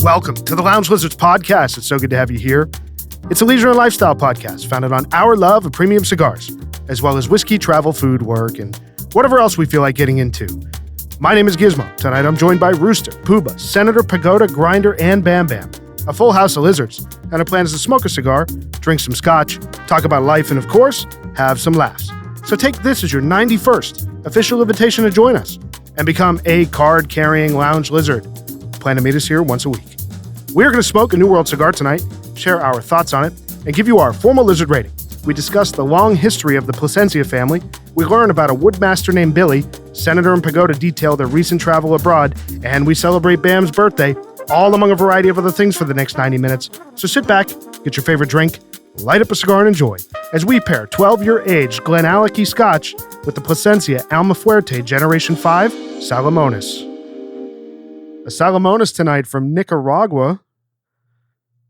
Welcome to the Lounge Lizards podcast. It's so good to have you here. It's a leisure and lifestyle podcast founded on our love of premium cigars, as well as whiskey, travel, food, work, and whatever else we feel like getting into. My name is Gizmo. Tonight I'm joined by Rooster, Pooba, Senator, Pagoda, Grinder, and Bam Bam. A full house of lizards. And our plan is to smoke a cigar, drink some scotch, talk about life, and of course, have some laughs. So take this as your 91st official invitation to join us and become a card-carrying lounge lizard. Plan to meet us here once a week. We're going to smoke a New World cigar tonight, share our thoughts on it, and give you our formal lizard rating. We discuss the long history of the Plasencia family. We learn about a Woodmaster named Billy. Senator and Pagoda detail their recent travel abroad, and we celebrate Bam's birthday, all among a variety of other things for the next 90 minutes. So sit back, get your favorite drink, light up a cigar, and enjoy as we pair 12-year-aged GlenAllachie Scotch with the Plasencia Alma Fuerte Generation 5 Salmones. A Salmones tonight from Nicaragua.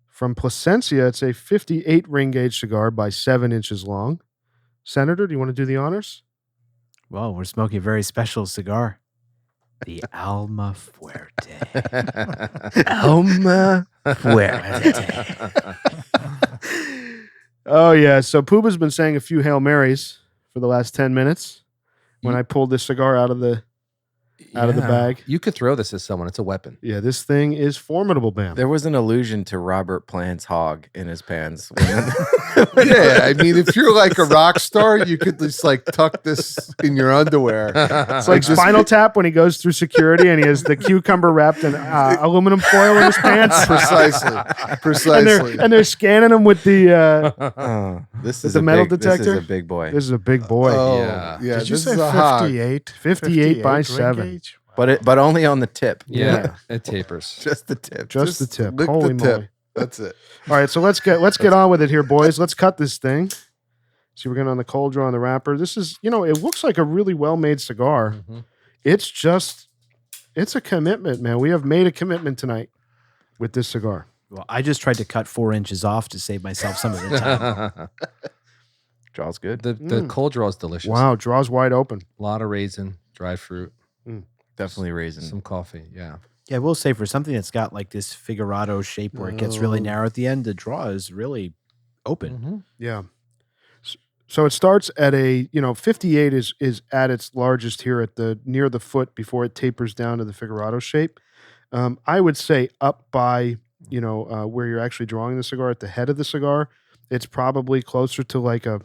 From Plasencia, it's a 58 ring gauge cigar by 7 inches long. Senator, do you want to do the honors? Well, we're smoking a very special cigar. The Alma Fuerte. Alma Fuerte. Oh, yeah. So Pooba's been saying a few Hail Marys for the last 10 minutes when I pulled this cigar out of the bag. You could throw this at someone. It's a weapon. Yeah, this thing is formidable, Bam. There was an allusion to Robert Plant's hog in his pants. Yeah, I mean, if you're like a rock star, you could just like tuck this in your underwear. It's like Spinal Tap when he goes through security and he has the cucumber wrapped in aluminum foil in his pants. Precisely. And they're scanning him with the This with is the a metal big, detector. This is a big boy. This is a big boy. Oh, Yeah. yeah. Did you this say is a hog. 58? 58 by ring 7. gauge? But only on the tip. Yeah. It tapers. Just the tip. Just the tip. Lick Holy the tip. moly. That's it. All right, so let's get on with it here, boys. Let's cut this thing. See, we're going on the cold draw on the wrapper. This is, it looks like a really well-made cigar. Mm-hmm. It's a commitment, man. We have made a commitment tonight with this cigar. Well, I just tried to cut 4 inches off to save myself some of the time. Jaw's good. The cold draw is delicious. Wow, draws wide open. A lot of raisin, dried fruit, Definitely raisin. some coffee. Yeah. Yeah, I will say for something that's got like this figurado shape where it gets really narrow at the end, the draw is really open. Mm-hmm. Yeah. So it starts at 58 is at its largest here at near the foot before it tapers down to the figurado shape. I would say up by, where you're actually drawing the cigar at the head of the cigar, it's probably closer to like a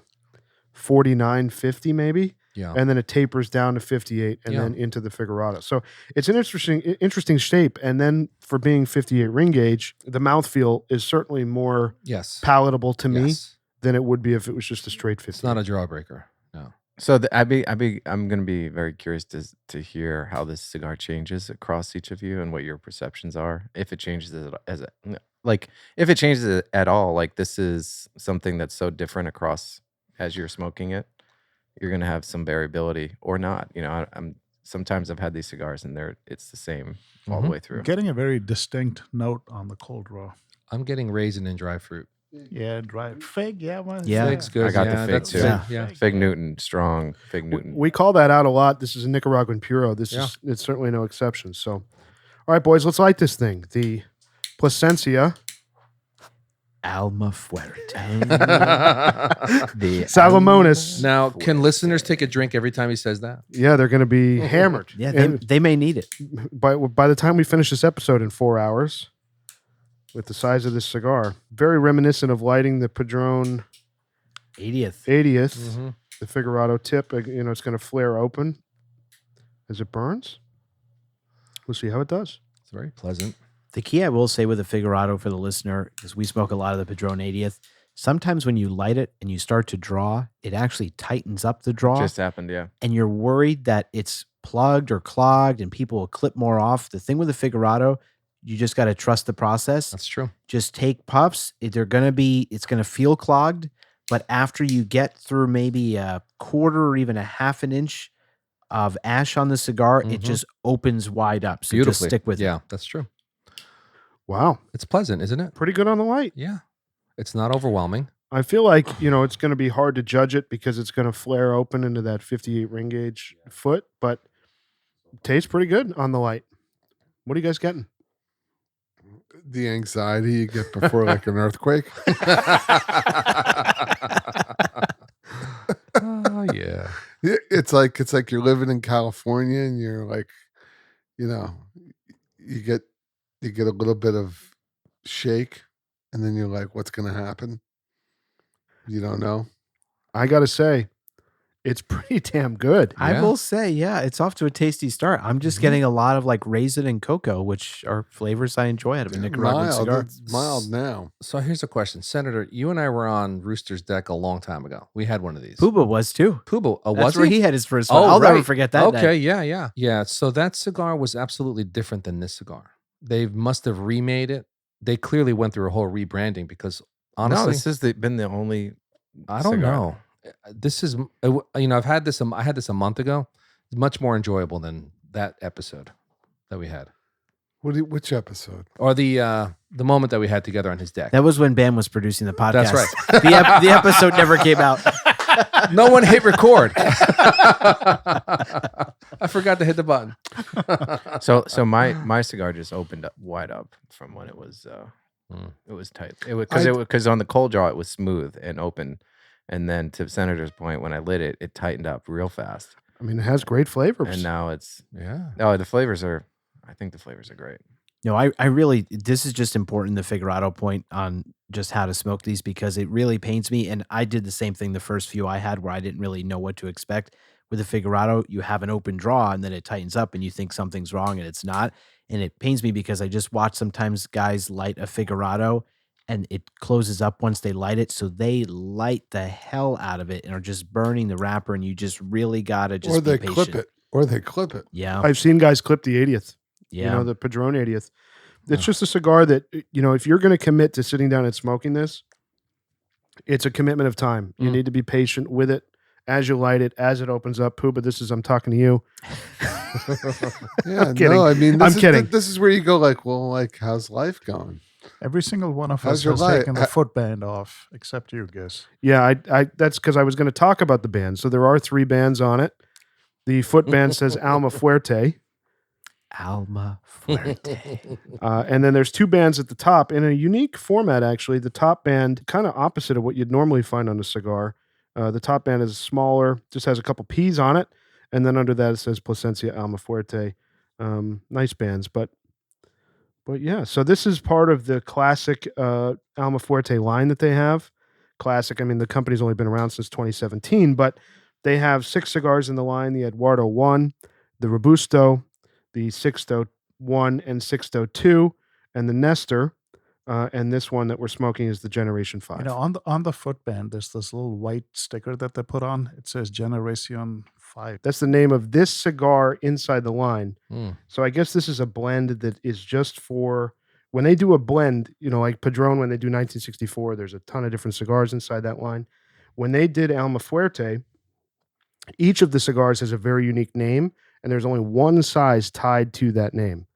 49, 50 maybe. Yeah. And then it tapers down to 58 and then into the figurado. So it's an interesting shape. And then for being 58 ring gauge, the mouthfeel is certainly more palatable to me than it would be if it was just a straight 58. It's not a jawbreaker. No. So I'm going to be very curious to hear how this cigar changes across each of you and what your perceptions are. If it changes if it changes at all, like this is something that's so different across as you're smoking it, you're going to have some variability or not. Sometimes I've had these cigars and it's the same all the way through. Getting a very distinct note on the cold draw. I'm getting raisin and dry fruit. Yeah, dry fig. Yeah, Fig's good. I got the fig that's too. good. Yeah. Fig Newton, strong Fig Newton. We call that out a lot. This is a Nicaraguan Puro. It's certainly no exception. So, all right, boys, let's light this thing. The Plasencia Alma Fuerte. The Salmones. Now, can listeners take a drink every time he says that? Yeah, they're going to be hammered. Yeah, And they may need it. by the time we finish this episode in 4 hours, with the size of this cigar, very reminiscent of lighting the Padron 80th. 80th, the Figurado tip. It's going to flare open as it burns. We'll see how it does. It's very pleasant. The key I will say with a figurado for the listener, because we smoke a lot of the Padron 80th, sometimes when you light it and you start to draw, it actually tightens up the draw. Just happened, yeah. And you're worried that it's plugged or clogged and people will clip more off. The thing with the figurado, you just got to trust the process. That's true. Just take puffs. It's going to feel clogged, but after you get through maybe a quarter or even a half an inch of ash on the cigar, it just opens wide up. So Beautifully. just stick with it. Yeah, that's true. Wow. It's pleasant, isn't it? Pretty good on the light. Yeah. It's not overwhelming. I feel like, it's going to be hard to judge it because it's going to flare open into that 58 ring gauge foot, but it tastes pretty good on the light. What are you guys getting? the anxiety you get before like an earthquake. Oh yeah. It's like you're living in California and you're like, you know, you get a little bit of shake, and then you're like, what's going to happen? You don't know. I got to say, it's pretty damn good. I Yeah. will say, yeah, it's off to a tasty start. I'm just getting a lot of like raisin and cocoa, which are flavors I enjoy out of a Nicaraguan Mild. cigar. It's mild now. So here's a question, Senator. You and I were on Rooster's Deck a long time ago. We had one of these. Puba was too. Puba, That's was where he? he had his first one. I'll never forget that. Okay, day. yeah. So that cigar was absolutely different than this cigar. They must have remade it. They clearly went through a whole rebranding because honestly, No, this has been the only. I don't cigar. know. This is, I've had this. I had this a month ago. It's much more enjoyable than that episode that we had, Which episode? or the moment that we had together on his deck. That was when Bam was producing the podcast. That's right. The episode never came out. No one hit record. I forgot to hit the button. So my cigar just opened up wide up from when it was it was tight. Because on the cold draw it was smooth and open, and then to Senator's point, when I lit it, it tightened up real fast. I mean, it has great flavors. And now it's Yeah. the flavors are. I think the flavors are great. No, I really, this is just important, the Figurado point on just how to smoke these, because it really pains me. And I did the same thing the first few I had where I didn't really know what to expect. With a Figurado, you have an open draw and then it tightens up and you think something's wrong and it's not. And it pains me because I just watch sometimes guys light a Figurado and it closes up once they light it. So they light the hell out of it and are just burning the wrapper, and you just really got to just be patient. Or they clip it. Yeah. I've seen guys clip the 80th. Yeah. You know, the Padron 80th. It's just a cigar that, you know, if you're going to commit to sitting down and smoking this, it's a commitment of time. You need to be patient with it as you light it, as it opens up. Puba, I'm talking to you. Yeah, kidding. no, I mean, I'm kidding. This is where you go like, well, like, how's life going? Every single one of How's us your has life? taken the footband off, except you, Giz. Yeah, I that's because I was going to talk about the band. So there are 3 bands on it. The foot band says Alma Fuerte. Alma Fuerte. And then there's 2 bands at the top in a unique format, actually. The top band, kind of opposite of what you'd normally find on a cigar. The top band is smaller, just has a couple P's on it. And then under that, it says Plasencia Alma Fuerte. Nice bands. But yeah, so this is part of the classic Alma Fuerte line that they have. Classic, I mean, the company's only been around since 2017, but they have 6 cigars in the line. The Eduardo 1, the Robusto, the Sixto 1 and Sixto 2, and the Nestor. And this one that we're smoking is the Generation 5. You know, on the footband, there's this little white sticker that they put on. It says Generation 5. That's the name of this cigar inside the line. Mm. So I guess this is a blend that is just for when they do a blend, you know, like Padron, when they do 1964, there's a ton of different cigars inside that line. When they did Alma Fuerte, each of the cigars has a very unique name, and there's only one size tied to that name.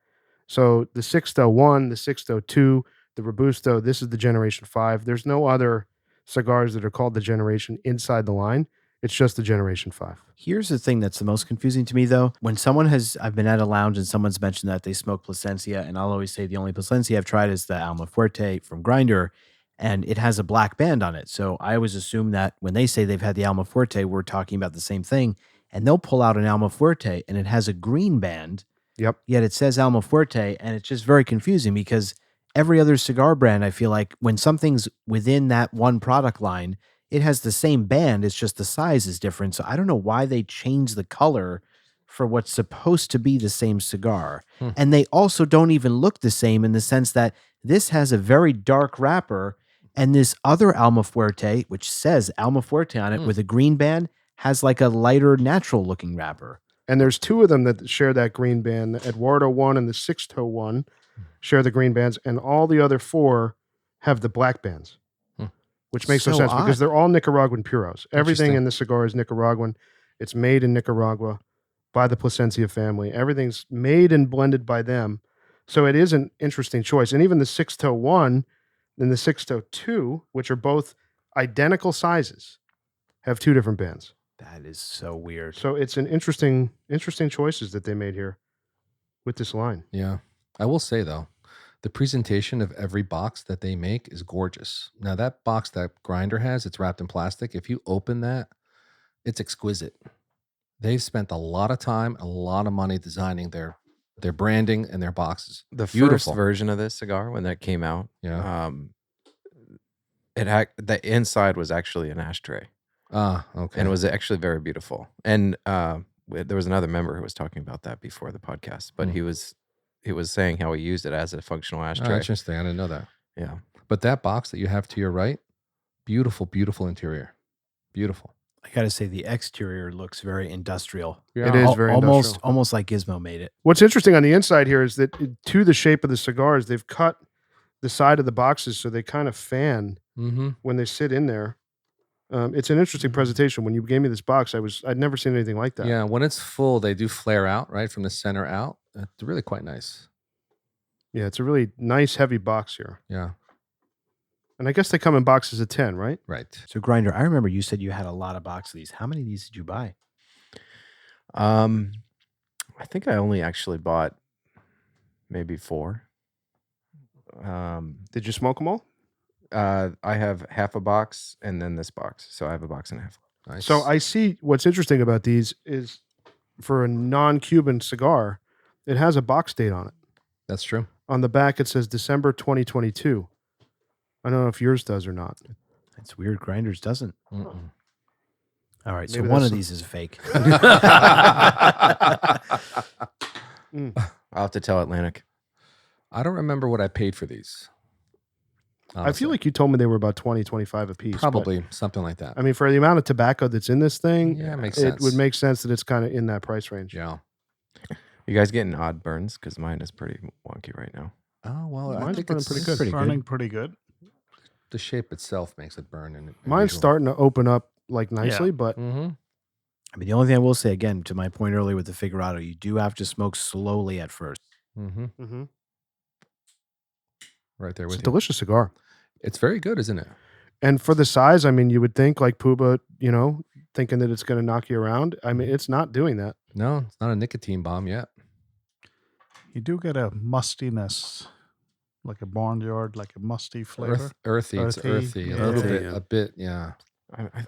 So the Sixto 1, the Sixto 2, the Robusto, this is the Generation 5. There's no other cigars that are called the Generation inside the line. It's just the Generation 5. Here's the thing that's the most confusing to me, though. When I've been at a lounge and someone's mentioned that they smoke Plasencia, and I'll always say the only Plasencia I've tried is the Alma Fuerte from Grinder, and it has a black band on it. So I always assume that when they say they've had the Alma Fuerte, we're talking about the same thing. And they'll pull out an Alma Fuerte, and it has a green band. Yep. Yet it says Alma Fuerte, and it's just very confusing because every other cigar brand, I feel like when something's within that one product line, it has the same band. It's just the size is different. So I don't know why they changed the color for what's supposed to be the same cigar. And they also don't even look the same in the sense that this has a very dark wrapper, and this other Alma Fuerte, which says Alma Fuerte on it with a green band, has like a lighter natural looking wrapper. And there's 2 of them that share that green band. The Eduardo 1 and the Sixto 1 share the green bands, and all the other 4 have the black bands, which makes no So sense odd. because they're all Nicaraguan puros. Everything Interesting. in the cigar is Nicaraguan. It's made in Nicaragua by the Plasencia family. Everything's made and blended by them. So it is an interesting choice. And even the Sixto 1 and the Sixto 2, which are both identical sizes, have 2 different bands. That is so weird. So it's an interesting choices that they made here with this line. Yeah. I will say, though, The presentation of every box that they make is gorgeous. Now, that box that Grinder has, it's wrapped in plastic. If you open that, it's exquisite. They've spent a lot of time, a lot of money designing their branding and their boxes. The Beautiful. first version of this cigar, when that came out, Yeah. The inside was actually an ashtray. Okay. And it was actually very beautiful. And there was another member who was talking about that before the podcast, but he was saying how he used it as a functional ashtray. Interesting. I didn't know that. Yeah. But that box that you have to your right, beautiful, beautiful interior. Beautiful. I got to say, the exterior looks very industrial. It is very industrial. Almost like Gizmo made it. What's interesting on the inside here is that to the shape of the cigars, they've cut the side of the boxes so they kind of fan when they sit in there. It's an interesting presentation. When you gave me this box, I'd never seen anything like that. Yeah, when it's full, they do flare out, right, from the center out. It's really quite nice. Yeah, it's a really nice, heavy box here. Yeah. And I guess they come in boxes of 10, right? Right. So, Grinder, I remember you said you had a lot of boxes of these. How many of these did you buy? I think I only actually bought maybe 4. Did you smoke them all? I have half a box and then this box. So I have a box and a half. Nice. So I see what's interesting about these is for a non-Cuban cigar, it has a box date on it. That's true. On the back, it says December 2022. I don't know if yours does or not. That's weird. Grinders doesn't. Mm-mm. All right. So Maybe one that's of these is fake. I'll have to tell Atlantic. I don't remember what I paid for these. I honestly. feel like you told me they were about 20, 25 a piece. but, Probably something like that. I mean, for the amount of tobacco that's in this thing, Yeah, it makes it sense. would make sense that it's kind of in that price range. Yeah. You guys getting odd burns? Because mine is pretty wonky right now. Oh, well, I Mine's think burning it's pretty good. Pretty good. Burning pretty good. The shape itself makes it burn. And Mine's starting to open up like nicely, but Mm-hmm. I mean, the only thing I will say, again, to my point earlier with the Figurado, you do have to smoke slowly at first. Mm-hmm. Right there it's with a you. delicious cigar. It's very good, isn't it? And for the size, I mean, you would think like Puba, thinking that it's going to knock you around. I mean, it's not doing that. No, it's not a nicotine bomb yet. You do get a mustiness, like a barnyard, like a musty flavor. Earthy. It's Earthy, earthy. yeah. A little Earthy, bit. yeah. A bit, yeah.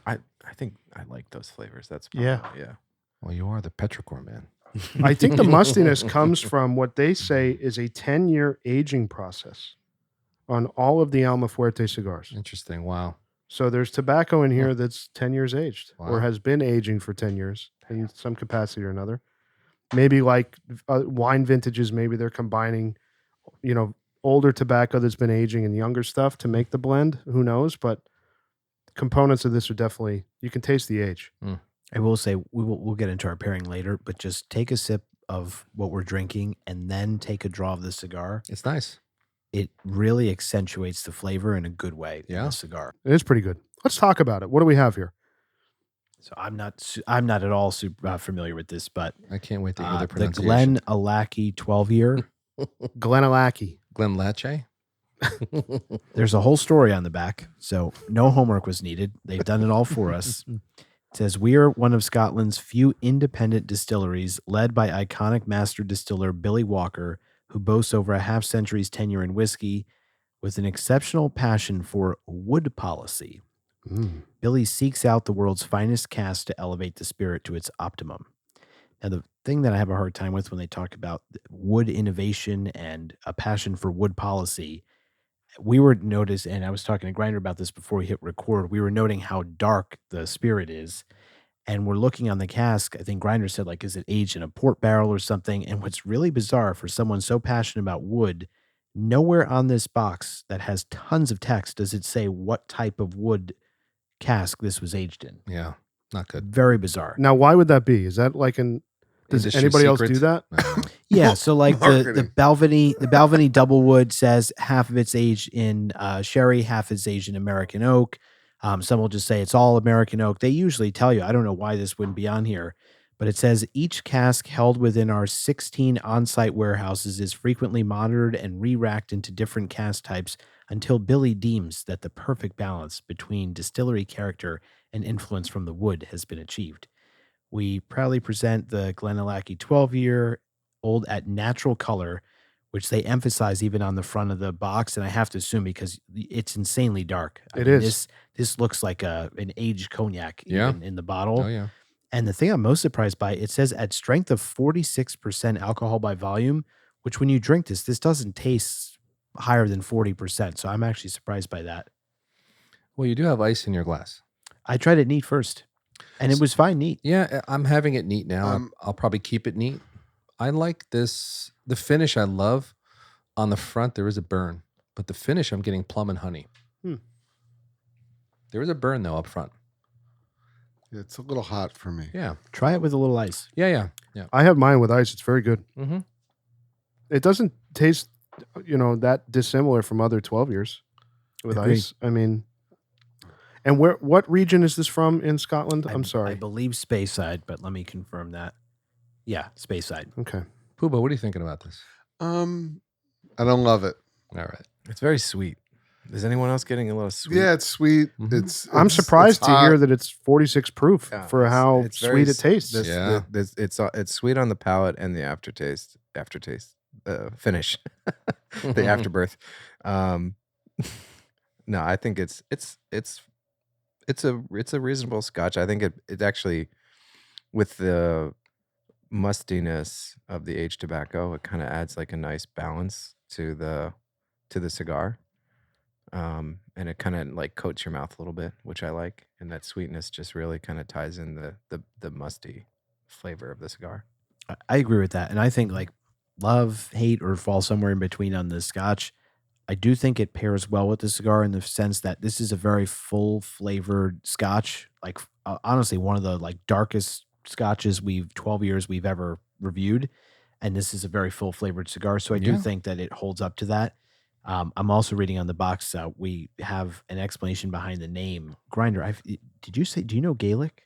I think I like those flavors. That's Yeah. yeah. Well, you are the petrichor man. I think the mustiness comes from what they say is a 10-year aging process on all of the Alma Fuerte cigars. Interesting. Wow. So there's tobacco in here that's 10 years aged or Wow. has been aging for 10 years in some capacity or another. Maybe like wine vintages, maybe they're combining, older tobacco that's been aging and younger stuff to make the blend. Who knows? But components of this are definitely, you can taste the age. I will say we'll get into our pairing later, but just take a sip of what we're drinking and then take a draw of the cigar. It's nice. It really accentuates the flavor in a good way in Yeah. the cigar. It is pretty good. Let's talk about it. What do we have here? So I'm not at all super familiar with this, but I can't wait to hear the the pronunciation. GlenAllachie 12-year. GlenAllachie. GlenAllachie? There's a whole story on the back, so no homework was needed. They've done it all for us. It says, we are one of Scotland's few independent distilleries led by iconic master distiller Billy Walker, who boasts over a half-century's tenure in whiskey with an exceptional passion for wood policy. Billy seeks out the world's finest cask to elevate the spirit to its optimum. Now, the thing that I have a hard time with when they talk about wood innovation and a passion for wood policy, we were noticed, and I was talking to Grinder about this before we hit record, we were noting how dark the spirit is. And we're looking on the cask. I think Grinder said, like, is it aged in a port barrel or something? And what's really bizarre for someone so passionate about wood, nowhere on this box that has tons of text does it say what type of wood cask this was aged in. Yeah. Not good. Very bizarre. Now, why would that be? Is that like does Industry anybody else secret? do that? I don't know. Yeah, so like the Marketing. Balvenie double wood says half of it's aged in sherry, half is aged in American oak. Some will just say it's all American oak. They usually tell you. I don't know why this wouldn't be on here, but it says each cask held within our 16 on-site warehouses is frequently monitored and re-racked into different cask types until Billy deems that the perfect balance between distillery character and influence from the wood has been achieved. We proudly present the GlenAllachie 12-year old at natural color which they emphasize even on the front of the box. And I have to assume because it's insanely dark. It is. This looks like an aged cognac Yeah. even in the bottle. Oh yeah. And the thing I'm most surprised by, it says at strength of 46% alcohol by volume, which when you drink this doesn't taste higher than 40%. So I'm actually surprised by that. Well, you do have ice in your glass. I tried it neat first, and it was fine neat. Yeah, I'm having it neat now. I'll probably keep it neat. I like this. The finish I love. On the front, there is a burn, but the finish, I'm getting plum and honey. There is a burn, though, up front. Yeah, it's a little hot for me. Yeah. Try it with a little ice. Yeah. I have mine with ice. It's very good. Mm-hmm. It doesn't taste, that dissimilar from other 12 years with Agreed. ice. I mean, and what region is this from in Scotland? I'm I sorry. believe Speyside, but let me confirm that. Yeah, Speyside. Okay. Pooba, what are you thinking about this? I don't love it. All right. It's very sweet. Is anyone else getting a little sweet? Yeah, it's sweet. Mhm. I'm surprised it's to hot. hear that it's 46 proof for how it's very sweet it tastes. Yeah. It's sweet on the palate and the aftertaste, finish, the afterbirth. No, I think it's a reasonable Scotch. I think it actually, with the mustiness of the aged tobacco, it kind of adds like a nice balance to the cigar. And it kind of like coats your mouth a little bit, which I like. And that sweetness just really kind of ties in the musty flavor of the cigar. I agree with that. And I think like love, hate, or fall somewhere in between on the Scotch. I do think it pairs well with the cigar in the sense that this is a very full flavored Scotch. Like honestly, one of the like darkest Scotches 12 years we've ever reviewed. And this is a very full flavored cigar. So I do think that it holds up to that. I'm also reading on the box. We have an explanation behind the name Grinder. Do you know Gaelic?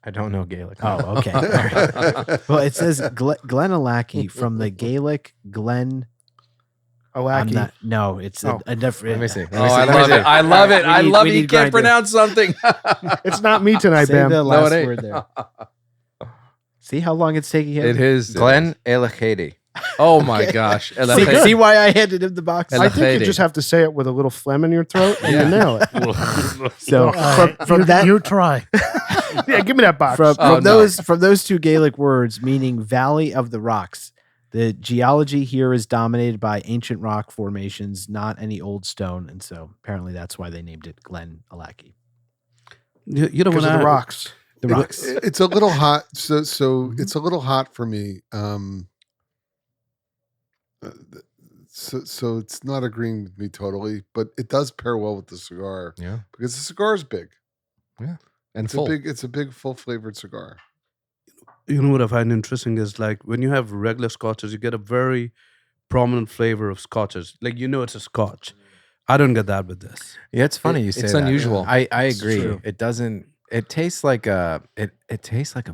I don't know Gaelic. Oh, okay. All right. Well, it says GlenAllachie from the Gaelic Glen. Alachie. No, it's a different. Let me see. Oh, I love it. I love it. I love it. You can't pronounce something. It's not me tonight, Say Bam. the last it ain't. word there. See how long it's taking him? It is. GlenAllachie. Oh my gosh. See why I handed him the box? I think you just have to say it with a little phlegm in your throat and you nail it. So from that, you try. Yeah, give me that box. From those two Gaelic words meaning Valley of the Rocks. The geology here is dominated by ancient rock formations, not any old stone, and so apparently that's why they named it GlenAllachie. You know, Because of the rocks. The rocks. It's a little hot. So it's a little hot for me. So it's not agreeing with me totally, but it does pair well with the cigar. Yeah. Because the cigar is big. Yeah. And It's a big full flavored cigar. You know what I find interesting is like when you have regular scotches, you get a very prominent flavor of scotches. Like it's a scotch. I don't get that with this. Yeah, it's funny you say it's that. unusual. I agree. true. It doesn't. It tastes like a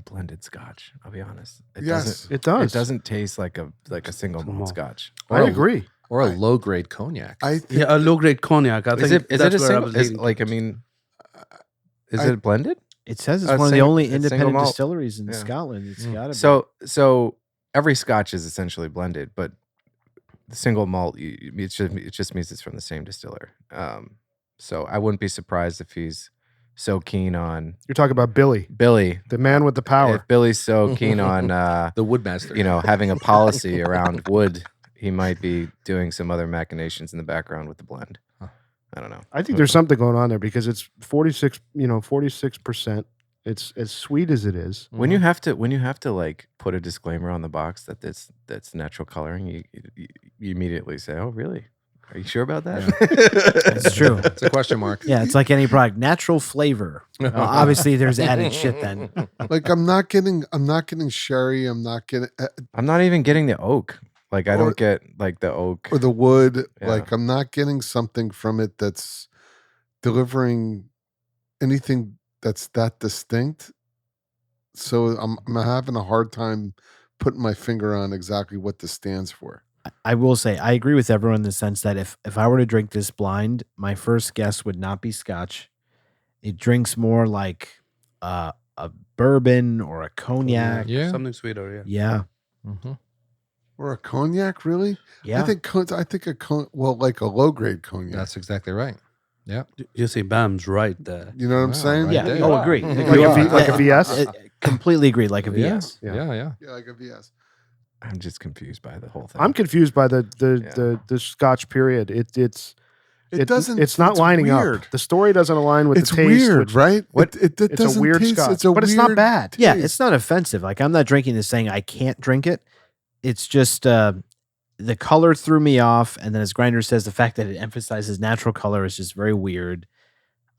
blended Scotch. I'll be honest. It Yes, It does. It doesn't taste like a single malt Scotch. I agree. Or a low grade cognac. I think Yeah, a low grade cognac. I think Is that's it a where I single? was Is, leaning like I towards. mean, is I- it blended? It says it's A one of the single- only a single independent malt. distilleries in Yeah. Scotland. It's got to be. So every Scotch is essentially blended, but the single malt it just means it's from the same distiller. So I wouldn't be surprised if he's so keen on You're talking about Billy, Billy. the man with the power. If Billy's so keen on The Woodmaster. having a policy around wood, he might be doing some other machinations in the background with the blend. I don't know. I think there's something going on there because it's 46%. It's as sweet as it is. When you have to like put a disclaimer on the box that that's natural coloring, you immediately say, "Oh, really? Are you sure about that?" It's true. It's a question mark. Yeah, it's like any product. Natural flavor. Obviously, there's added shit then. like I'm not getting sherry. I'm not getting I'm not even getting the oak. Like I Or- don't get like the oak. or the wood. Yeah. Like I'm not getting something from it that's delivering anything that's that distinct. So I'm having a hard time putting my finger on exactly what this stands for. I will say I agree with everyone in the sense that if I were to drink this blind, my first guess would not be Scotch. It drinks more like a bourbon or a cognac. Yeah. Something sweeter, yeah. Yeah. Mm-hmm. Or a cognac, really? Yeah. I think like a low grade cognac. That's exactly right. Yeah. You see, Bam's right there. You know what I'm Wow, saying? right Yeah. there. Oh, agree. Like Agree. like a VS? Completely agreed. Like a Yeah. VS. Yeah. Yeah, like a VS. I'm just confused by the whole thing. I'm confused by the Scotch period. It's not lining weird. up. The story doesn't align with It's the taste. weird, which- right? What- It It's a doesn't weird taste. Scotch, It's a but it's not weird bad. Yeah, taste. it's not offensive. Like I'm not drinking this saying I can't drink it. It's just the color threw me off, and then as Grinder says, the fact that it emphasizes natural color is just very weird.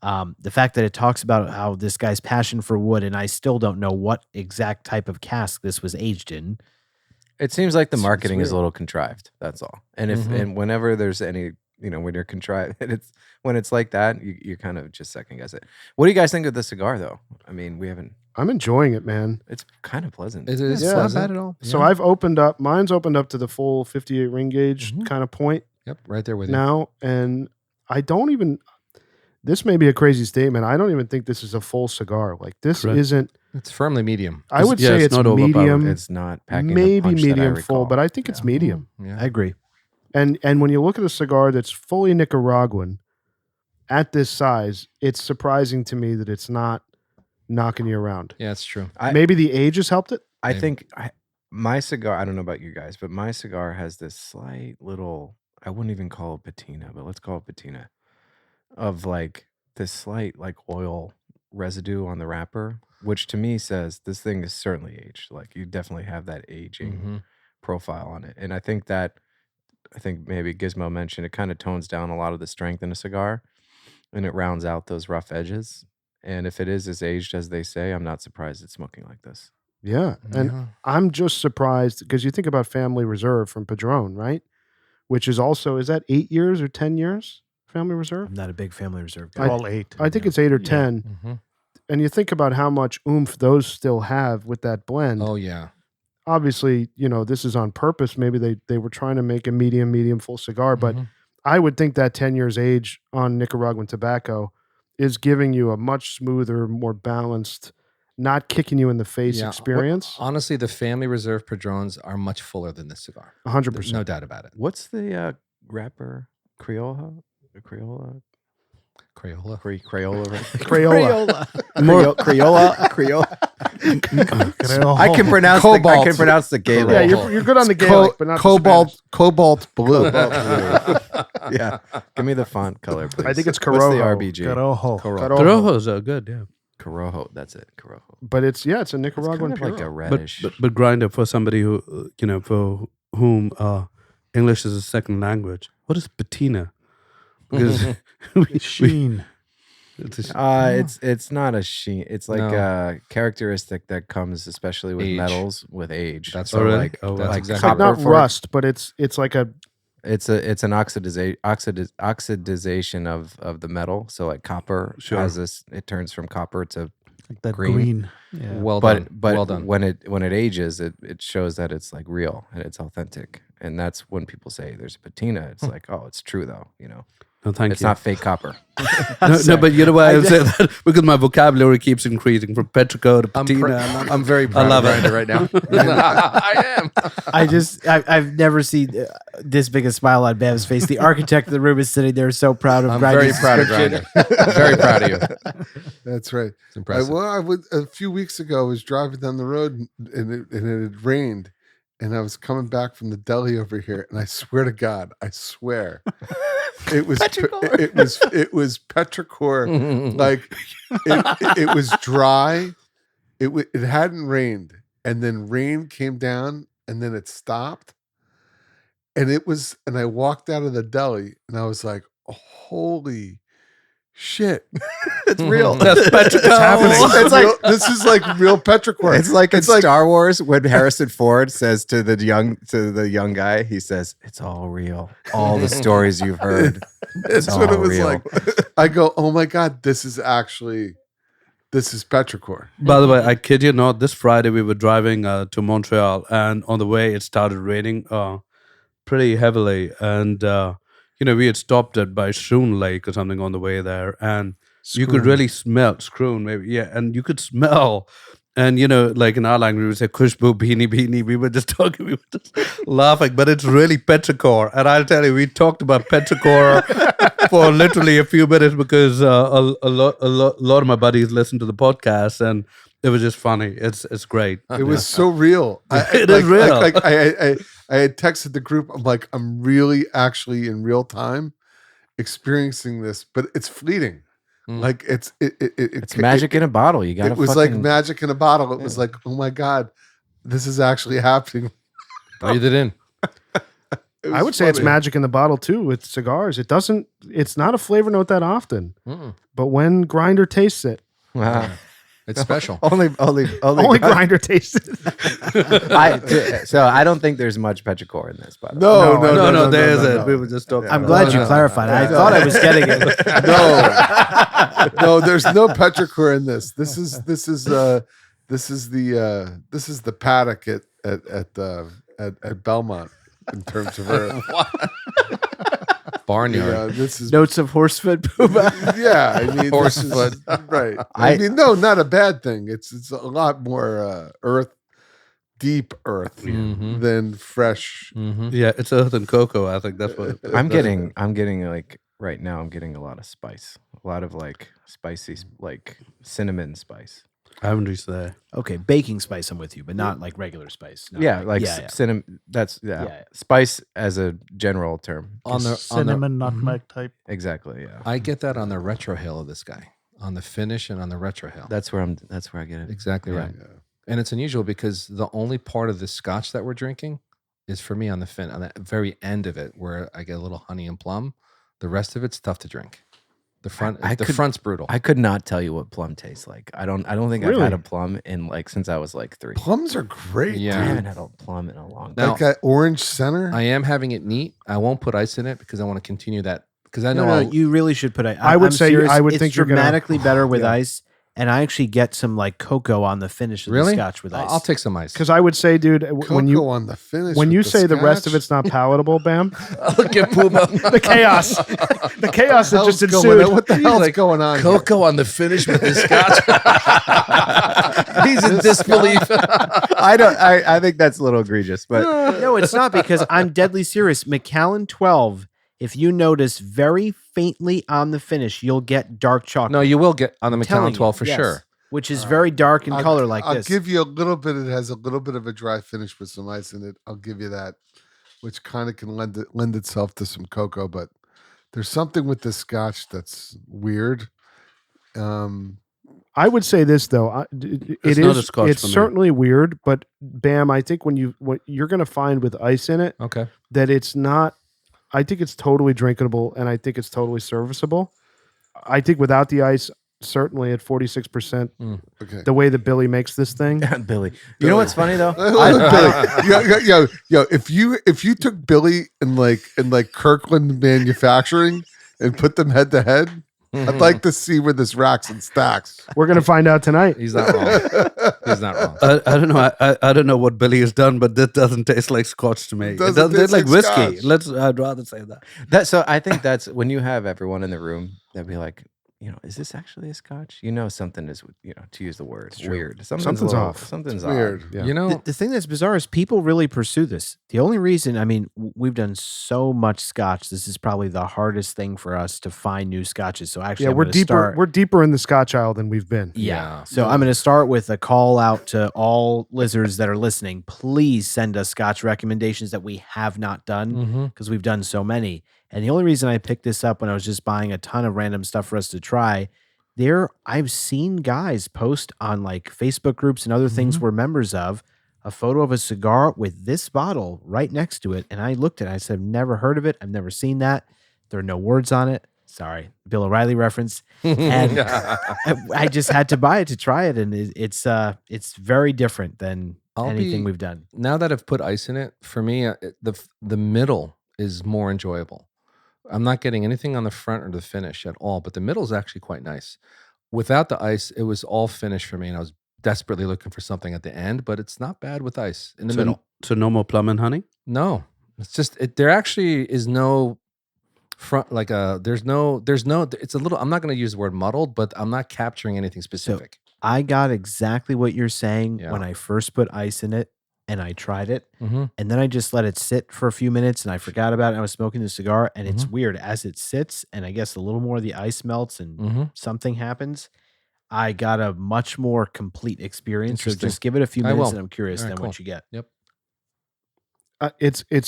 The fact that it talks about how this guy's passion for wood, and I still don't know what exact type of cask this was aged in. It seems like the It's marketing is weird. a little contrived. That's all. And if and whenever there's any, when you're contrived, when it's like that, you kind of just second guess it. What do you guys think of the cigar, though? I mean, I'm enjoying it, man. it's kind of pleasant. It is Yeah. Not pleasant. bad at all. So I've opened up. Mine's opened up to the full 58 ring gauge Mhm. kind of point Yep, right there with you. now, and I don't even. This may be a crazy statement. I don't even think this is a full cigar. Like this Correct. isn't. It's firmly medium. I would say it's not overpowering. medium, It's not packing a maybe punch that I medium full, recall. but I think it's Yeah. medium. Yeah. I agree. And when you look at a cigar that's fully Nicaraguan at this size, it's surprising to me that it's not knocking you around. Yeah, it's true. Maybe the age has helped it. I Maybe. think my cigar, I don't know about you guys, but my cigar has this slight little, I wouldn't even call it patina, but let's call it patina, of like this slight like oil residue on the wrapper, which to me says this thing is certainly aged. Like you definitely have that aging Mhm. profile on it. And I think maybe Gizmo mentioned it kind of tones down a lot of the strength in a cigar and it rounds out those rough edges. And if it is as aged as they say, I'm not surprised it's smoking like this. Yeah. And Yeah. I'm just surprised because you think about Family Reserve from Padron, right? Which is also, is that 8 years or 10 years? Family Reserve? I'm not a big Family Reserve guy. All 8. I think it's 8 or Yeah. 10. Mhm. And you think about how much oomph those still have with that blend. Oh yeah. Obviously, this is on purpose. Maybe they were trying to make a medium full cigar, but Mhm. I would think that 10 years age on Nicaraguan tobacco is giving you a much smoother, more balanced, not kicking you in the face Yeah, experience. honestly, the Family Reserve Padrones are much fuller than this cigar. 100%. No doubt about it. What's the rapper? Crayola? Crayola? Crayola. Crayola, right? Crayola. Crayola. I can pronounce Cobalt. the Gaelic. Yeah, you're good on the Gaelic, but not the Cobalt blue. Yeah. Give me the font color, please. I think it's What's the Corojo. RBG? Corojo. Corojo. Corojos are good, yeah. Corojo. That's it. Corojo. But it's a It's kind Nicaraguan of like a puro. reddish. But Grinder, for somebody who, for whom English is a second language, what is patina? Because Sheen. it's a, It's not a sheen. It's like No. a characteristic that comes especially with Age. metals with age. That's so really? like, Oh, that's like exactly It's like copper not for- rust, but it's like a It's an oxidization of the metal. So like copper Sure. has this. It turns from copper to Like that Green. green. Yeah. Well done. but well done. when it ages, it shows that it's like real and it's authentic. And that's when people say there's a patina. It's like, oh, it's true though. no, thank It's you. not fake copper. No, but you know why I say that? Because my vocabulary keeps increasing from petrichor to I'm, patina. pr- and I'm- I'm very proud love of it. Grinder right now. I am. I've never seen this big a smile on Bam's face. The architect of the room is sitting there so proud of I'm very Grinder's proud of description. Grinder. Very proud of you. That's right. It's impressive. A few weeks ago, I was driving down the road and it had rained, and I was coming back from the deli over here, and I swear to God, it was it was petrichor. Like it was dry. It hadn't rained, and then rain came down, and then it stopped, and I walked out of the deli, and I was like, holy shit, it's real. That's petrichor. It's happening. It's like this is like real petrichor. It's like in Star Wars when Harrison Ford says to the young guy, he says, "It's all real. All the stories you've heard." That's It's what it all was real. like. I go, oh my God, this is petrichor. By the way, I kid you not, this Friday we were driving to Montreal, and on the way it started raining pretty heavily. And, we had stopped by Schroon Lake or something on the way there, and you could really smell Schroon, maybe, yeah, and you could smell And like in our language, we would say "Khushbu beanie beanie." We were just talking, we were just laughing, but it's really petrichor. And I'll tell you, we talked about petrichor for literally a few minutes because a lot of my buddies listen to the podcast, and it was just funny. It's great. It was so real. It is real. I had texted the group. I'm like, I'm really actually in real time experiencing this, but it's fleeting. Like it's magic in a bottle. You got it was like magic in a bottle. It was like, oh my God, this is actually happening. Breathe it in. I would say it's magic in the bottle too with cigars. It's not a flavor note that often, but when Grinder tastes it, Wow. It's special. only Grinder tastes it. So I don't think there's much petrichor in this, by the way. No. There isn't. We were just talking. I'm glad you clarified. I thought I was getting it. No, there's no petrichor in this. This is the paddock at Belmont in terms of earth. Barnyard. This is Notes of horsefoot pooba. yeah. I mean, Horsefoot. Right. I mean, no, not a bad thing. It's a lot more deep earth than fresh. Yeah, it's earth and cocoa. I think that's what I'm getting like right now. I'm getting a lot of spice, a lot of like spicy, like cinnamon spice. I haven't reached there. Okay, baking spice, I'm with you, but not like regular spice. Not Cinnamon. That's spice as a general term. Cinnamon, nutmeg type. Exactly. Yeah. I get that on the retrohale of this guy, on the finish and on the retrohale. That's where I get it. Exactly right. And it's unusual because the only part of the scotch that we're drinking is for me on the very end of it, where I get a little honey and plum. The rest of it's tough to drink. The front's brutal. I could not tell you what plum tastes like. I don't think Really? I've had a plum in like since I was like 3. Plums are great. Yeah. I haven't had a plum in a long time. Now, Like that orange center. I am having it neat. I won't put ice in it because I want to continue that. Because I know No, you really should put. I would say serious. I would it's think you're gonna- dramatically better with Yeah. ice, and I actually get some like cocoa on the finish of the really scotch with ice. I'll take some ice. Because I would say, dude, Cocoa when you on the finish. when with you say the rest of scotch? it's not palatable, Bam, Look at Puma. the chaos that just ensued. What the hell's going on? here? Cocoa on the finish with the scotch. He's in disbelief. I think that's a little egregious, but No, it's not because I'm deadly serious. Macallan 12. If you notice very faintly on the finish, you'll get dark chocolate. No, you will get on the Telling Macallan you, 12 for yes. sure. Which is very dark in color like I'll this. give you a little bit. It has a little bit of a dry finish with some ice in it. I'll give you that, which kind of can lend itself to some cocoa. But there's something with this scotch that's weird. I would say this though, It's not a scotch it's for me. certainly weird, but Bam, I think what you're going to find with ice in it, Okay. that it's not. I think it's totally drinkable, and I think it's totally serviceable. I think without the ice, certainly at 46%, Okay. the way that Billy makes this thing, Billy. You know what's funny though? Yo, if you took Billy and like Kirkland Manufacturing and put them head to head, I'd like to see where this racks and stacks. we're going to find out tonight. He's not wrong. He's not wrong. I don't know. I don't know what Billy has done, but this doesn't taste like scotch to me. It Doesn't doesn't taste taste like like whiskey. scotch. I'd rather say that. So I think that's when you have everyone in the room, they'll be like, is this actually a scotch? Something is, to use the word, weird. Something's off. Something's Weird. odd. Yeah. The thing that's bizarre is people really pursue this. The only reason, I mean, we've done so much scotch. This is probably the hardest thing for us to find new scotches. So actually, Yeah, I'm we're gonna deeper. start- We're deeper in the Scotch aisle than we've been. Yeah. So I'm going to start with a call out to all lizards that are listening. Please send us scotch recommendations that we have not done because we've done so many. And the only reason I picked this up when I was just buying a ton of random stuff for us to try, I've seen guys post on like Facebook groups and other things we're members of a photo of a cigar with this bottle right next to it. And I looked at it. I said, I've never heard of it. I've never seen that. There are no words on it. Sorry, Bill O'Reilly reference. And I just had to buy it to try it. And it's very different than anything we've done. Now that I've put ice in it, for me, the middle is more enjoyable. I'm not getting anything on the front or the finish at all, but the middle is actually quite nice. Without the ice, it was all finish for me, and I was desperately looking for something at the end, but it's not bad with ice in the middle. So no more plum and honey? No, it's just there actually is no front there's no it's a little, I'm not going to use the word muddled, but I'm not capturing anything specific. I got exactly what you're saying Yeah. when I first put ice in it and I tried it. Mm-hmm. And then I just let it sit for a few minutes and I forgot about it. I was smoking the cigar and it's Mhm. weird. As it sits and I guess a little more of the ice melts and Mm-hmm. something happens, I got a much more complete experience. So Interesting. just give it a few I minutes will. and I'm curious All right, then cool. what you get. Yep.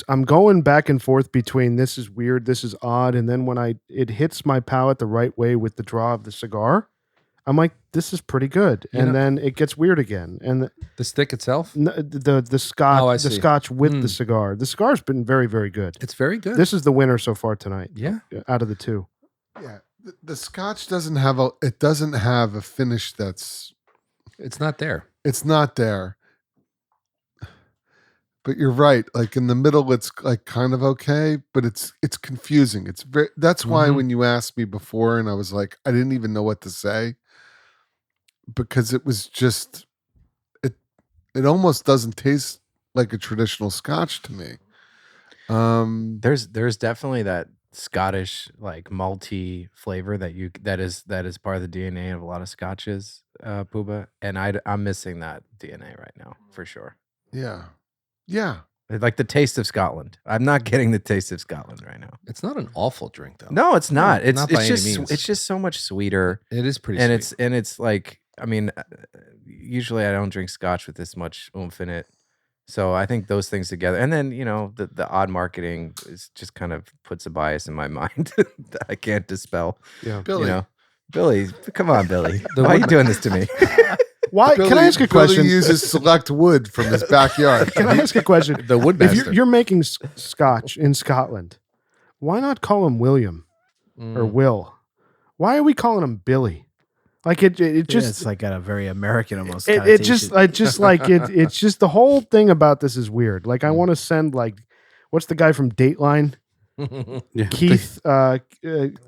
I'm going back and forth between this is weird, this is odd, and then when it hits my palate the right way with the draw of the cigar, I'm like, this is pretty good, You and know- then it gets weird again, and The stick itself, the scotch Oh, I the see. scotch with the Mm. cigar. The cigar's been very, very good. it's very good. This is the winner so far tonight. Yeah. Out of the two. Yeah, the Scotch doesn't have a finish that's It's not there. it's not there. But you're right. Like in the middle, it's like kind of okay, but it's confusing. It's very. That's why Mhm. when you asked me before, and I was like, I didn't even know what to say because it was just it almost doesn't taste like a traditional Scotch to me. There's definitely that Scottish like malty flavor that is part of the DNA of a lot of Scotches, Pooba, and I'm missing that DNA right now for sure. Yeah. Like the taste of Scotland. I'm not getting the taste of Scotland right now. It's not an awful drink though. No, it's not. No, It's not by any just means. it's just so much sweeter, It is pretty and sweet. it's like, I mean, usually I don't drink Scotch with this much oomph in it. So I think those things together, and then the odd marketing is just kind of puts a bias in my mind that I can't dispel. Yeah. Billy. Billy, come on, Billy. Why are you doing this to me? Why? Can I ask a question? Billy uses select wood from his backyard. Can I ask a question? The If Woodmaster. you're making scotch in Scotland, why not call him William or Mm. Will? Why are we calling him Billy? Like it just It's like got a very American almost. it just it's just the whole thing about this is weird. Like I want to send like what's the guy from Dateline? Yeah. Keith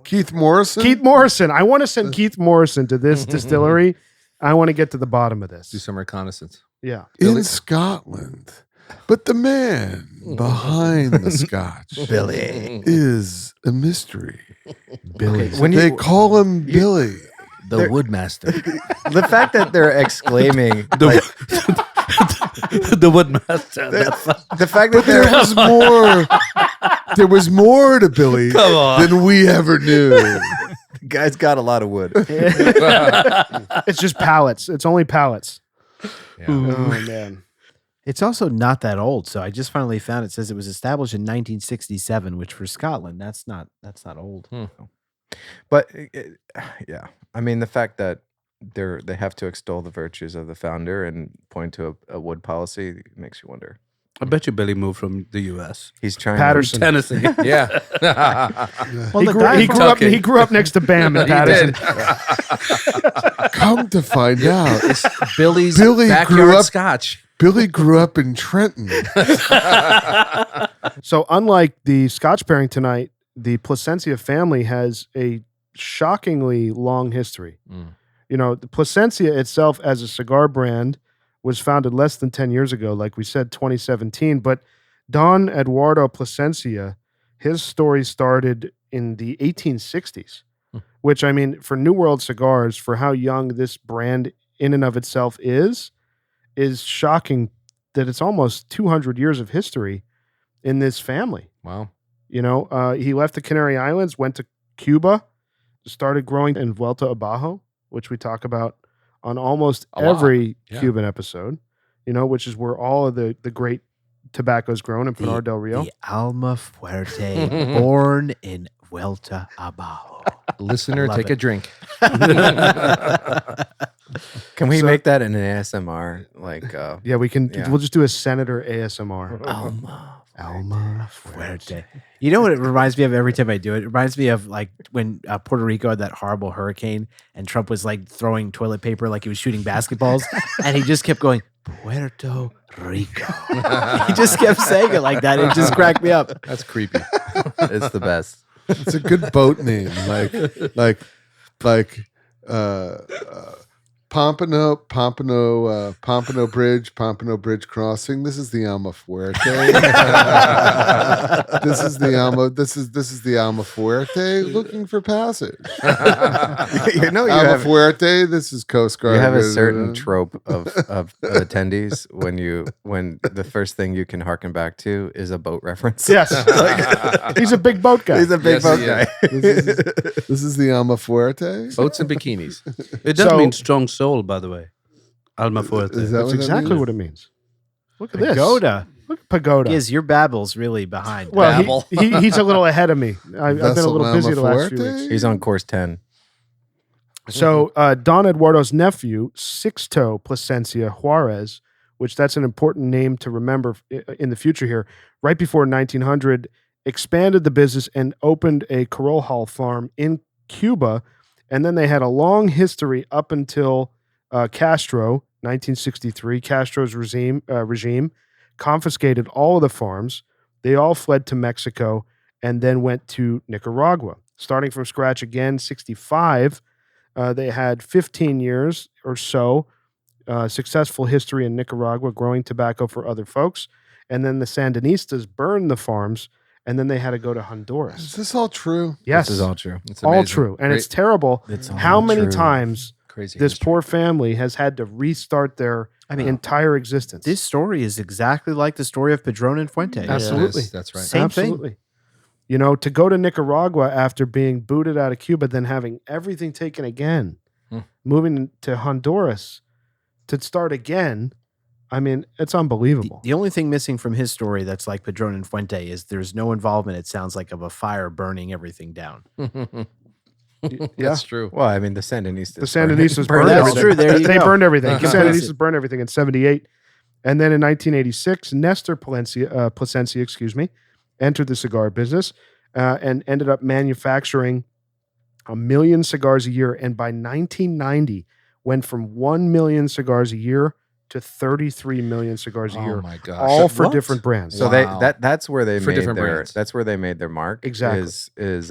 Keith Morrison. Keith Morrison. I want to send Keith Morrison to this distillery. I want to get to the bottom of Do this. some reconnaissance. Yeah. in Scotland. But the man behind the Scotch Billy. is a mystery. Billy. When They call him Billy. The Woodmaster. The fact that they're exclaiming, The Woodmaster. the fact that There they're was more. There was more to Billy Come on. than we ever knew. the guy's got a lot of wood. It's just pallets. It's only pallets. Yeah. Oh man. It's also not that old. So I just finally found it says it was established in 1967, which for Scotland, that's not old. But yeah, I mean, the fact that they have to extol the virtues of the founder and point to a wood policy makes you wonder. I bet you Billy moved from the U.S. He's trying Patterson. Tennessee. Yeah. Well, He the grew, guy he from- grew up. He grew up next to Bam in Patterson. Come to find out, Billy's Billy backyard grew up- Scotch. Billy grew up in Trenton. So unlike the Scotch pairing tonight, the Plasencia family has a shockingly long history. Mm. You know, the Plasencia itself as a cigar brand was founded less than 10 years ago, like we said, 2017. But Don Eduardo Plasencia, his story started in the 1860s, which, I mean, for New World cigars, for how young this brand in and of itself is shocking that it's almost 200 years of history in this family. Wow. You know, he left the Canary Islands, went to Cuba, started growing in Vuelta Abajo, which we talk about on almost A lot, every yeah. Cuban episode, you know, which is where all of the great tobacco is grown in Pinar del Rio. The Alma Fuerte, born in Vuelta Abajo. Listener, love take it. a drink. Can we So- make that in an ASMR? Like, Yeah, we can. Yeah. We'll just do a Senator ASMR. Alma Fuerte. You know what it reminds me of every time I do it? It reminds me of like when Puerto Rico had that horrible hurricane and Trump was like throwing toilet paper like he was shooting basketballs. And he just kept going, Puerto Rico. He just kept saying it like that. It just cracked me up. That's creepy. it's the best. It's a good boat name, like Pompano Bridge, Pompano Bridge Crossing. This is the Alma Fuerte. This is the Alma Fuerte looking for passage. Alma Fuerte. This is Coast Guard. You have a certain trope of attendees when the first thing you can harken back to is a boat reference. Yes. He's a big boat guy. He's a big boat guy. This is the Alma Fuerte. Boats and bikinis. It does mean strong soul, by the way. Alma Fuerte. Is that That's what exactly means? what it means. Look at this. Pagoda. Look at Pagoda. Yes, your babble's really behind. Well, he's a little ahead of me. I've been a Vessel little busy the last few Alma weeks. He's on course 10. So Don Eduardo's nephew, Sixto Plasencia Juarez, which that's an important name to remember in the future here, right before 1900, expanded the business and opened a Corojal farm in Cuba. And then they had a long history up until Castro, 1963. Castro's regime confiscated all of the farms. They all fled to Mexico and then went to Nicaragua. Starting from scratch again, 65, they had 15 years or so successful history in Nicaragua, growing tobacco for other folks. And then the Sandinistas burned the farms, and then they had to go to Honduras. Is this all true? Yes. This is all true. It's all amazing. true. And Great- it's terrible It's how all many true. times crazy. this history. poor family has had to restart their entire existence. This story is exactly like the story of Padron and Fuente. It Absolutely. is, That's right. Same thing. Absolutely. You know, to go to Nicaragua after being booted out of Cuba, then having everything taken again, moving to Honduras to start again. I mean, it's unbelievable. The only thing missing from his story that's like Padron and Fuente is there's no involvement, it sounds like, of a fire burning everything down. That's true. Well, I mean, the Sandinistas. The Sandinistas burned That's everything. true. There you They go. burned everything. The Completely. Sandinistas burned everything in 78. And then in 1986, Nestor Plasencia, entered the cigar business and ended up manufacturing 1 million cigars a year. And by 1990, went from 1 million cigars a year to 33 million cigars a year, Oh my gosh. all for What? different brands. So Wow. that's where they For made different their brands. that's where they made their mark. Exactly. Is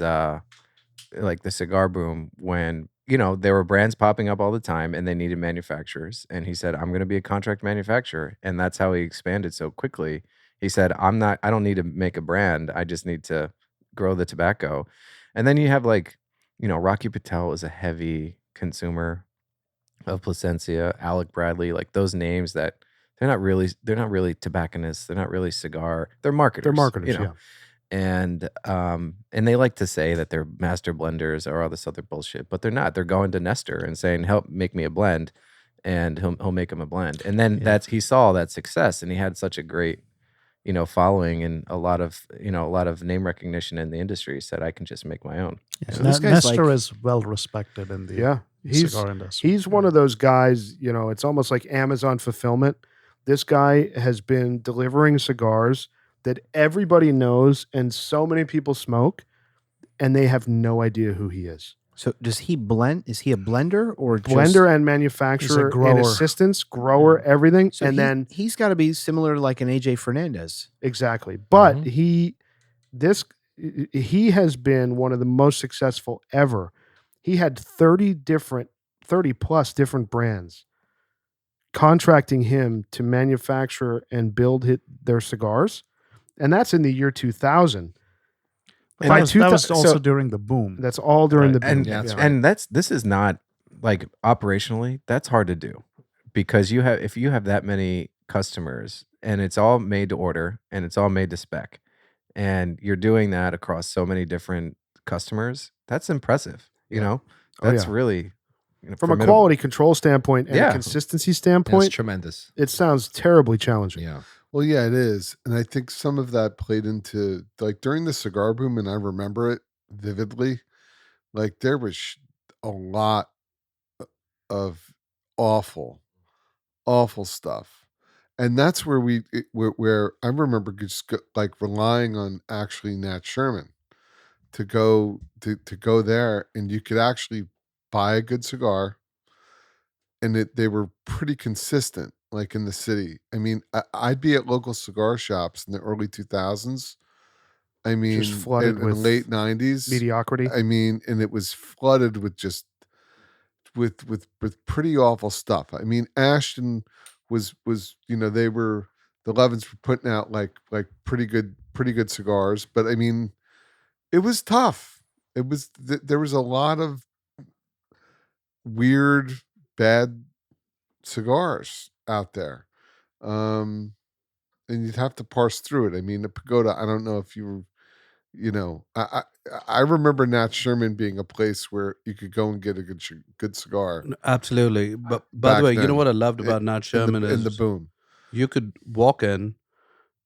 like the cigar boom when there were brands popping up all the time and they needed manufacturers, and he said, I'm going to be a contract manufacturer, and that's how he expanded so quickly. He said, I don't need to make a brand, I just need to grow the tobacco. And then you have Rocky Patel is a heavy consumer of Plasencia, Alec Bradley, like those names that they're not really tobacconists, they're not really cigar, they're marketers. They're marketers, yeah. And they like to say that they're master blenders or all this other bullshit, but they're not. They're going to Nestor and saying, "Help make me a blend," and he'll make him a blend. And then he saw that success, and he had such a great, following and a lot of name recognition in the industry. He said, "I can just make my own." Yeah, So this guy's Nestor like- is well respected in the Yeah. cigar industry. He's one of those guys, it's almost like Amazon fulfillment. This guy has been delivering cigars that everybody knows and so many people smoke, and they have no idea who he is. So does he blend? Is he a blender or just, Blender and manufacturer and grower. assistants, grower, everything. So and then he's got to be similar to like an AJ Fernandez. exactly. But Mhm. he has been one of the most successful ever. He had 30 plus different brands contracting him to manufacture and build their cigars. And that's in the year 2000. And By that was 2000 also so during the boom. that's all during the And boom. Yeah, that's right. and this is not like operationally, that's hard to do, because if you have that many customers and it's all made to order and it's all made to spec, and you're doing that across so many different customers, that's impressive. That's yeah. really From a formidable. quality control standpoint and Yeah. a consistency That's standpoint, tremendous. it sounds terribly challenging. Yeah. Well, yeah, it is. And I think some of that played into like during the cigar boom, and I remember it vividly. Like there was a lot of awful stuff. And that's where where I remember just like relying on actually Nat Sherman to go there, and you could actually buy a good cigar, and they were pretty consistent, like in the city. I mean, I'd be at local cigar shops in the early 2000s. I mean, flooded in with late 90s. Mediocrity. I mean, and it was flooded with just pretty awful stuff. I mean, Ashton was they were the Levins were putting out like pretty good cigars, but I mean, it was tough. It was there was a lot of weird, bad cigars out there, and you'd have to parse through it. I mean, the Pagoda. I don't know if you were, I remember Nat Sherman being a place where you could go and get a good cigar. Absolutely. But by the way, you know what I loved about Nat Sherman in the boom. You could walk in,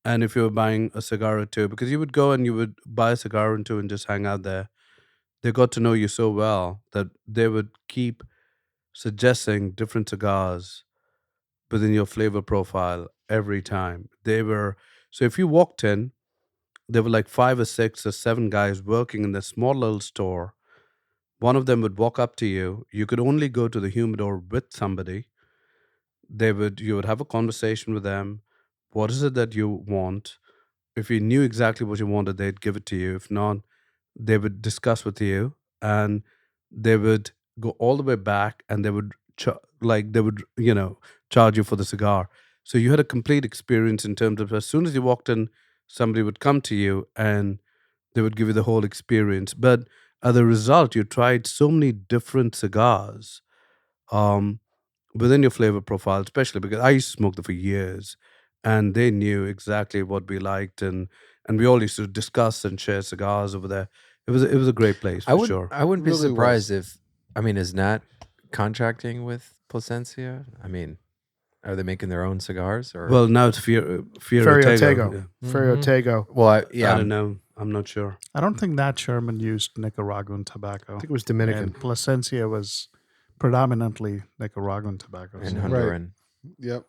and if you were buying a cigar or two, because you would go and you would buy a cigar or two and just hang out there, they got to know you so well that they would keep suggesting different cigars within your flavor profile every time. So if you walked in, there were like 5 or 6 or 7 guys working in this small little store. One of them would walk up to you. You could only go to the humidor with somebody. You would have a conversation with them. What is it that you want? If you knew exactly what you wanted, they'd give it to you. If not, they would discuss with you, and they would go all the way back, and they would charge you for the cigar. So you had a complete experience in terms of as soon as you walked in, somebody would come to you and they would give you the whole experience. But as a result, you tried so many different cigars within your flavor profile, especially because I used to smoke them for years, and they knew exactly what we liked, and we all used to discuss and share cigars over there. It was a great place for sure. I wouldn't be Really surprised if is Nat contracting with Plasencia? I mean, are they making their own cigars? Or Well, now it's Ferio Tego. Yeah. Ferio Tego. well, I don't know. I'm not sure. I don't think Nat Sherman used Nicaraguan tobacco. I think it was Dominican. And Plasencia was predominantly Nicaraguan tobacco. and so- Honduran. Yep.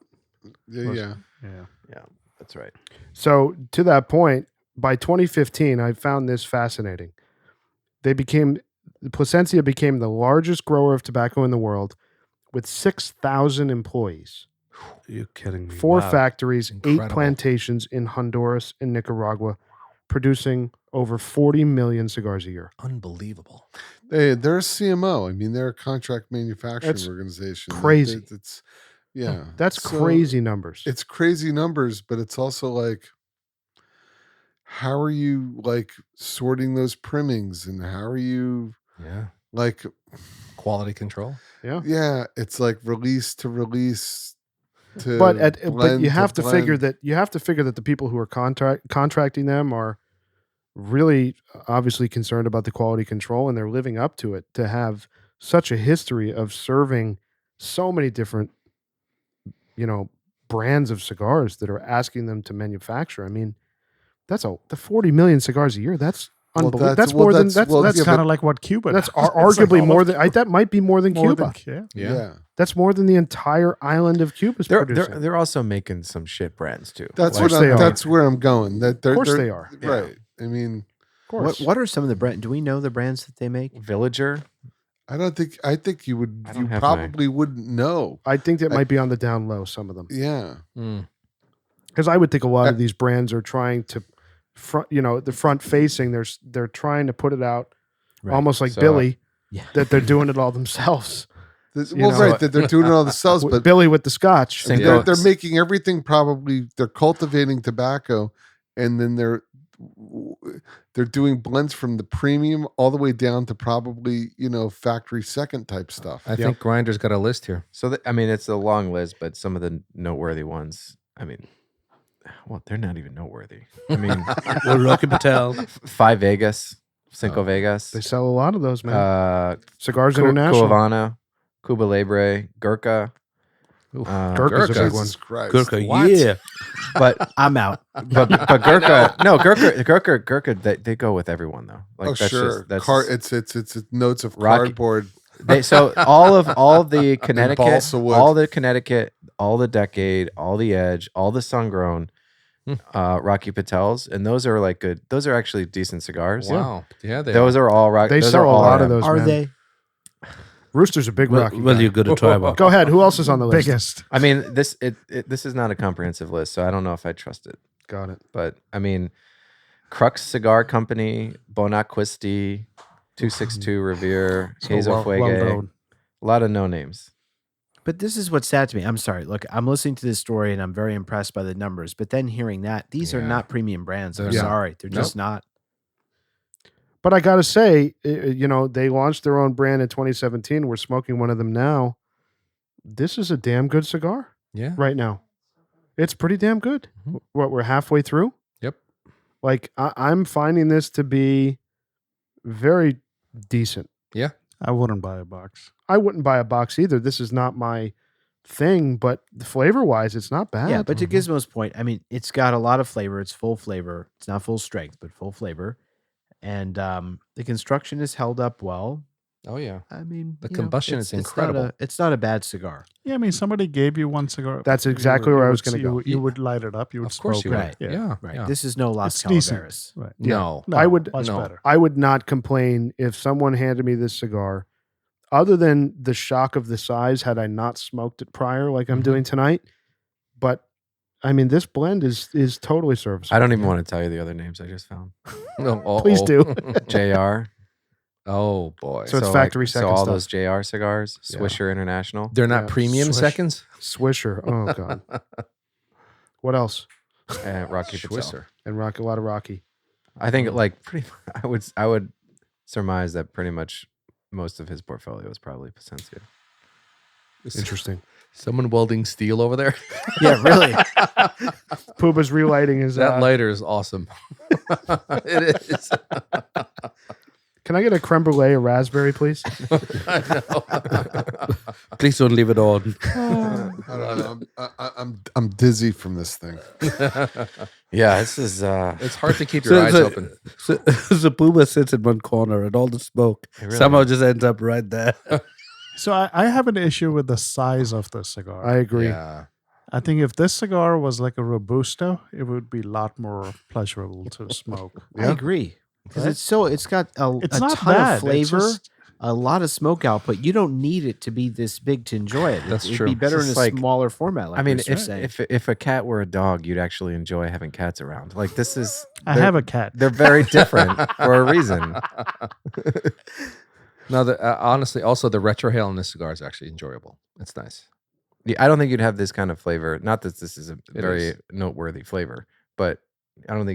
Yeah. Yeah. Yeah, that's right. So to that point, by 2015, I found this fascinating. Plasencia became the largest grower of tobacco in the world with 6,000 employees, You're kidding me. 4 Wow. factories, 8 Incredible. plantations in Honduras and Nicaragua, producing over 40 million cigars a year. Unbelievable. They're a CMO. I mean, they're a contract manufacturing That's organization. crazy. It's yeah. That's So crazy numbers. It's crazy numbers, but it's also like, how are you like sorting those primings, and how are you Yeah. like, Quality control. yeah, it's like release to release to but blend you have to figure blend. that the people who are contracting them are really obviously concerned about the quality control, and they're living up to it, to have such a history of serving so many different brands of cigars that are asking them to manufacture. I mean, the 40 million cigars a year. That's Well, unbelievable. that's- That's more well, than that's- that's well, That's yeah, kind but- of like what Cuba that's does. It's like arguably all more of- than that might be more than more Cuba. than- Yeah. That's more than the entire island of Cuba's producing. They're also making some shit brands too. That's course what they are. that's where I'm going. That Of course they are. Right. I mean, Of course. What are some of the brands? Do we know the brands that they make? Villager. I think you would I don't you have probably wouldn't know. I think that might be on the down low, some of them. Yeah. Because I would think a lot of these brands are trying to the front facing, they're trying to put it out Right. almost like So, Billy, Yeah. that they're doing it all themselves. Well, know, right, that they're doing it all themselves, but Billy with the scotch. Sing- they're making everything probably. They're cultivating tobacco, and then they're doing blends from the premium all the way down to probably factory second type stuff. I think Grinder's got a list here. So it's a long list, but some of the noteworthy ones. I mean, well, they're not even noteworthy. I mean, Well, Rocky Patel. 5 Vegas, Cinco Vegas, They sell a lot of those, man. Cigars Cu- International. Cuavana, Cuba Libre, Gurkha. Gurkha's a Gurkha. big one. Jesus Christ. Gurkha, What? yeah. But I'm out. but Gurkha, no, Gurkha, they go with everyone though. Like Oh that's sure, just, it's notes of Rocky- cardboard. so all the Connecticut, balsa wood. all the Connecticut, all the Decade, all the Edge, all the Sungrown, Rocky Patels, and those are like good. Those are actually decent cigars. Wow. Yeah, Those are all Rocky. They those sell are a all lot of them. those, Are man. they? Rooster's a big Rocky Well, guy. you're good to try one. Go ahead. Who else is on the list? Biggest. I mean, this is not a comprehensive list, so I don't know if I trust it. Got it. But I mean, Crux Cigar Company, Bonacquisti, 262 Revere, Queso well Fuege, known. A lot of no names. But this is what's sad to me. I'm sorry. Look, I'm listening to this story and I'm very impressed by the numbers. But then hearing that, these are Yeah. not premium brands. I'm They're not. sorry. They're just not. But I got to say, they launched their own brand in 2017. We're smoking one of them now. This is a damn good cigar Yeah. right now. It's pretty damn good. Mhm. What, we're halfway through? Yep. Like, I'm finding this to be very decent. Yeah. I wouldn't buy a box. I wouldn't buy a box either. This is not my thing, but flavor-wise, it's not bad. Yeah, but to Gizmo's point, I mean, it's got a lot of flavor. It's full flavor. It's not full strength, but full flavor. And the construction is held up well. Oh yeah. I mean, The you know, combustion it's- is incredible. It's not a bad cigar. Yeah, I mean, somebody gave you one cigar. That's you exactly would- where you I was would gonna see- go. You would light it up. You would Of course smoke you it. would. Right. Yeah. Right. Yeah. This is no Las It's decent. Calaveras. Right. No. No, I would- much no. better. I would not complain if someone handed me this cigar, other than the shock of the size had I not smoked it prior like I'm Mhm. doing tonight. But, I mean, this blend is totally serviceable. I don't even want to tell you the other names I just found. No, Please do. JR. Oh boy. So it's factory So second all stuff. those JR cigars, Yeah. Swisher International. They're not Yeah. premium Swish. seconds. Swisher. Oh, God. What else? Rocky Patel. Schwisser. And a lot of Rocky. I think like pretty. I would surmise that pretty much most of his portfolio is probably Plasencia. Interesting. Someone welding steel over there. Yeah, really. Puba's relighting his... That lighter is awesome. It is. Can I get a creme brulee, a raspberry, please? I know. Please don't leave it on. I don't know. I'm dizzy from this thing. Yeah, this is. It's hard to keep your eyes open. So Puma sits in one corner and all the smoke It really somehow is. just ends up right there. So I have an issue with the size of the cigar. I agree. Yeah. I think if this cigar was like a Robusto, it would be a lot more pleasurable to smoke. I agree. Because it's got a It's a not ton bad. of flavor, It's just- a lot of smoke output. You don't need it to be this big to enjoy it. That's It'd true. be better It's in a just like- smaller format. Like I mean, Bruce was saying. if a cat were a dog, you'd actually enjoy having cats around. Like this is. I they're- have a cat. They're very different for a reason. No, honestly, also the retrohale in this cigar is actually enjoyable. It's nice. Yeah, I don't think you'd have this kind of flavor. Not that this is a It very is. noteworthy flavor, but I don't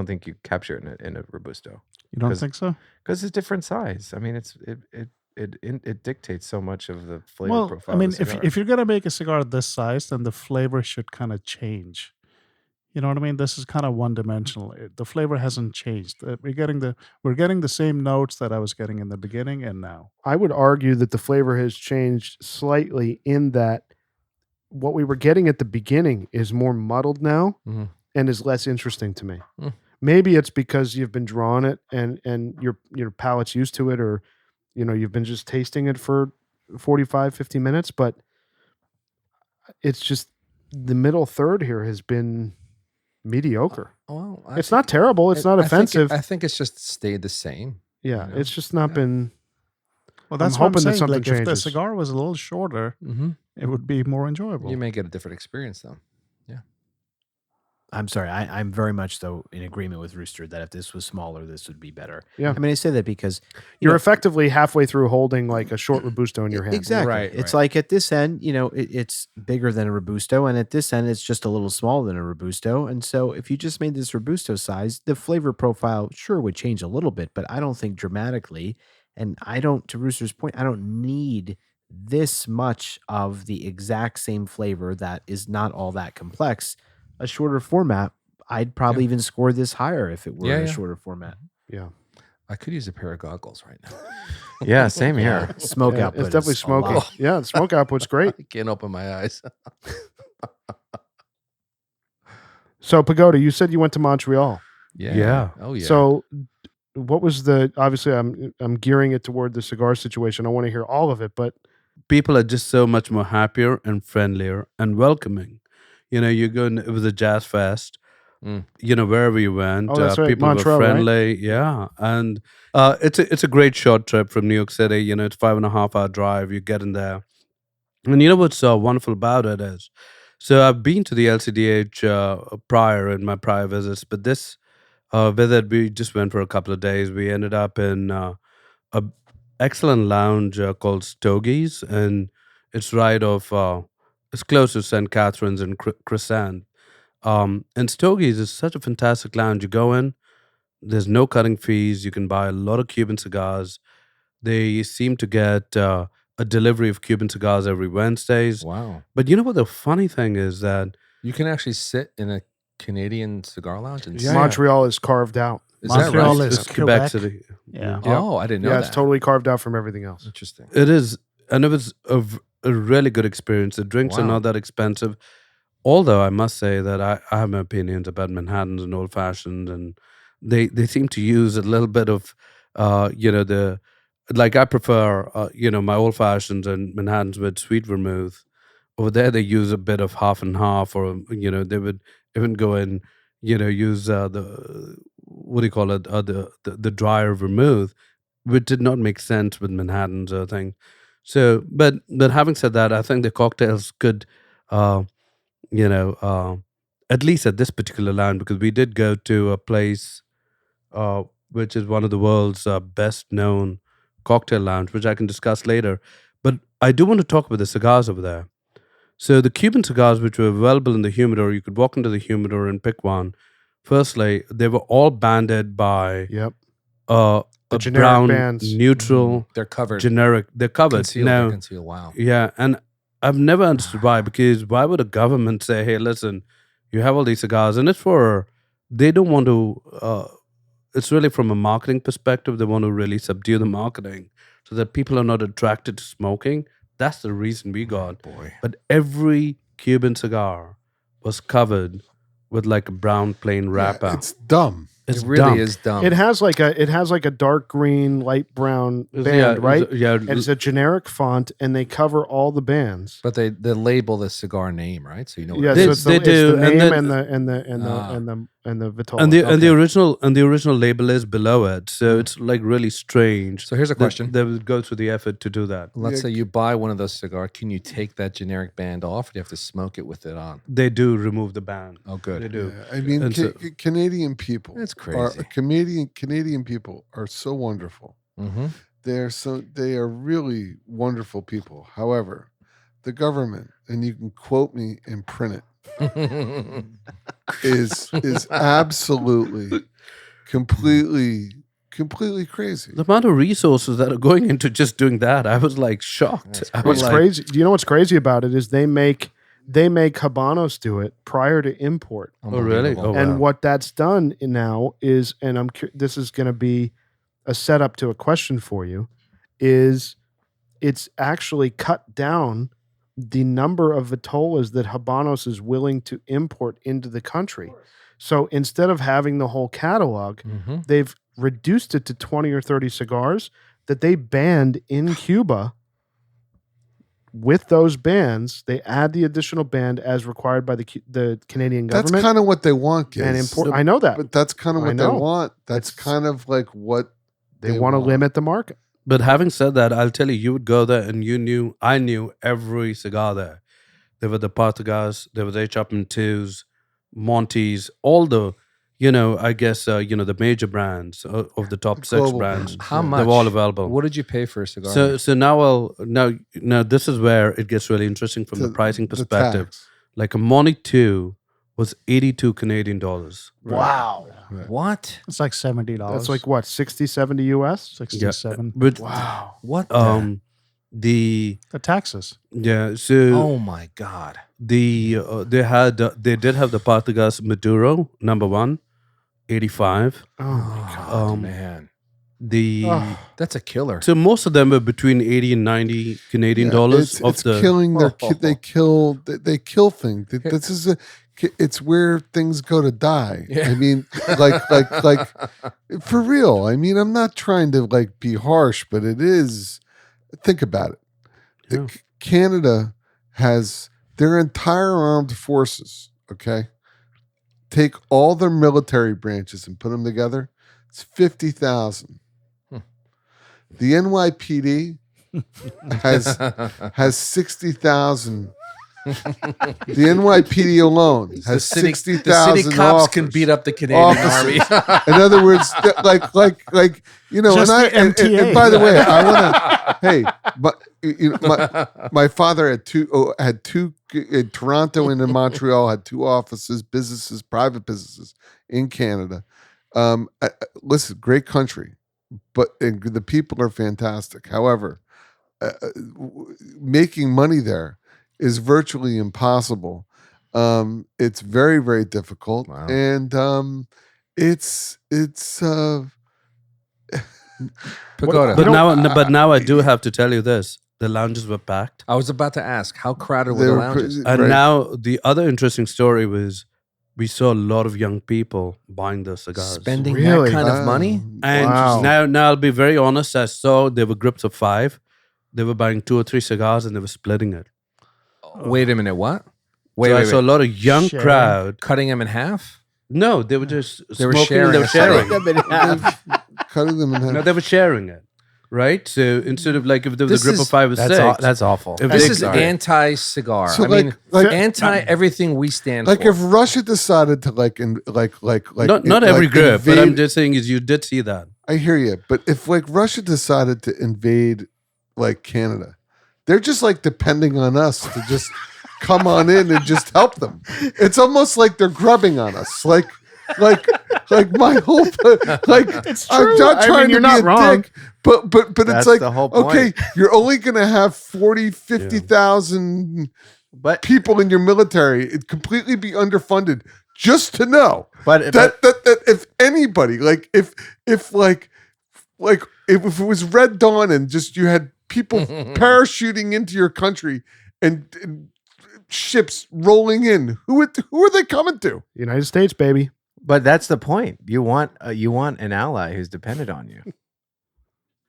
think you capture it in a Robusto You don't 'cause- think so? because it's different size. I mean, it dictates so much of the flavor Well, profile. I mean, of the cigar. if you're gonna make a cigar this size, then the flavor should kind of change. You know what I mean? This is kind of one dimensional. The flavor hasn't changed. We're getting the same notes that I was getting in the beginning and now. I would argue that the flavor has changed slightly in that what we were getting at the beginning is more muddled now Mhm. and is less interesting to me. Mm. Maybe it's because you've been drawing it and your palate's used to it, or you've been just tasting it for 45, 50 minutes, but it's just the middle third here has been mediocre. Well, It's not terrible. It's not offensive. I think it's just stayed the same. Yeah, know? it's just not been. Well, that's I'm what I'm hoping that saying. something Like if the changes. cigar was a little shorter, Mm-hmm. it would be more enjoyable. You may get a different experience though. I'm sorry. I'm very much though in agreement with Rooster that if this was smaller, this would be better. Yeah. I mean, I say that because You're effectively halfway through holding like a short Robusto in your hand. exactly. Right, It's right. like at this end, it's bigger than a Robusto, and at this end, it's just a little smaller than a Robusto. And so, if you just made this Robusto size, the flavor profile sure would change a little bit, but I don't think dramatically. And to Rooster's point, I don't need this much of the exact same flavor that is not all that complex. A shorter format, I'd probably even score this higher if it were Yeah, in a yeah. shorter format. Yeah. I could use a pair of goggles right now. yeah, same here. Smoke Yeah, output. it's definitely is a lot. smoking. Yeah, the smoke output's great. I can't open my eyes. So Pagoda, you said you went to Montreal. Yeah. Yeah. Oh yeah. So what was obviously I'm gearing it toward the cigar situation. I want to hear all of it, but People are just so much more happier and friendlier and welcoming. It was a jazz fest. Mm. Wherever you went, Oh, that's right, people Montreal, were right? friendly. Yeah, and it's a great short trip from New York City. It's 5.5 hour drive. You get in there, and what's wonderful about it is, so I've been to the LCDH prior in my prior visits, but this visit we just went for a couple of days. We ended up in excellent lounge called Stogie's, and it's right off. It's close to St. Catherine's and Crescent. And Stogie's is such a fantastic lounge. You go in, there's no cutting fees. You can buy a lot of Cuban cigars. They seem to get a delivery of Cuban cigars every Wednesdays. Wow. But you know what the funny thing is that You can actually sit in a Canadian cigar lounge and Yeah. Montreal is carved out. Is that Montreal right? is it's Quebec Quebec. City. Yeah. Oh, I didn't know Yeah, that. it's totally carved out from everything else. Interesting. It is, and it was a really good experience. The drinks are Wow. not that expensive. Although I must say that I have my opinions about Manhattans and old fashions, and they seem to use a little bit of, the like I prefer, my old fashions and Manhattans with sweet vermouth. Over there, they use a bit of half and half, or they would even go and use the what do you call it, the drier vermouth, which did not make sense with Manhattans or thing. So, but having said that, I think the cocktails could. At least at this particular lounge, because we did go to a place which is one of the world's best known cocktail lounge, which I can discuss later. But I do want to talk about the cigars over there. So the Cuban cigars, which were available in the humidor, you could walk into the humidor and pick one. Firstly, they were all banded by Yep. a generic brown, bands. neutral, They're covered. generic. They're covered. Concealed. Now, They're concealed. Wow. yeah, and I've never understood why. Because why would a government say, "Hey, listen, you have all these cigars," and they don't want to. It's really from a marketing perspective. They want to really subdue the marketing so that people are not attracted to smoking. That's the reason we got. Boy. But every Cuban cigar was covered with like a brown plain wrapper. Yeah, it's dumb. It's it really dumb. is dumb. It has like a dark green, light brown band, right? Yeah, And it's a generic font, and they cover all the bands. But they label the cigar name, right? So you know what Yeah, it They- so is. it's they the do, name and then- and the Vitola. and the Okay. original label is below it, so it's like really strange. So here's a that question. They would go through the effort to do that. Let's Yeah. say you buy one of those cigars. Can you take that generic band off, or do you have to smoke it with it on? They do remove the band. Oh, good. They do. Yeah, I mean, And so- Canadian people. That's Are, crazy. Canadian people are so wonderful. Mm-hmm. They are really wonderful people. However, the government, and you can quote me and print it, is absolutely completely crazy. The amount of resources that are going into just doing that, I was like shocked. That's I was What's like, crazy? Do you know what's crazy about it is they make Habanos do it prior to import. Oh, really? Unbelievable. Oh, And wow. what that's done now is, and this is going to be a setup to a question for you, is it's actually cut down the number of Vitolas that Habanos is willing to import into the country. So instead of having the whole catalog, Mm-hmm. they've reduced it to 20 or 30 cigars that they banned in Cuba. With those bands, they add the additional band as required by the Canadian That's government kind of what they want, Giz. and import. I know that But that's kind of I what they know. want. That's It's- kind of like what they want to limit the market. But having said that, I'll tell you, you would go there and I knew every cigar there. There were the Partagas, there was H. Upman 2s, Monty's, all the, I guess, the major brands of the top The 6 global brands. How Yeah. much? They were all available. What did you pay for a cigar? So now this is where it gets really interesting from the pricing perspective. tax. Like a Monty 2 was 82 Canadian dollars. Wow. what? It's like $70. That's like what, 60, 70 US? 67. But Wow. What? the The taxes. so Oh my God. they did have the Partagas Maduro #1, 85. Oh my God. Oh, Um, man, The Oh. that's a killer. so most of them were between 80 and 90 Canadian Yeah, dollars it's of the killing their they kill things. This is it's where things go to die. Yeah. I mean, like for real. I mean, I'm not trying to like be harsh, but it is. Think about it. Yeah. Canada has their entire armed forces. Okay, take all their military branches and put them together. It's 50,000. The NYPD has 60,000 The NYPD alone The has city 60,000 cops can officers. beat up the Canadian Army. In other words, like Just and the and by the way, I want to. Hey, but my father had two in Toronto and in Montreal, had 2 offices, businesses, private businesses in Canada. Listen, great country, but the people are fantastic. However, making money there is virtually impossible. It's very, very difficult, Wow. and it's Pagoda. But now I do have to tell you this: the lounges were packed, I was about to ask, how crowded were they the were lounges? and right. now the other interesting story was we saw a lot of young people buying the cigars. Spending Really? that kind of money? And Wow. now I'll be very honest. I saw there were groups of 5. They were buying 2 or 3 cigars and they were splitting it. Wait a minute, what? So I saw a lot of young Sharing. crowd. Cutting them in half? No, they were just They were smoking. sharing They were a sharing. Cutting them in half. No, they were sharing it, right? So instead of like if there was This a group is- of 5 or 6, That's awful. If This they- is Sorry. anti-cigar. So I mean, like anti-everything we stand like for. if Russia decided to like not every group, but I'm invade- just saying is you did see that. I hear you, but if like Russia decided to invade like Canada, they're just like depending on us to just come on in and just help them. It's almost like they're grubbing on us. Like my whole It's I'm true. not I trying mean, you're to not be a wrong. dick, but That's it's like the whole point. okay, you're only gonna have 40, 50,000 But people in your military. It'd completely be underfunded. Just to know but that if anybody if it was Red Dawn and just you had people parachuting into your country and ships rolling in, who are they coming to? United States, baby. but that's the point. You want an ally who's dependent on you.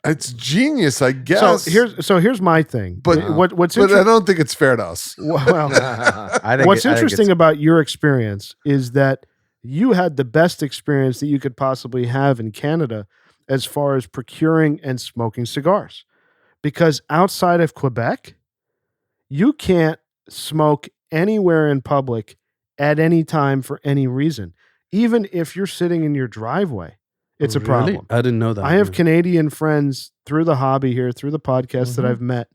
It's genius, I guess. So here's my thing. But- what's but I interesting? don't think it's fair to us. Well, I think what's I think interesting about your experience is that you had the best experience that you could possibly have in Canada as far as procuring and smoking cigars. Because outside of Quebec, you can't smoke anywhere in public at any time for any reason. Even if you're sitting in your driveway, it's a Really? problem. I didn't know that. I have Canadian friends through the hobby here, through the podcast that I've met.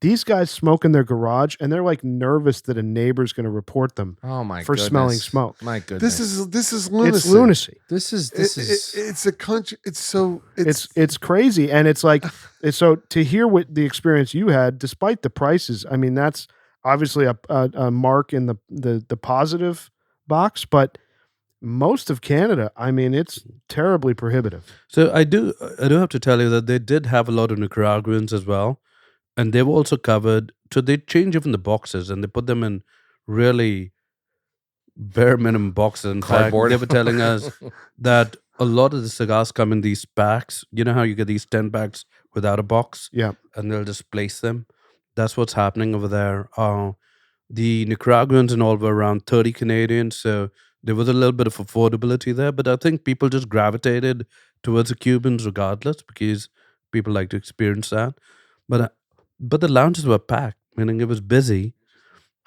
These guys smoke in their garage and they're like nervous that a neighbor's going to report them Oh my for goodness. smelling smoke. My goodness. This is lunacy. It's lunacy. This is It's a country. It's crazy. And it's like, so to hear what the experience you had, despite the prices, I mean, that's obviously a mark in the positive box, but most of Canada, I mean, it's terribly prohibitive. So I do have to tell you that they did have a lot of Nicaraguans as well, and they've also covered. So they change even the boxes and they put them in really bare minimum boxes. In fact, Cardboard. they were telling us that a lot of the cigars come in these packs. You know how you get these 10 packs without a box, Yeah. and they'll just place them. That's what's happening over there. The Nicaraguans and all were around 30 Canadian, so there was a little bit of affordability there, but I think people just gravitated towards the Cubans regardless because people like to experience that. But the lounges were packed, meaning it was busy.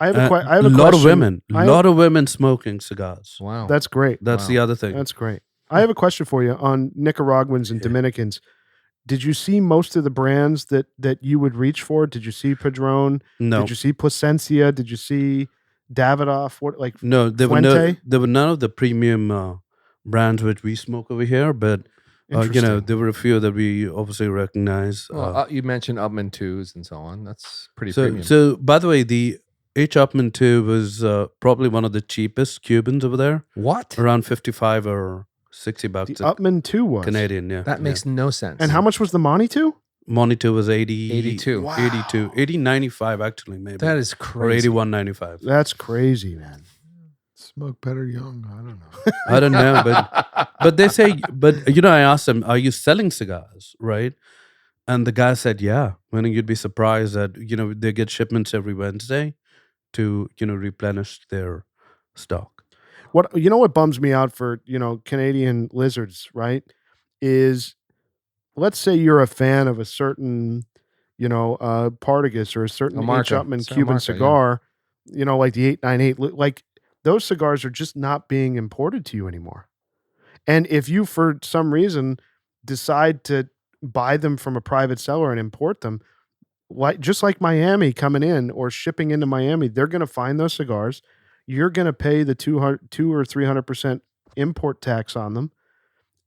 I have a lot of question. women, lot of women smoking cigars. wow. That's great. That's Wow. the other thing. That's great. I have a question for you on Nicaraguans and Dominicans. Did you see most of the brands that you would reach for? Did you see Padron? No, Did you see Plasencia? Did you see Davidoff? What like no, there were Fuente? there were none of the premium brands which we smoke over here, but Interesting. there were a few that we obviously recognize. Well, you mentioned Upman 2s and so on. That's pretty So, premium. so by the way, the H. Upman 2 was probably one of the cheapest Cubans over there, what? around 55 or 60 the bucks Upman 2 was. Canadian. Yeah, That makes no sense. And how much was the Monty 2? Money 2 was 80, 82. 82, 80.95 actually, maybe. That is or crazy. 81.95. That's crazy, man. Smoke better young. I don't know. I don't know, but they say, but I asked them, are you selling cigars, right? And the guy said, yeah. Meaning you'd be surprised that they get shipments every Wednesday to replenish their stock. What bums me out for Canadian lizards, right? Is let's say you're a fan of a certain Partagas or a certain A Marca. H. Upman Sarah Cuban Marca, yeah. cigar, like the 898, like those cigars are just not being imported to you anymore. And if you, for some reason, decide to buy them from a private seller and import them, just like Miami coming in or shipping into Miami, they're going to find those cigars. You're going to pay the 2 or 300% import tax on them,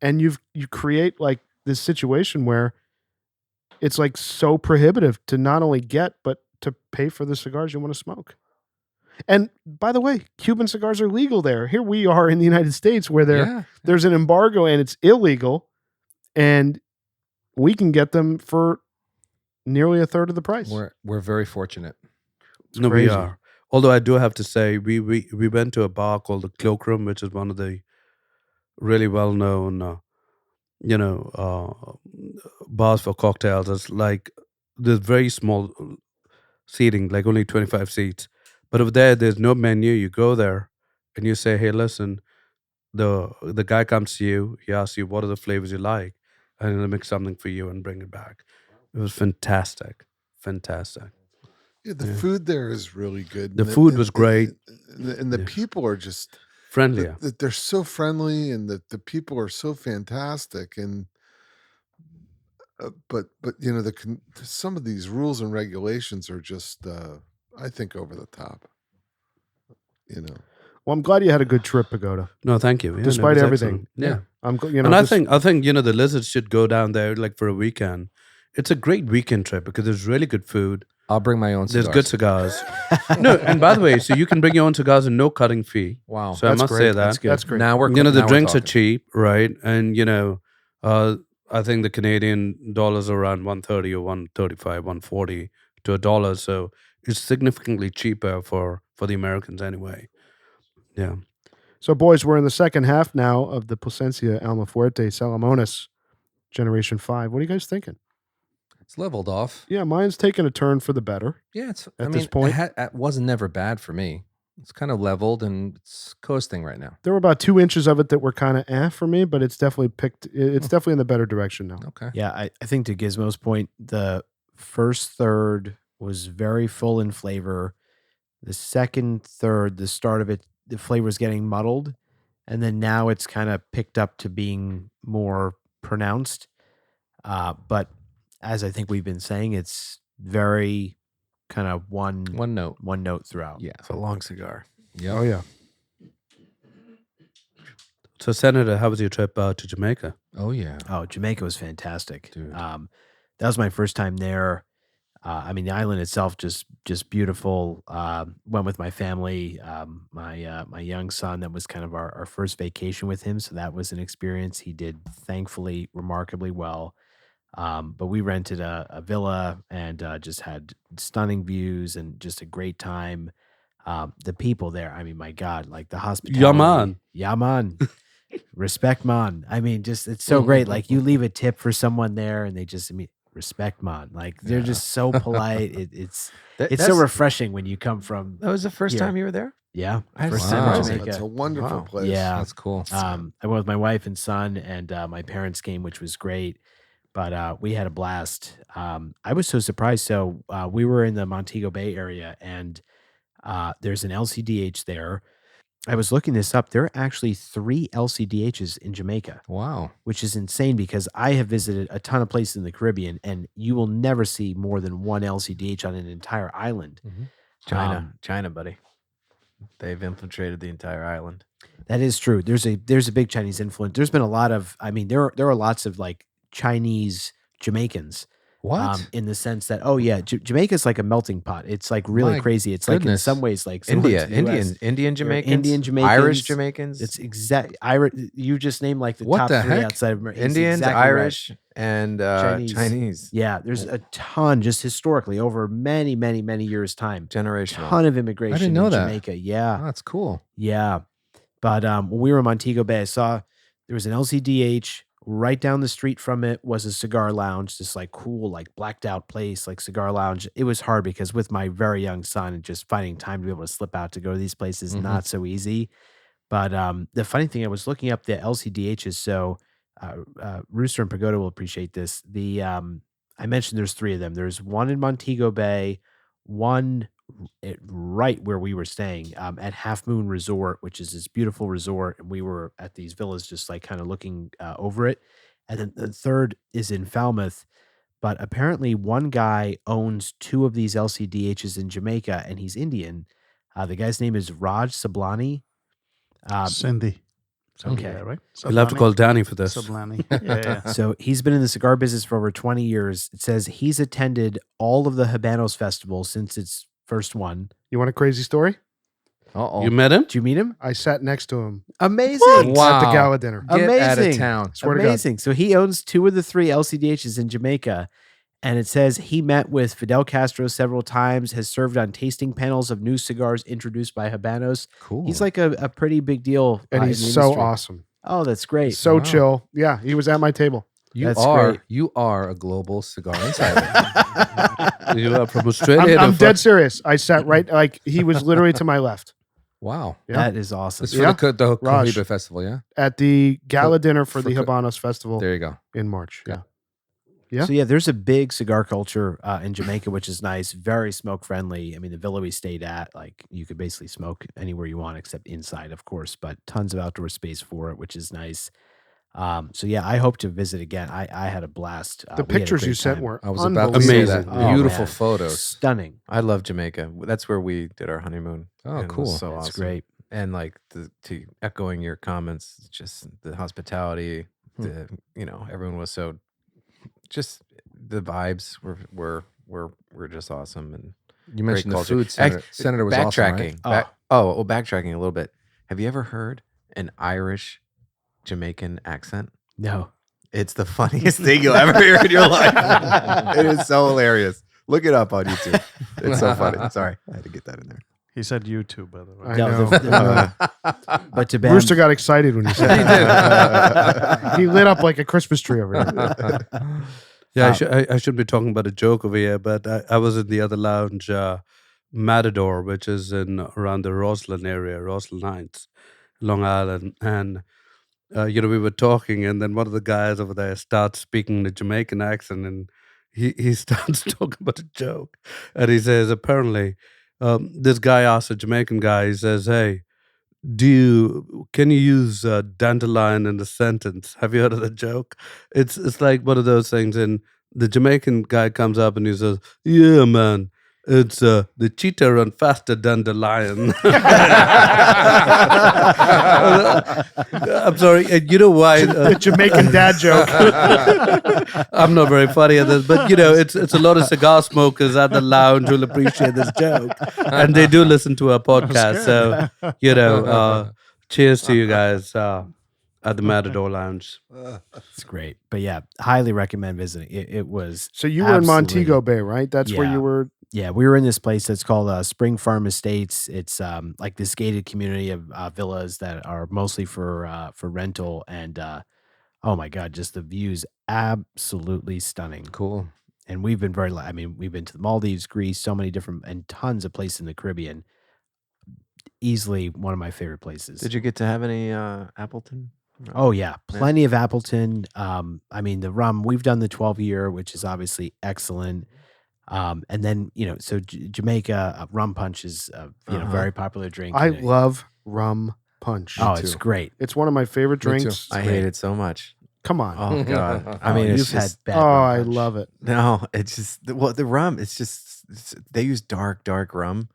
and you create like this situation where it's like so prohibitive to not only get but to pay for the cigars you want to smoke. And by the way, Cuban cigars are legal there. Here we are in the United States where there's an embargo and it's illegal, and we can get them for nearly a third of the price. We're very fortunate. No, we are. Although I do have to say, we went to a bar called the Cloakroom, which is one of the really well-known, bars for cocktails. It's like there's very small seating, like only 25 seats. But over there's no menu. You go there and you say, "Hey, listen," the guy comes to you. He asks you, "What are the flavors you like?" And he'll make something for you and bring it back. It was fantastic. Yeah, the food there is really good. The food was great. And the people are just Friendlier. they're so friendly, and the people are so fantastic. And but some of these rules and regulations are just I think over the top. Well, I'm glad you had a good trip, Pagoda. No, thank you. Yeah, Despite it was everything. excellent. Yeah. And I think the lizards should go down there like for a weekend. It's a great weekend trip because there's really good food. I'll bring my own cigars. There's good cigars. No, and by the way, so you can bring your own cigars and no cutting fee. Wow. So I must say that. That's good. That's great. Now we're the drinks are cheap, right? And I think the Canadian dollars are around 130 or 135, 140 to $1. So it's significantly cheaper for the Americans anyway. Yeah. So, boys, we're in the second half now of the Plasencia Alma Fuerte Salmones Generation 5. What are you guys thinking? It's leveled off. Yeah, mine's taken a turn for the better. Yeah, this point. It wasn't never bad for me. It's kind of leveled and it's coasting right now. There were about 2 inches of it that were kind of for me, but it's definitely definitely in the better direction now. Okay. Yeah, I think to Gizmo's point, the first third was very full in flavor. The second third, the start of it, the flavor is getting muddled. And then now it's kind of picked up to being more pronounced. But as I think we've been saying, it's very kind of one note throughout. Yeah. It's a long cigar. Yep. Oh, yeah. So, Senator, how was your trip to Jamaica? Oh, yeah. Oh, Jamaica was fantastic. Dude. That was my first time there. The island itself just beautiful. Went with my family. My young son, that was kind of our first vacation with him, so that was an experience. He did thankfully remarkably well. But we rented a villa and just had stunning views and just a great time. The people there, my God, like the hospitality. Yeah, man. Respect, man. It's so great. Like you leave a tip for someone there and they just respect, man. Like they're just so polite. It's so refreshing when you come from. That was the first here. time you were there? Yeah. I First was time in surprised. Jamaica. It's a wonderful place. Yeah. That's cool. I went with my wife and son, and my parents came, which was great. But we had a blast. I was so surprised. So we were in the Montego Bay area, and there's an LCDH there. I was looking this up. There are actually 3 LCDHs in Jamaica. Wow. Which is insane because I have visited a ton of places in the Caribbean, and you will never see more than 1 LCDH on an entire island. Mm-hmm. China, buddy. They've infiltrated the entire island. That is true. There's a big Chinese influence. There's been a lot of. There are lots of like Chinese Jamaicans. What? In the sense that, Jamaica's like a melting pot. It's like really My crazy. It's like in goodness. some ways like Indian Jamaicans, Indian Jamaicans, Irish Jamaicans. It's exact. You just named like the What top the 3 heck? outside of America. Indians, exactly right. Irish, and Chinese. Yeah, there's a ton just historically over many, many, many years' time. Generational. Ton of immigration I didn't know in that. Jamaica. Yeah. Oh, that's cool. Yeah. But when we were in Montego Bay, I saw there was an LCDH. Right down the street from it was a cigar lounge, this like cool, like blacked out place, like cigar lounge. It was hard because with my very young son and just finding time to be able to slip out to go to these places, not so easy. But the funny thing, I was looking up the LCDHs. So Rooster and Pagoda will appreciate this. I mentioned there's 3 of them. There's one in Montego Bay, one right where we were staying at Half Moon Resort, which is this beautiful resort, and we were at these villas just like kind of looking over it. And then the third is in Falmouth, but apparently one guy owns 2 of these LCDHs in Jamaica, and he's Indian. The guy's name is Raj Sablani. Cindy. Something okay. like that, right? You'll have to call Danny for this. Sublani. Yeah. So he's been in the cigar business for over 20 years. It says he's attended all of the Habanos festivals since its first one. You want a crazy story? Uh-oh. You met him? Did you meet him? I sat next to him Amazing. at the gala dinner. Get out of Amazing. town. Swear to God. Amazing. So he owns 2 of the 3 LCDHs in Jamaica. And it says he met with Fidel Castro several times, has served on tasting panels of new cigars introduced by Habanos. Cool. He's like a pretty big deal. And in he's the so industry. awesome. Oh, that's great. So Wow. chill. Yeah, he was at my table. That's great. You are a global cigar insider. You are from Australia. I'm dead serious. I sat right, like, he was literally to my left Wow. Yeah. That is awesome. It's for Yeah. the Raj. Cohiba Festival, yeah? at the gala dinner for the for- Habanos Festival There you go. in March. Yeah. Yeah. So yeah, there's a big cigar culture in Jamaica, which is nice. Very smoke friendly. I mean, the villa we stayed at, like, you could basically smoke anywhere you want, except inside, of course. But tons of outdoor space for it, which is nice. So yeah, I hope to visit again. I had a blast. The We had a pictures you great sent time. were I was about to say that. Amazing. Oh, Beautiful man. photos. Stunning. I love Jamaica. That's where we did our honeymoon. Oh, and it cool. was so That's awesome. great. And like to echoing your comments, just the hospitality, everyone was so just the vibes were just awesome. And You mentioned the culture. food senator was awesome, right? backtracking. Backtracking a little bit. Have you ever heard an Irish Jamaican accent? No. It's the funniest thing you'll ever hear in your life. It is so hilarious. Look it up on YouTube. It's so funny. Sorry, I had to get that in there. He said YouTube, by the way. I No, know. But to Rooster got excited when you said that. He lit up like a Christmas tree over here. Yeah, I should be talking about a joke over here, but I was in the other lounge, Matador, which is in around the Roslyn area, Roslyn Heights, Long Island, and we were talking, and then one of the guys over there starts speaking the Jamaican accent, and he starts talking about a joke, and he says apparently this guy asks a Jamaican guy, he says, "Hey, can you use dandelion in the sentence? Have you heard of the joke?" It's like one of those things, and the Jamaican guy comes up and he says, "Yeah, man, it's the cheetah run faster than the lion." I'm sorry, and you know why? The Jamaican dad joke. I'm not very funny at this, but it's a lot of cigar smokers at the lounge who'll appreciate this joke, and they do listen to our podcast. So cheers to you guys at the Matador Lounge. It's great. But yeah, highly recommend visiting. It was So you were in absolutely- Montego Bay, right? That's where Yeah. you were. Yeah, we were in this place that's called Spring Farm Estates. It's like this gated community of villas that are mostly for rental, and oh my god, just the views absolutely stunning. Cool. And we've been we've been to the Maldives, Greece, so many different and tons of places in the Caribbean. Easily one of my favorite places. Did you get to have any Appleton? Oh yeah, plenty of Appleton. The rum, we've done the 12-year, which is obviously excellent. And then so Jamaica rum punch is a very popular drink. I love rum punch. Oh, it's great. It's one of my favorite Me too. drinks. I hate it so much. Come on. Oh god. I Oh, mean, you've it's had just bad. Oh, rum I punch. love it. no. It's just the rum. It's just they use dark rum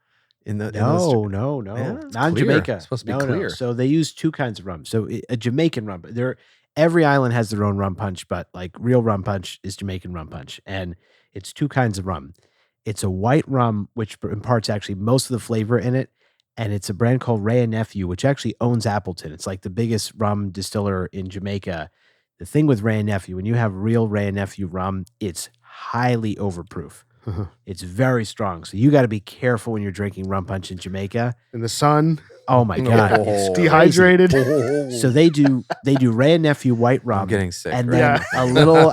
in the. No, Yeah, not in clear. Jamaica. It's supposed to be No. clear. So they use 2 kinds of rum. So a Jamaican rum, but every island has their own rum punch, but like real rum punch is Jamaican rum punch, and it's 2 kinds of rum. It's a white rum, which imparts actually most of the flavor in it, and it's a brand called Ray and Nephew, which actually owns Appleton. It's like the biggest rum distiller in Jamaica. The thing with Ray and Nephew, when you have real Ray and Nephew rum, it's highly overproof. It's very strong, so you got to be careful when you're drinking rum punch in Jamaica. In the sun, Oh my god, it's it's dehydrated. so they do Ray and Nephew white rum. I'm getting sick. and right then Yeah. a little.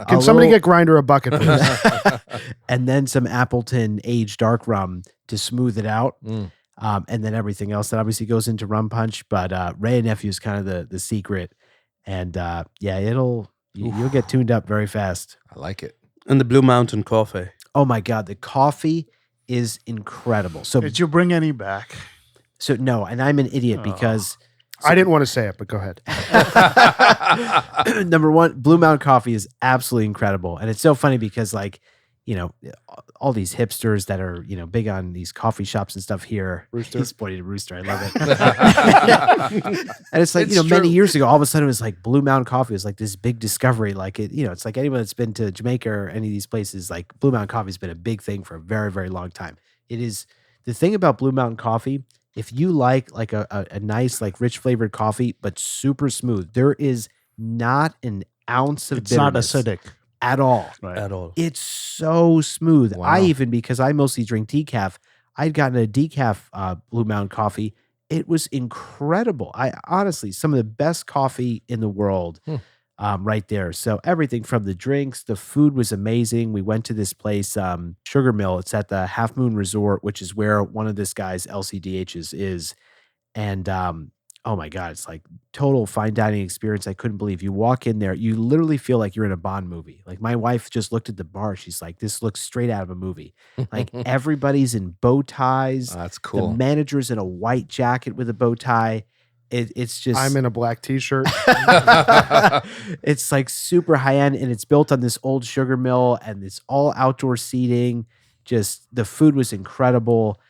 Can somebody get Grinder a bucket, please? and then some Appleton aged dark rum to smooth it out. Mm. And then everything else that obviously goes into rum punch. But Ray and Nephew is kind of the secret. And you'll get tuned up very fast. I like it. And the Blue Mountain coffee. Oh my God, the coffee is incredible. So Did you bring any back? So no, and I'm an idiot because I didn't want to say it, but go ahead. number one, Blue Mountain coffee is absolutely incredible. And it's so funny because like, you know, all these hipsters that are, you know, big on these coffee shops and stuff here. Rooster. He's pointing to Rooster. I love it. And it's like, It's you know, many true. years ago, all of a sudden it was like Blue Mountain coffee was like this big discovery. Like it, you know, it's like anyone that's been to Jamaica or any of these places, like Blue Mountain coffee has been a big thing for a very, very long time. It is the thing about Blue Mountain coffee. If you like a nice, like rich flavored coffee, but super smooth, there is not an ounce of It's not bitterness acidic. at all. Right. At all. It's so smooth. Wow. I even, because I mostly drink decaf, I'd gotten a decaf Blue Mountain coffee. It was incredible. I honestly, some of the best coffee in the world right there. So everything from the drinks, the food was amazing. We went to this place, Sugar Mill. It's at the Half Moon Resort, which is where one of this guy's LCDHs is. And oh my God, it's like total fine dining experience. I couldn't believe you walk in there. You literally feel like you're in a Bond movie. Like my wife just looked at the bar. She's like, this looks straight out of a movie. Like everybody's in bow ties. That's The cool. manager's in a white jacket with a bow tie. It's just I'm in a black t-shirt. it's like super high end, and it's built on this old sugar mill, and it's all outdoor seating. Just the food was incredible.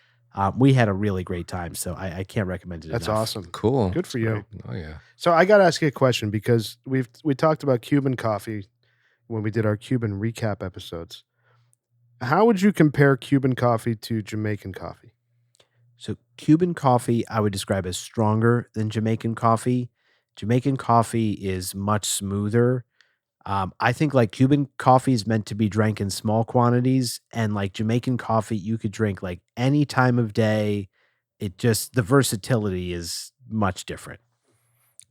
We had a really great time, so I can't recommend it That's enough. awesome. Cool. Good for you. Oh yeah. So I got to ask you a question because we talked about Cuban coffee when we did our Cuban recap episodes. How would you compare Cuban coffee to Jamaican coffee? So Cuban coffee, I would describe as stronger than Jamaican coffee. Jamaican coffee is much smoother. I think like Cuban coffee is meant to be drank in small quantities, and like Jamaican coffee, you could drink like any time of day. It just, the versatility is much different.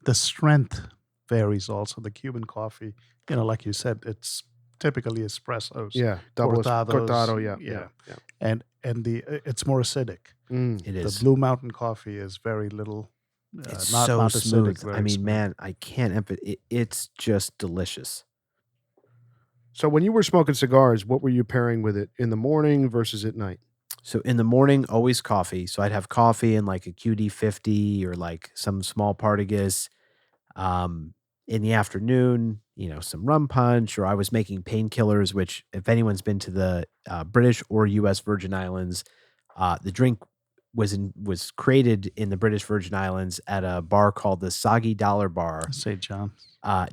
The strength varies also. The Cuban coffee, you know, like you said, it's typically espressos. Yeah, double Cortados, cortado. Yeah, yeah. yeah. And it's more acidic. Mm. It The is. Blue Mountain coffee is very little. It's not so acidic, smooth. very I mean, smooth. man, I can't it's just delicious. So when you were smoking cigars, what were you pairing with it in the morning versus at night? So in the morning, always coffee. So I'd have coffee and like a QD50 or like some small Partagas. In the afternoon, you know, some rum punch, or I was making painkillers, which if anyone's been to the British or U.S. Virgin Islands, the drink was created in the British Virgin Islands at a bar called the Soggy Dollar Bar. St. John.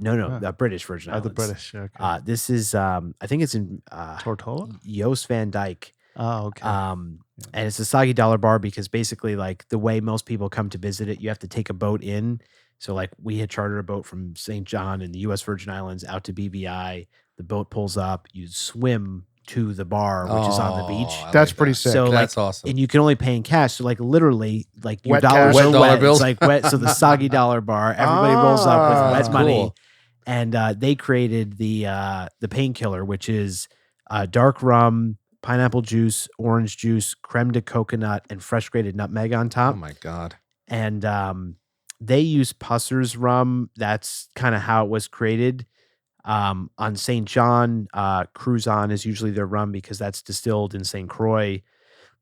No, the British Virgin Oh, Islands. the British. Okay. This is, I think it's in Tortola? Joost Van Dyke. Oh, okay. And it's a Soggy Dollar Bar because basically, like the way most people come to visit it, you have to take a boat in. So, like, we had chartered a boat from St. John in the U.S. Virgin Islands out to BVI. The boat pulls up. You swim to the bar, which is on the beach. I That's like pretty that. sick. So, That's like, awesome. and you can only pay in cash. So, like, literally, like your Wet dollars cash. are Wet dollar wet. bills. It's like wet. So the Soggy Dollar Bar, everybody rolls up with That's wet money. cool. And they created the painkiller, which is dark rum, pineapple juice, orange juice, creme de coconut, and fresh grated nutmeg on Oh top. my God. And they use Pusser's rum. That's kind of how it was created. On St. John, Cruzon is usually their rum because that's distilled in St. Croix.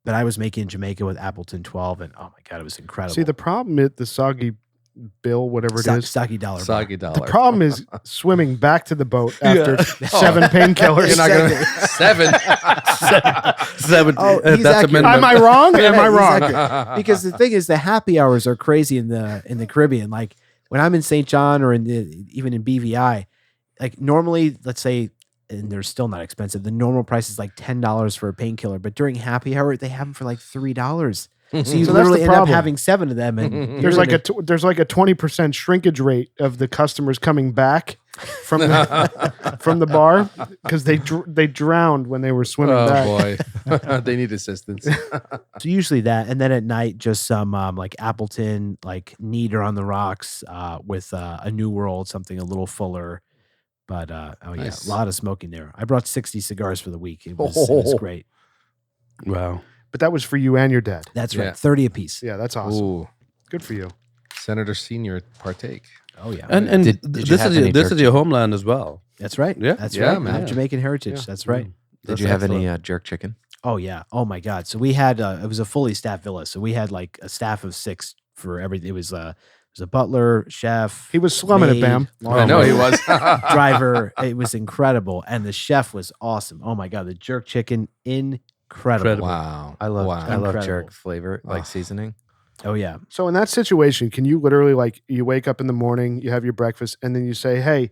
But I was making Jamaica with Appleton 12, and oh my God, it was incredible. See, the problem is the soggy bill, whatever it is. Soggy Dollar Bar. Soggy dollar. The problem is swimming back to the boat after 7 painkillers. You're not gonna seven. 7. Oh, he's that's accurate. amendment. Am I wrong? Yeah, Am I he's wrong? accurate. Because the thing is, the happy hours are crazy in the Caribbean. Like when I'm in St. John or even in BVI, like normally, let's say, and they're still not expensive. The normal price is like $10 for a painkiller, but during happy hour, they have them for like $3. So you So that's literally the end up problem. having 7 of them, and There's you're like in there's like a 20% shrinkage rate of the customers coming back from the bar because they drowned when they were swimming back. Oh boy. They need assistance. So usually that, and then at night, just some like Appleton, like Neater on the rocks with a New World, something a little fuller. But Nice. a lot of smoking there. I brought 60 cigars for the week. It was great. Wow. But that was for you and your dad. That's right, Yeah. 30 apiece. Yeah, that's awesome. Ooh. Good for you. Senator Senior partake. Oh yeah, And Did you this have is any this is jerky? your homeland as well. that's right. Yeah. That's Yeah, right. man. I have Jamaican heritage. Yeah. That's right. Did That's you have any excellent. jerk chicken? Oh yeah. Oh my God. So we had it was a fully staffed villa. So we had like a staff of 6 for everything. It was a butler, chef. He was slumming it, maid, Bam. I know he laundry, was. driver. It was incredible, and the chef was awesome. Oh my God, the jerk chicken, incredible. Wow. I love Incredible. jerk flavor, like seasoning. Oh yeah. So in that situation, can you literally like you wake up in the morning, you have your breakfast, and then you say, "Hey,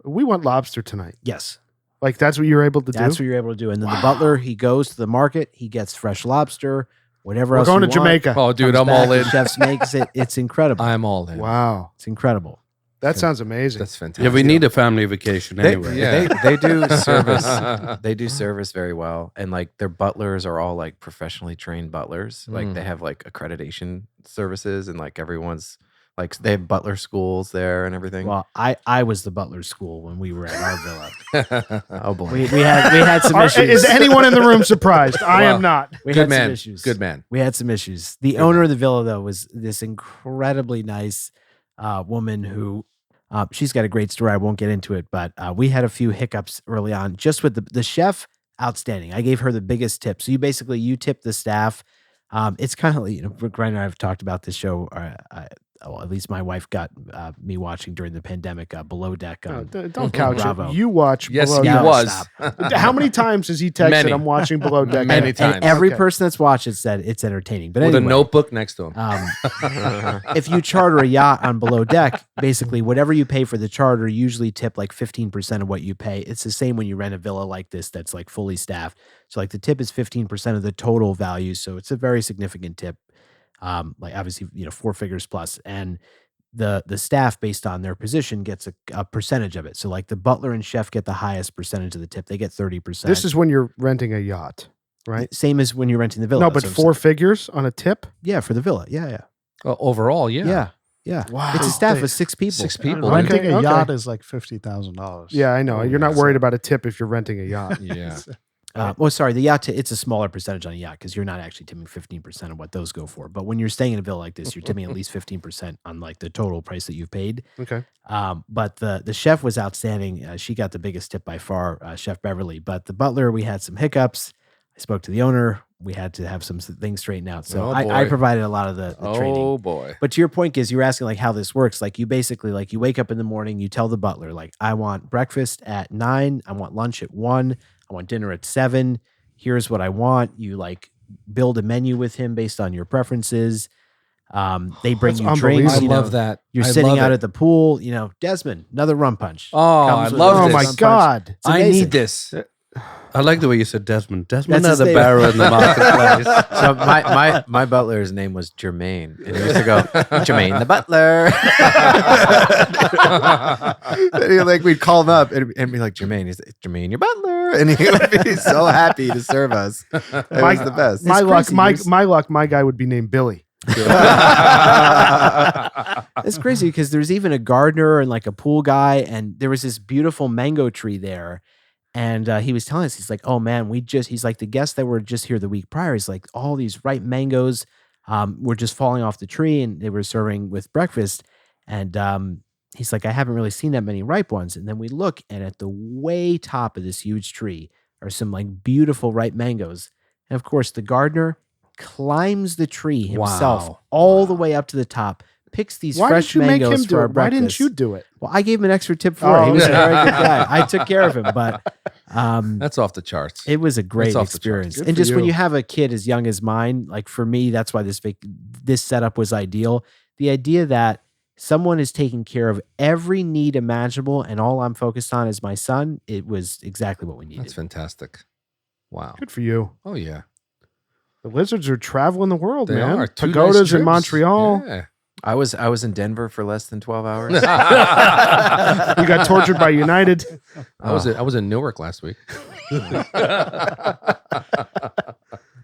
we want lobster tonight." Yes. Like that's what you're able to That's do. what you're able to do. And then the butler, he goes to the market, he gets fresh lobster, whatever We're else. going you to want, Jamaica. Oh, dude, comes I'm all back, in. The chef's makes it. It's incredible. I'm all in. Wow, It's incredible. that sounds amazing. That's fantastic. Yeah, we need a family vacation They, anyway. Yeah. they do service. They do service very well, and like their butlers are all like professionally trained butlers. Like they have like accreditation services, and like everyone's like they have butler schools there and everything. Well, I was the butler school when we were at our villa. Oh boy, We had some issues. Is anyone in the room surprised? I Wow. am not. We Good had some man. issues. Good man. We had some issues. The owner of the villa, though, was this incredibly nice woman who she's got a great story. I won't get into it, but we had a few hiccups early on just with the chef. Outstanding. I gave her the biggest tip. So you tip the staff. It's kind of, Brian and I have talked about this show. At least my wife got me watching during the pandemic, Below Deck. Don't couch Bravo. it. You watch. Yes, Below he Deck. was. Stop. How many times has he texted? Many. I'm watching Below Deck. Many And- times. And every Okay. person that's watched it said it's entertaining. But With anyway, a notebook next to him. if you charter a yacht on Below Deck, basically whatever you pay for the charter, usually tip like 15% of what you pay. It's the same when you rent a villa like this that's like fully staffed. So like the tip is 15% of the total value. So it's a very significant tip. Like obviously, 4 figures plus. And the staff based on their position gets a percentage of it. So like the butler and chef get the highest percentage of the tip. They get 30%. This is when you're renting a yacht, right? same as when you're renting the villa. No, That's but what I'm 4 figures on a tip. saying. Yeah, for the villa. Yeah. Overall, yeah. Yeah. Wow. It's a staff They- of 6 people. 6 people. Okay, Renting a okay. yacht is like $50,000. Yeah, I know. You're not worried about a tip if you're renting a yacht. Yeah. Sorry, the yacht, it's a smaller percentage on a yacht because you're not actually tipping 15% of what those go for. But when you're staying in a villa like this, you're tipping at least 15% on like the total price that you've paid. Okay. But the chef was outstanding. She got the biggest tip by far, Chef Beverly. But the butler, we had some hiccups. I spoke to the owner. We had to have some things straightened out. So Oh, I boy. provided a lot of the training. Oh boy. But to your point, Giz, you were asking like how this works. Like you basically like you wake up in the morning, you tell the butler like I want breakfast at 9, I want lunch at 1, I want dinner at 7. Here's what I want. You like build a menu with him based on your preferences. They bring That's you drinks. I unbelievable. love that. You're I sitting love out it. at the pool. Desmond, another rum punch. Oh, I Comes with love a Oh this. my rum punch. God. It's I amazing. need this. I like the way you said Desmond. Desmond That's are his the name. barrow in the marketplace. So my butler's name was Jermaine, and he used to go Jermaine the butler. And we'd call him up and be like Jermaine, is Jermaine your butler? And he would be so happy to serve us. It was the best. My luck, crazy. my guy would be named Billy. It's crazy because there's even a gardener and like a pool guy, and there was this beautiful mango tree there. And he was telling us, he's like, oh man, he's like, the guests that were just here the week prior, he's like, all these ripe mangoes were just falling off the tree and they were serving with breakfast. And he's like, I haven't really seen that many ripe ones. And then we look, and at the way top of this huge tree are some like beautiful ripe mangoes. And of course, the gardener climbs the tree himself Wow. all the way up to the top, picks these Why fresh didn't you make mangoes him for do our it? Why breakfast. didn't you do it? Well, I gave him an extra tip for it. He was a very good guy. I took care of him, but That's off the charts. it was a great off the charts. experience. Good And for just when you. you have a kid as young as mine, like for me, that's why this setup was ideal. The idea that someone is taking care of every need imaginable, and all I'm focused on is my son. It was exactly what we needed. That's fantastic. Wow. Good for you. Oh yeah. The Lizards are traveling the world, They man. are. 2 nice Pagodas in trips. Montreal. Yeah. I was in Denver for less than 12 hours. You got tortured by United. I was in Newark last week.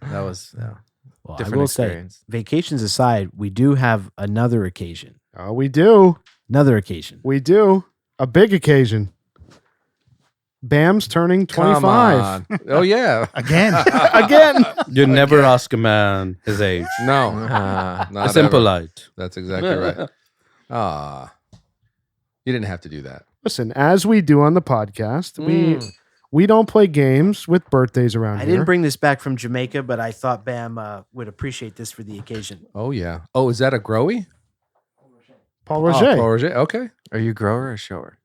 That was Well, I different will say, experience. vacations aside, we do have another occasion. Oh, we do. Another occasion. We do. A big occasion. Bam's turning Come 25. on. Oh yeah. Again. Again. You never ask a man his age. No. Uh, Not It's ever. impolite. That's exactly right. Ah. You didn't have to do that. Listen, as we do on the podcast, We don't play games with birthdays around I here. didn't bring this back from Jamaica, but I thought Bam would appreciate this for the occasion. Oh yeah. Oh, is that a growy? Paul Roger, Paul Roger. Okay. Are you a grower or shower?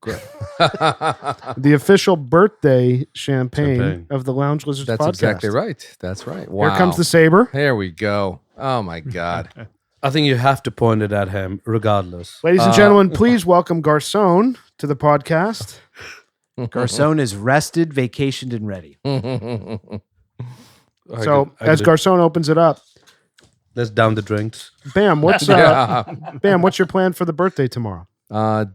the official birthday champagne of the Lounge Lizards That's podcast. exactly right. That's right. Wow. Here comes the saber. There we go. Oh my God. I think you have to point it at him, regardless. Ladies and gentlemen, please welcome Garcon to the podcast. Garcon is rested, vacationed, and ready. So as Garcon opens it up, let's down the drinks. Bam, what's Bam, what's your plan for the birthday tomorrow?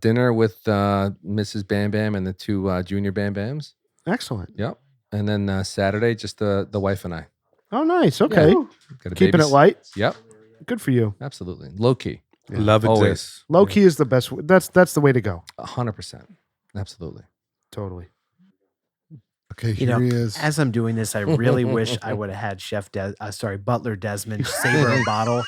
Dinner with Mrs. Bam Bam and the two junior Bam Bams. Excellent. Yep. And then Saturday, just the wife and I. Oh, nice. Okay. Gotta Keeping it babys- light. Yep. Good for you. Absolutely. Low key. Love Always. exists. Low key is the best. That's the way to go. 100%. Absolutely. Totally. Okay, You here know, he is. as I'm doing this, I really wish I would have had Butler Desmond savor a bottle.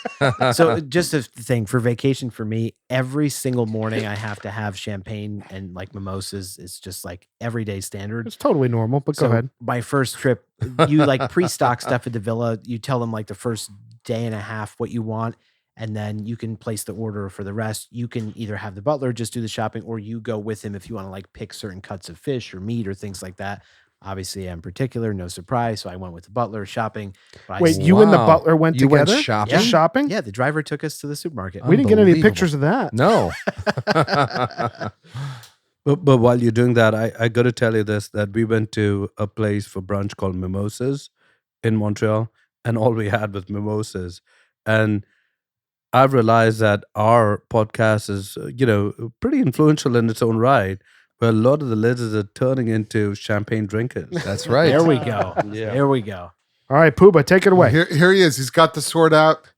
So just a thing for vacation for me, every single morning I have to have champagne and like mimosas. It's just like everyday standard. It's totally normal, but go So ahead. my first trip, you like pre-stock stuff at the villa. You tell them like the first day and a half what you want, and then you can place the order for the rest. You can either have the butler just do the shopping, or you go with him if you want to like pick certain cuts of fish or meat or things like that. Obviously, I'm particular, no surprise. So I went with the butler shopping. But Wait, you and the Wow. butler went You went together? shopping? Just shopping? yeah, the driver took us to the supermarket. We didn't get any Unbelievable. pictures of that. No. But while you're doing that, I got to tell you this, that we went to a place for brunch called Mimosas in Montreal, and all we had was mimosas. And I've realized that our podcast is, pretty influential in its own right, where a lot of the lizards are turning into champagne drinkers. That's right. There we go. Yeah. There we go. All right, Pooba, take it away. Here he is. He's got the sword out.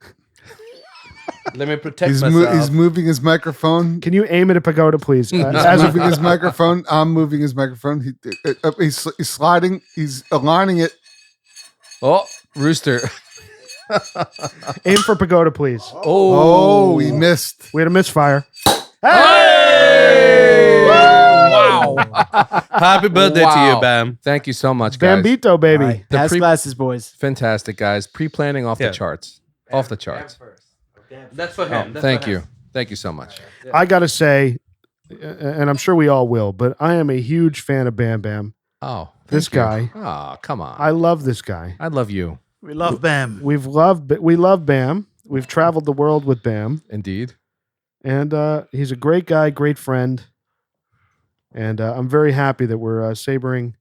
Let me protect He's myself. moving his microphone. Can you aim it at Pagoda, please? He's moving his microphone. I'm moving his microphone. He's sliding. He's aligning it. Oh, Rooster. Aim for Pagoda, please. Oh, he missed. We had a misfire. Wow. Happy birthday to Wow. you, Bam. Thank you so much, guys. Bambito, baby. All right, The pass pre- glasses, boys. Fantastic, guys. Pre-planning off Yeah. the charts. Off the charts. That's for him. Thank you. Thank you so much. I got to say, and I'm sure we all will, but I am a huge fan of Bam Bam. Oh, This guy. Oh, come on. I love this guy. I love you. We love Bam. We love Bam. We've traveled the world with Bam, Indeed. and he's a great guy, great friend, and I'm very happy that we're sabering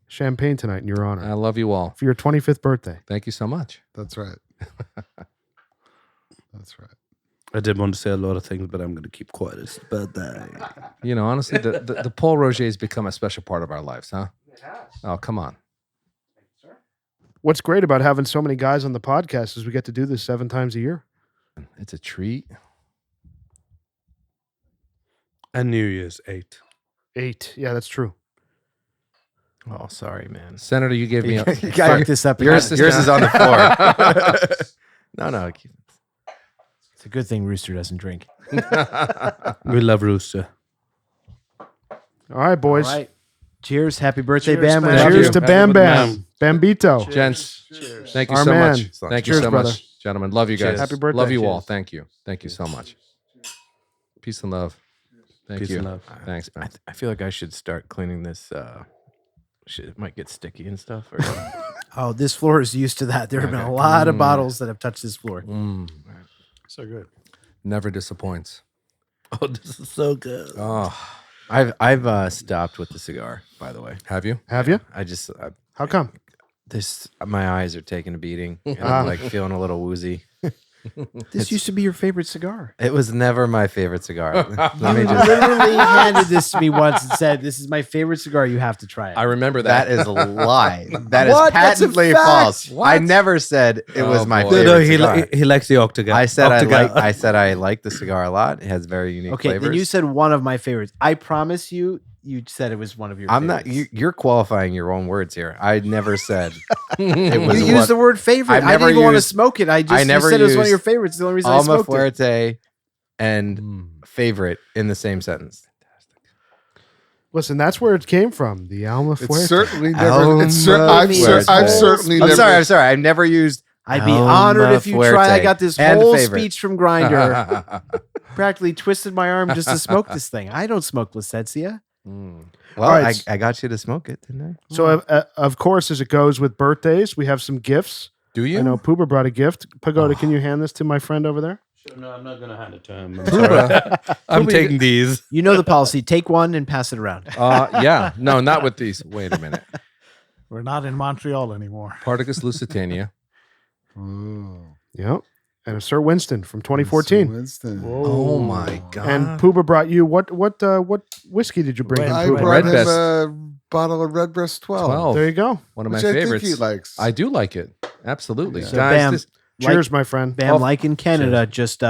champagne tonight in your honor I love you all. for your 25th birthday. Thank you so much. That's right. That's right. I did want to say a lot of things, but I'm going to keep quiet. It's birthday. You know, honestly, the Paul Roger has become a special part of our lives, huh? Oh, come on. What's great about having so many guys on the podcast is we get to do this 7 times a year. It's a treat. And New Year's 8. 8. Yeah, that's true. Oh, sorry, man. Senator, you gave me a... You got this up. Yours is on the floor. No. It's a good thing Rooster doesn't drink. We love Rooster. All right, boys. All right. Cheers. Happy birthday, Cheers, Bam. man. We love Cheers you. to Happy Bam birthday, Bam. Bambito. Gents, thank you Our so man. much. Thank you Cheers, so brother. much, gentlemen. Love you guys. Happy birthday. Love you all. Cheers. Thank you. Thank you so much. Peace and love. Thank Peace you. and love. Thanks, man. I feel like I should start cleaning this. Shit, it might get sticky and stuff. Or Oh, this floor is used to that. There have been a lot of bottles that have touched this floor. So good. Never disappoints. Oh, this is so good. Oh, I've stopped with the cigar. By the way, have you? Have you? How come? My eyes are taking a beating. And I'm like feeling a little woozy. This used to be your favorite cigar. It was never my favorite cigar. Let me You just. literally handed this to me once and said, "This is my favorite cigar. You have to try it." I remember that. That is a lie. That is What? That's a patently fact. false. What? I never said it was Oh, my boy. favorite No, cigar. he likes the Octagon. I said Octagon. I said I like the cigar a lot. It has very unique Okay, flavors. then you said one of my favorites. I promise you, you said it was one of your. I'm not. favorites. You're qualifying your own words here. I never said it was. You what- used the word favorite. I've I didn't never even want to used- smoke it. I just never you said it was one of used your favorites. The only reason I Alma smoked it. Fuerte and favorite in the same sentence. Listen, that's where it came from. The Alma It's Fuerte. certainly never. Alma I've Fuerte. certainly I'm never. sorry. I've never used. I'd be Alma honored if you try. I Fuerte. got this And whole favorite. speech from Grinder. Practically twisted my arm just to smoke this thing. I don't smoke Plasencia. Well, All right. I got you to smoke it, didn't I? So, of course, as it goes with birthdays, we have some gifts. Do you? I know Pooba brought a gift. Pagoda, can you hand this to my friend over there? Sure, no, I'm not going to hand it to him. I'm sorry. I'm taking these. You know the policy. Take one and pass it around. Yeah. No, not with these. Wait a minute. We're not in Montreal anymore. Partagas Lusitania. Oh, Yep. And a Sir Winston from 2014. Winston. Oh my God. And Pooba brought you what whiskey did you bring him? I Pooba? brought him Redbreast. a bottle of Redbreast 12. 12. There you go. One of my Which I favorites. think he likes. I do like it. Absolutely. Yeah. So Guys, bam. this- Cheers, my friend. Bam, like in Canada, just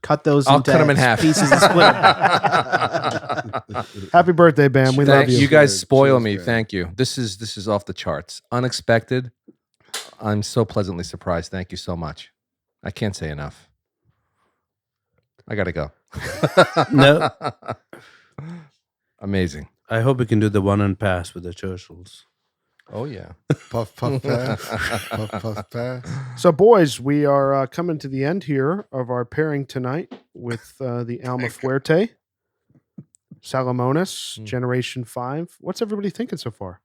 cut those I'll into cut 'em in half. pieces and split 'em. Happy birthday, Bam. We love you. You guys Cheers, spoil cheers, me. man. Thank you. This is off the charts. Unexpected. I'm so pleasantly surprised. Thank you so much. I can't say enough. I gotta go. No. Amazing. I hope we can do the one and pass with the Churchills. Oh yeah. Puff, puff, pass. Puff, puff, pass. So, boys, we are coming to the end here of our pairing tonight with the Alma Fuerte, Salmones, Generation 5. What's everybody thinking so far?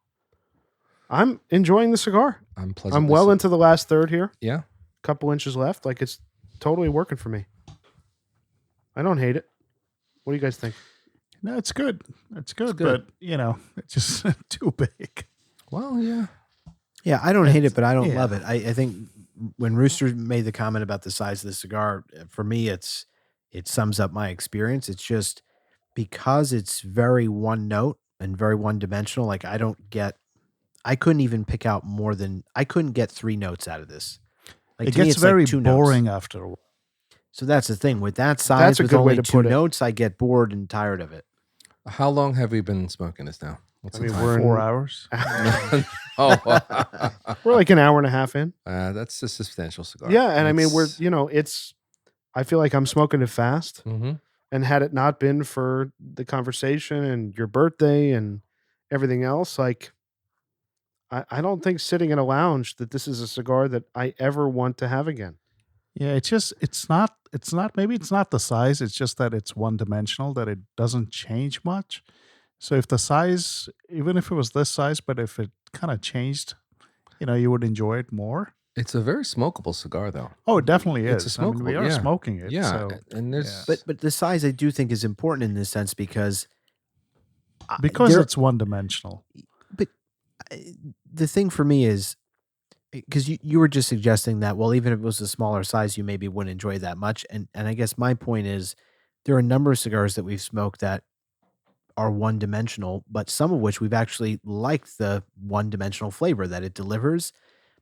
I'm enjoying the cigar. I'm pleasantly I'm well into the last third here. Yeah. Couple inches left. Like, it's totally working for me. I don't hate it. What do you guys think? No, it's good. It's good, good. but it's just too big. Well, yeah. Yeah, I don't hate it, but I don't Yeah. love it. I think when Rooster made the comment about the size of the cigar, for me, it sums up my experience. It's just because it's very one note and very one dimensional. Like I couldn't even pick out I couldn't get 3 notes out of this. Like It to me, gets it's like very 2 notes. boring after a while. So that's the thing with that size. That's a with good way only to 2 put it. notes, I get bored and tired of it. How long have we been smoking this now? What's I the mean, time? we're in- 4 hours. Oh, We're like an hour and a half in. that's a substantial cigar. Yeah, and I mean, It's- I feel like I'm smoking it fast. Mhm. And had it not been for the conversation and your birthday and everything else, like I don't think sitting in a lounge that this is a cigar that I ever want to have again. Yeah, it's not maybe it's not the size, it's just that it's one dimensional, that it doesn't change much. So if the size, even if it was this size, but if it kind of changed, you would enjoy it more. It's a very smokable cigar, though. Oh, it definitely It's is. a I mean, we smokable, are yeah. smoking it. Yeah, So, and there's But the size I do think is important in this sense because because there- it's one dimensional. the thing for me is because you were just suggesting that, well, even if it was a smaller size, you maybe wouldn't enjoy it that much. And I guess my point is there are a number of cigars that we've smoked that are one dimensional, but some of which we've actually liked the one dimensional flavor that it delivers.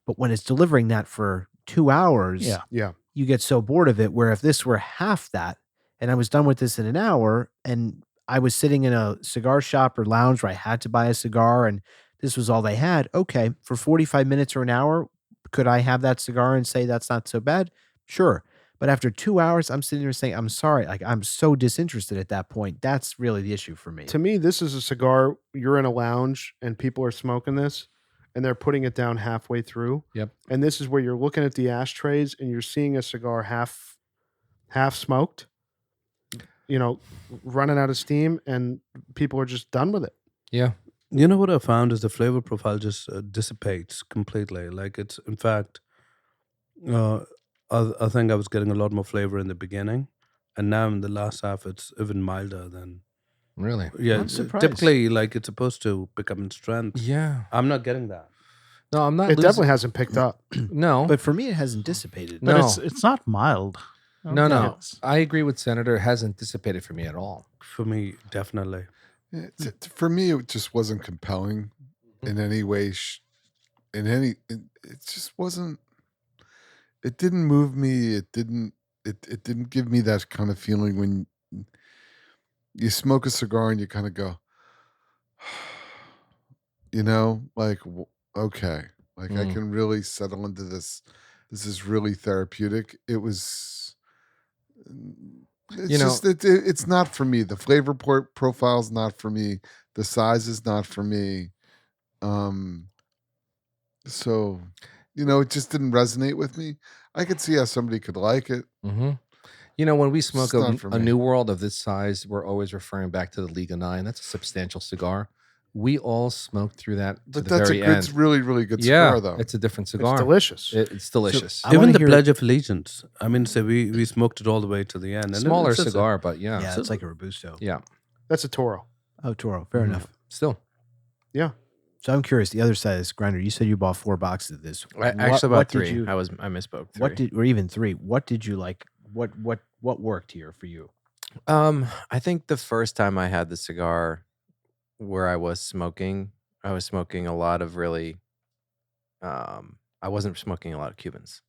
But when it's delivering that for 2 hours, Yeah. you get so bored of it. Where if this were half that and I was done with this in an hour and I was sitting in a cigar shop or lounge where I had to buy a cigar and this was all they had. Okay, for 45 minutes or an hour, could I have that cigar and say that's not so bad? Sure. But after 2 hours, I'm sitting there saying, I'm sorry. Like, I'm so disinterested at that point. That's really the issue for me. To me, this is a cigar. You're in a lounge and people are smoking this and they're putting it down halfway through. Yep. And this is where you're looking at the ashtrays and you're seeing a cigar half smoked, running out of steam, and people are just done with it. yeah. You know what I found is the flavor profile just dissipates completely. Like it's, in fact, I think I was getting a lot more flavor in the beginning, and now in the last half, it's even milder than. Really. Yeah, I'm surprised. typically, like it's supposed to pick up in strength. Yeah. I'm not getting that. No, I'm not. It definitely hasn't picked up. No. But for me, it hasn't dissipated. But No. it's not mild. I don't No, think no. it's- I agree with Senator. It hasn't dissipated for me at all. For me, definitely. For me, it just wasn't compelling in any way. It just wasn't. It didn't move me. It didn't. It didn't give me that kind of feeling when you smoke a cigar and you kind of go, like okay, like I can really settle into this. This is really therapeutic. It was. It's You know- just it's not for me. The flavor profile's not for me. The size is not for me. So, it just didn't resonate with me. I could see how somebody could like it. Mm-hmm. When we smoke It's not for a me. New World of this size, we're always referring back to the Liga 9. That's a substantial cigar. We all smoked through that to But the that's very it's end. really, really good Yeah, cigar, though. it's a different cigar. It's delicious. It's delicious. I Even wanna the hear- Pledge of Allegiance. I mean, say we smoked it all the way to the end. And Smaller it's just a- cigar, but yeah. Yeah, it's like a Robusto. Yeah. That's a Toro. Oh, Toro. Fair enough. Still. Yeah. So I'm curious. The other side of this grinder. You said you bought 4 boxes of this. I actually bought what did 3. you- I misspoke. 3. What did, or even 3? What did you like? What worked here for you? I think the first time I had the cigar where I was smoking a lot of really, I wasn't smoking a lot of Cubans.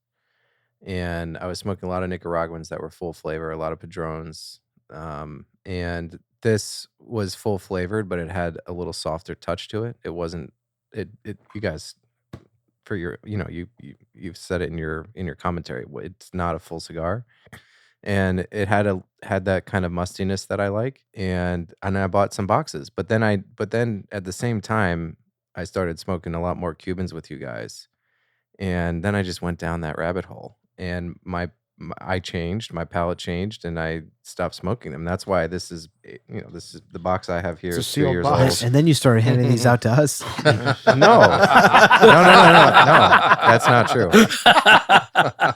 And I was smoking a lot of Nicaraguans that were full flavor, a lot of Padrones. And this was full flavored, but it had a little softer touch to it. It wasn't, you guys, for your, you've said it in your commentary, it's not a full cigar. And it had that kind of mustiness that I like, and I bought some boxes. But then at the same time, I started smoking a lot more Cubans with you guys, and then I just went down that rabbit hole, and my palate changed, and I stopped smoking them. That's why this is the box I have here. It's a is 2 sealed years box. old. And then you started handing these out to us. No, that's not true.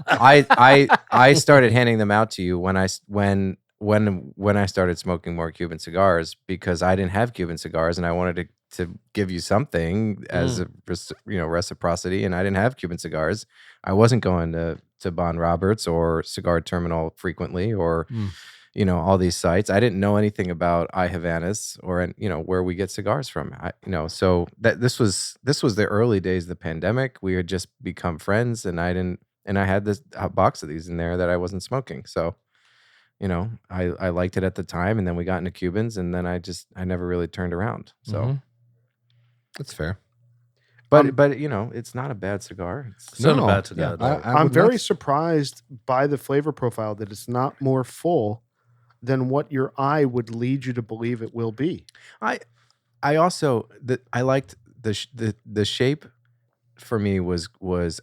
I started handing them out to you when I started smoking more Cuban cigars, because I didn't have Cuban cigars and I wanted to give you something as a reciprocity, and I didn't have Cuban cigars. I wasn't going to Bon Roberts or Cigar Terminal frequently, or all these sites. I didn't know anything about I Havanas or where we get cigars from. So that this was the early days of the pandemic. We had just become friends, and I had this box of these in there that I wasn't smoking. So, I liked it at the time, and then we got into Cubans, and then I never really turned around. So That's fair. but it's not a bad cigar. It's not a bad cigar. Yeah, though. I I'm would very not- surprised by the flavor profile that it's not more full than what your eye would lead you to believe it will be. I also I liked the shape. For me was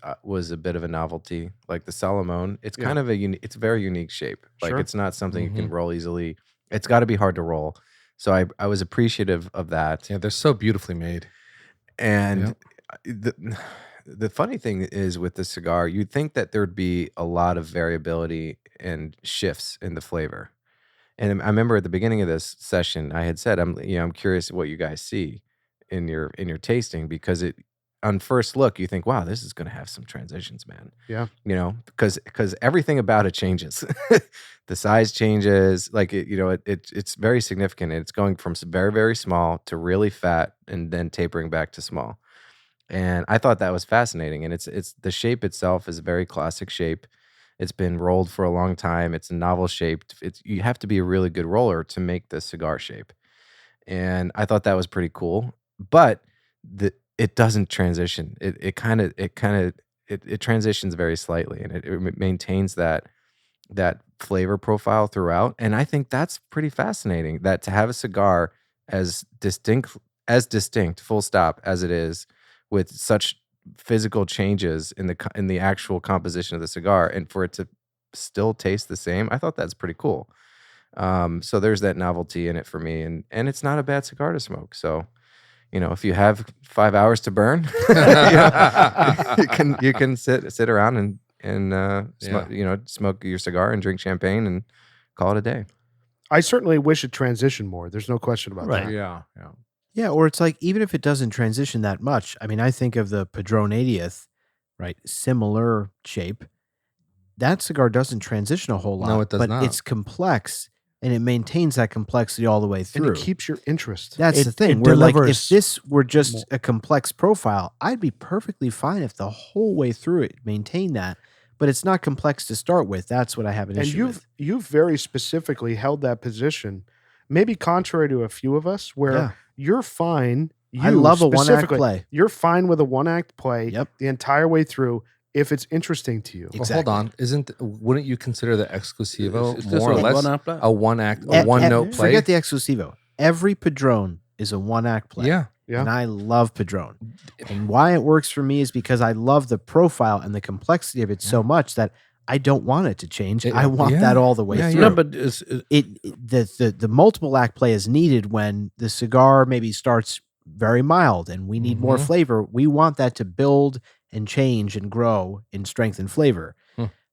a bit of a novelty, like the Salomon. It's kind of it's a very unique shape. Like Sure. it's not something you can roll easily. It's got to be hard to roll. So I was appreciative of that. Yeah, they're so beautifully made. And the funny thing is, with the cigar, you'd think that there'd be a lot of variability and shifts in the flavor. And I remember at the beginning of this session, I had said, I'm curious what you guys see in your tasting, because on first look, you think, wow, this is going to have some transitions, man. Yeah. Because everything about it changes. The size changes, like it's very significant. It's going from very, very small to really fat, and then tapering back to small. And I thought that was fascinating. And it's the shape itself is a very classic shape. It's been rolled for a long time. It's a novel shape. You have to be a really good roller to make this cigar shape. And I thought that was pretty cool. But it doesn't transition. It transitions very slightly, and it maintains that flavor profile throughout. And I think that's pretty fascinating, that to have a cigar as distinct, full stop, as it is, with such physical changes in the actual composition of the cigar, and for it to still taste the same, I thought that's pretty cool. So there's that novelty in it for me, and it's not a bad cigar to smoke. So, if you have 5 hours to burn, you can sit around and smoke your cigar and drink champagne and call it a day. I certainly wish it transitioned more. There's no question about Right. that. Yeah. Yeah, or it's like, even if it doesn't transition that much, I mean, I think of the Padron 80th, right? Similar shape. That cigar doesn't transition a whole lot. No, it does but not. it's complex, and it maintains that complexity all the way And through. it keeps your interest. That's the It thing. Where, like, if delivers this were just a complex profile, I'd be perfectly fine if the whole way through it maintained that. But it's not complex to start with. That's what I have an And issue with. you've very specifically held that position, maybe contrary to a few of us, where Yeah. you're fine. I love a one-act specifically, play. You're fine with a one-act play Yep. the entire way through if it's interesting to you. Well, Exactly. hold on. Wouldn't you consider the Exclusivo It's just more or a less one-act play. a one note play? Forget the Exclusivo. Every Padron is a one-act play. Yeah. Yeah. And I love Padron. And why it works for me is because I love the profile and the complexity of it so much that I don't want it to change. I want that all the way through. No, but The multiple act play is needed when the cigar maybe starts very mild and we need more flavor. We want that to build and change and grow in strength and flavor.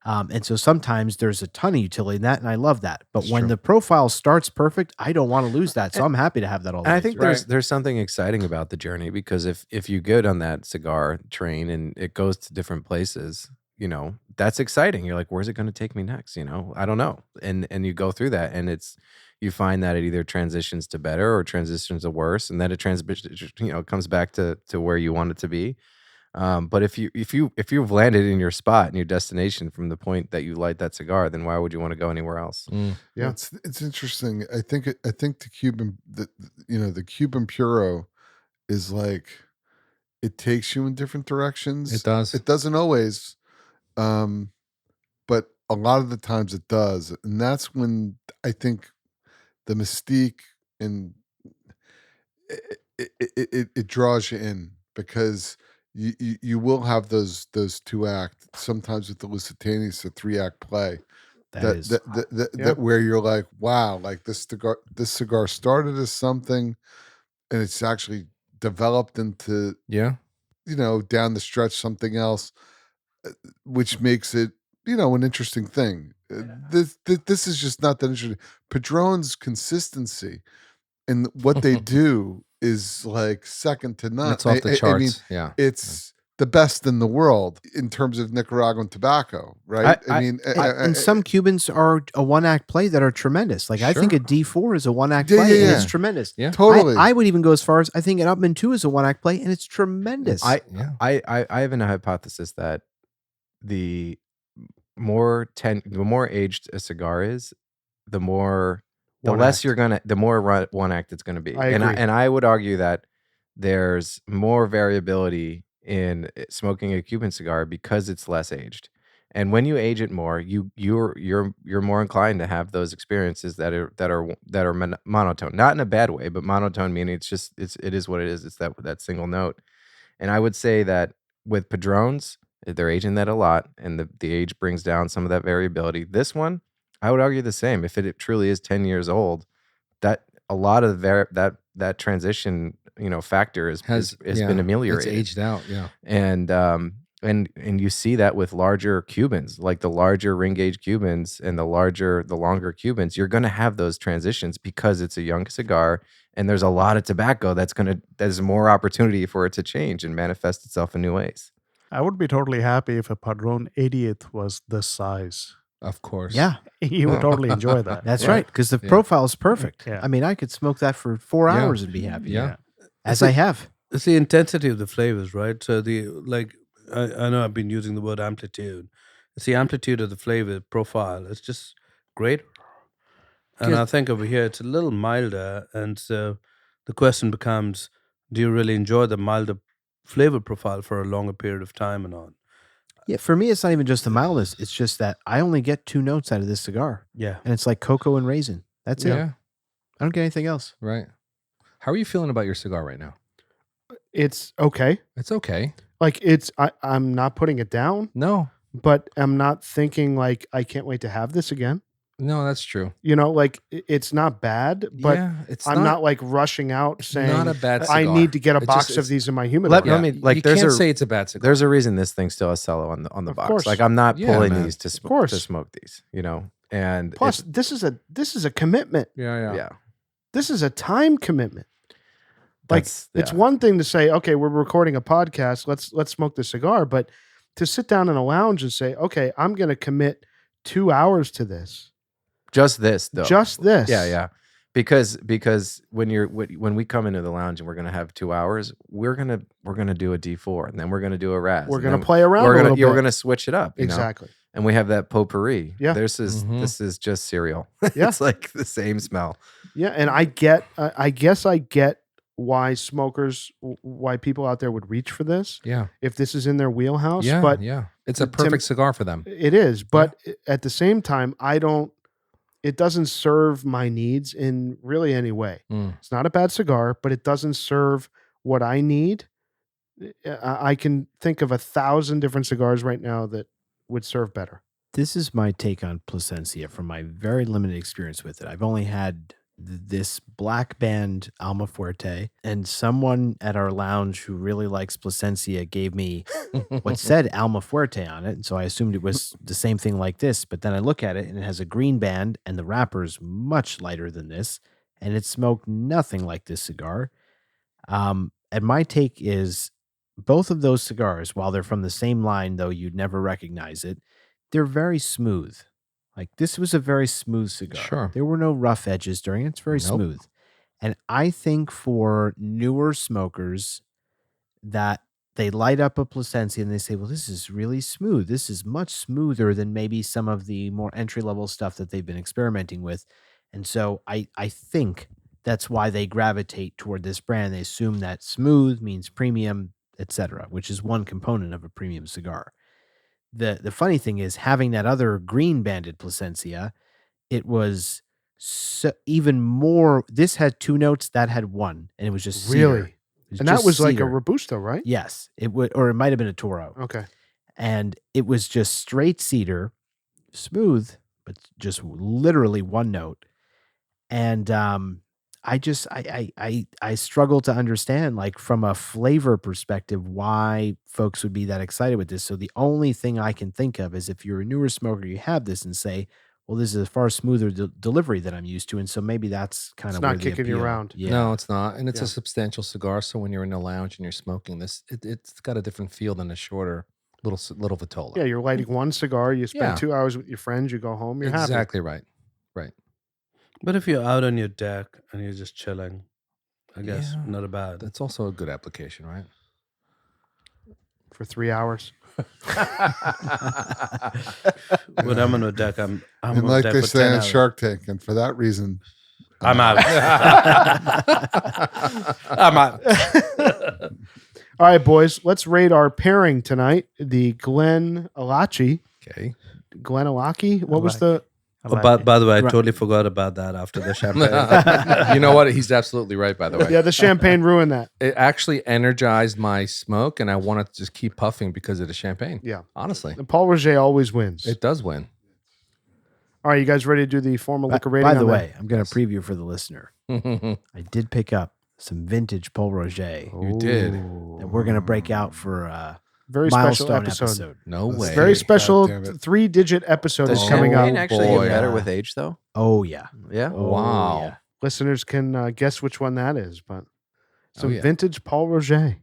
And so sometimes there's a ton of utility in that, and I love that. But when the profile starts perfect, I don't want to lose that. So I'm happy to have that all the way And I think through. there's something exciting about the journey, because if you go down that cigar train and it goes to different places, you know, that's exciting. You're like, where's it going to take me next? You know, I don't know. And you go through that, and you find that it either transitions to better or transitions to worse, and then it comes back to where you want it to be. But if you've landed in your spot and your destination from the point that you light that cigar, then why would you want to go anywhere else? Yeah, it's interesting. I think the Cuban Puro is like, it takes you in different directions. It does. It doesn't always, but a lot of the times it does, and that's when I think the mystique and it draws you in, because you will have those 2-act, sometimes with the Lusitanis, a 3-act play. That where you're like, wow, like this cigar started as something, and it's actually developed into, down the stretch, something else, which makes it, an interesting thing. This is just not that interesting. Padron's consistency and what they do is like second to none. It's off the charts. It's the best in the world in terms of Nicaraguan tobacco, right? And some Cubans are a one-act play that are tremendous. Like I think a D4 is a one-act play, and it's tremendous. Yeah, totally. I would even go as far as I think an Upman 2 is a one-act play, and it's tremendous. I have a hypothesis that the more aged a cigar is, the more one act it's gonna be. And I would argue that there's more variability in smoking a Cuban cigar because it's less aged. And when you age it more, you're more inclined to have those experiences that are monotone, not in a bad way, but monotone meaning it is what it is. It's that single note. And I would say that with Padrones, they're aging that a lot, and the age brings down some of that variability. This one, I would argue the same. If it truly is 10 years old, that a lot of that transition, factor has been ameliorated. It's aged out, yeah. And you see that with larger Cubans, like the larger ring gauge Cubans and the longer Cubans, you're going to have those transitions because it's a young cigar, and there's a lot of tobacco there's more opportunity for it to change and manifest itself in new ways. I would be totally happy if a Padron 80th was this size. Of course. Yeah. You would totally enjoy that. That's right, because the profile is perfect. Yeah. I mean, I could smoke that for 4 hours and be happy. Yeah. As I have. It's the intensity of the flavors, right? So I know I've been using the word amplitude. It's the amplitude of the flavor profile. It's just great. And I think over here it's a little milder, and so the question becomes, do you really enjoy the milder flavor profile for a longer period of time or not? Yeah, for me, it's not even just the mildness. It's just that I only get 2 notes out of this cigar. Yeah. And it's like cocoa and raisin. That's it. I don't get anything else. Right. How are you feeling about your cigar right now? It's okay. It's okay. Like I'm not putting it down. No. But I'm not thinking like I can't wait to have this again. No, that's true. Like it's not bad, but I'm not like rushing out saying not a bad cigar. I need to get a box of these in my humidor. You can't say it's a bad cigar. There's a reason this thing still has cello on the box. Course. Like I'm not pulling these to smoke these, And plus this is a commitment. Yeah. This is a time commitment. Like it's one thing to say, okay, we're recording a podcast, let's smoke the cigar, but to sit down in a lounge and say, okay, I'm going to commit 2 hours to this. Just this, though. Just this. Yeah. Because when we come into the lounge and we're gonna have 2 hours, we're gonna do a D4, and then we're gonna do a Raz. We're gonna play around. We're gonna switch it up. Exactly. And we have that potpourri. Yeah. This is just cereal. Yeah. It's like the same smell. Yeah, and I guess I get why people out there would reach for this. Yeah. If this is in their wheelhouse. Yeah. It's a perfect cigar for them. It is, but at the same time, I don't it doesn't serve my needs in really any way. It's not a bad cigar, but it doesn't serve what I need. I can think of 1,000 different cigars right now that would serve better. This is my take on Plasencia from my very limited experience with it. I've only had this black band Alma Fuerte, and someone at our lounge who really likes Plasencia gave me what said Alma Fuerte on it. And so I assumed it was the same thing like this, but then I look at it and it has a green band and the wrapper is much lighter than this, and it smoked nothing like this cigar. And my take is both of those cigars, while they're from the same line, though you'd never recognize it, they're very smooth. Like, this was a very smooth cigar. Sure. There were no rough edges during it. It's very smooth. And I think for newer smokers that they light up a Plasencia and they say, well, this is really smooth. This is much smoother than maybe some of the more entry-level stuff that they've been experimenting with. And so I think that's why they gravitate toward this brand. They assume that smooth means premium, etc., which is one component of a premium cigar. The funny thing is, having that other green banded Plasencia, it was even more. This had 2 notes, that had 1, and it was just cedar. Really? And that was like a cedar. Robusto, right? Yes, it would, or it might have been a Toro. Okay. And it was just straight cedar, smooth, but just literally 1 note. And I struggle to understand, like, from a flavor perspective, why folks would be that excited with this. So the only thing I can think of is if you're a newer smoker, you have this and say, well, this is a far smoother delivery than I'm used to. And so maybe that's kind of not kicking you around. Yeah. No, it's not. And it's a substantial cigar. So when you're in a lounge and you're smoking this, it's got a different feel than a shorter little Vitola. Yeah, you're lighting 1 cigar. You spend 2 hours with your friends. You go home. You're happy. Exactly right. Right. But if you're out on your deck and you're just chilling, I guess not a bad. That's also a good application, right? For 3 hours. When I'm on a deck, I'm And on like deck they for say 10 on hours. Shark Tank, and for that reason, I'm out. I'm out. All right, boys, let's rate our pairing tonight. The GlenAllachie. Okay. GlenAllachie? What was the... By the way, I totally forgot about that after the champagne. You know what? He's absolutely right, by the way. Yeah, the champagne ruined that. It actually energized my smoke, and I wanted to just keep puffing because of the champagne. Yeah. Honestly. And Paul Roger always wins. It does win. All right, you guys ready to do the formal liquor rating? By the on way, I'm going to preview for the listener. You I did pick up some vintage Paul Roger did. that we're going to break out for a very special milestone episode. No way. Very special God damn it. 3-digit episode Does is coming champagne up. actually boy. get better with age, though? Oh, yeah. Yeah. Oh, Wow. yeah. Listeners can guess which one that is, but some yeah. vintage Paul Roger.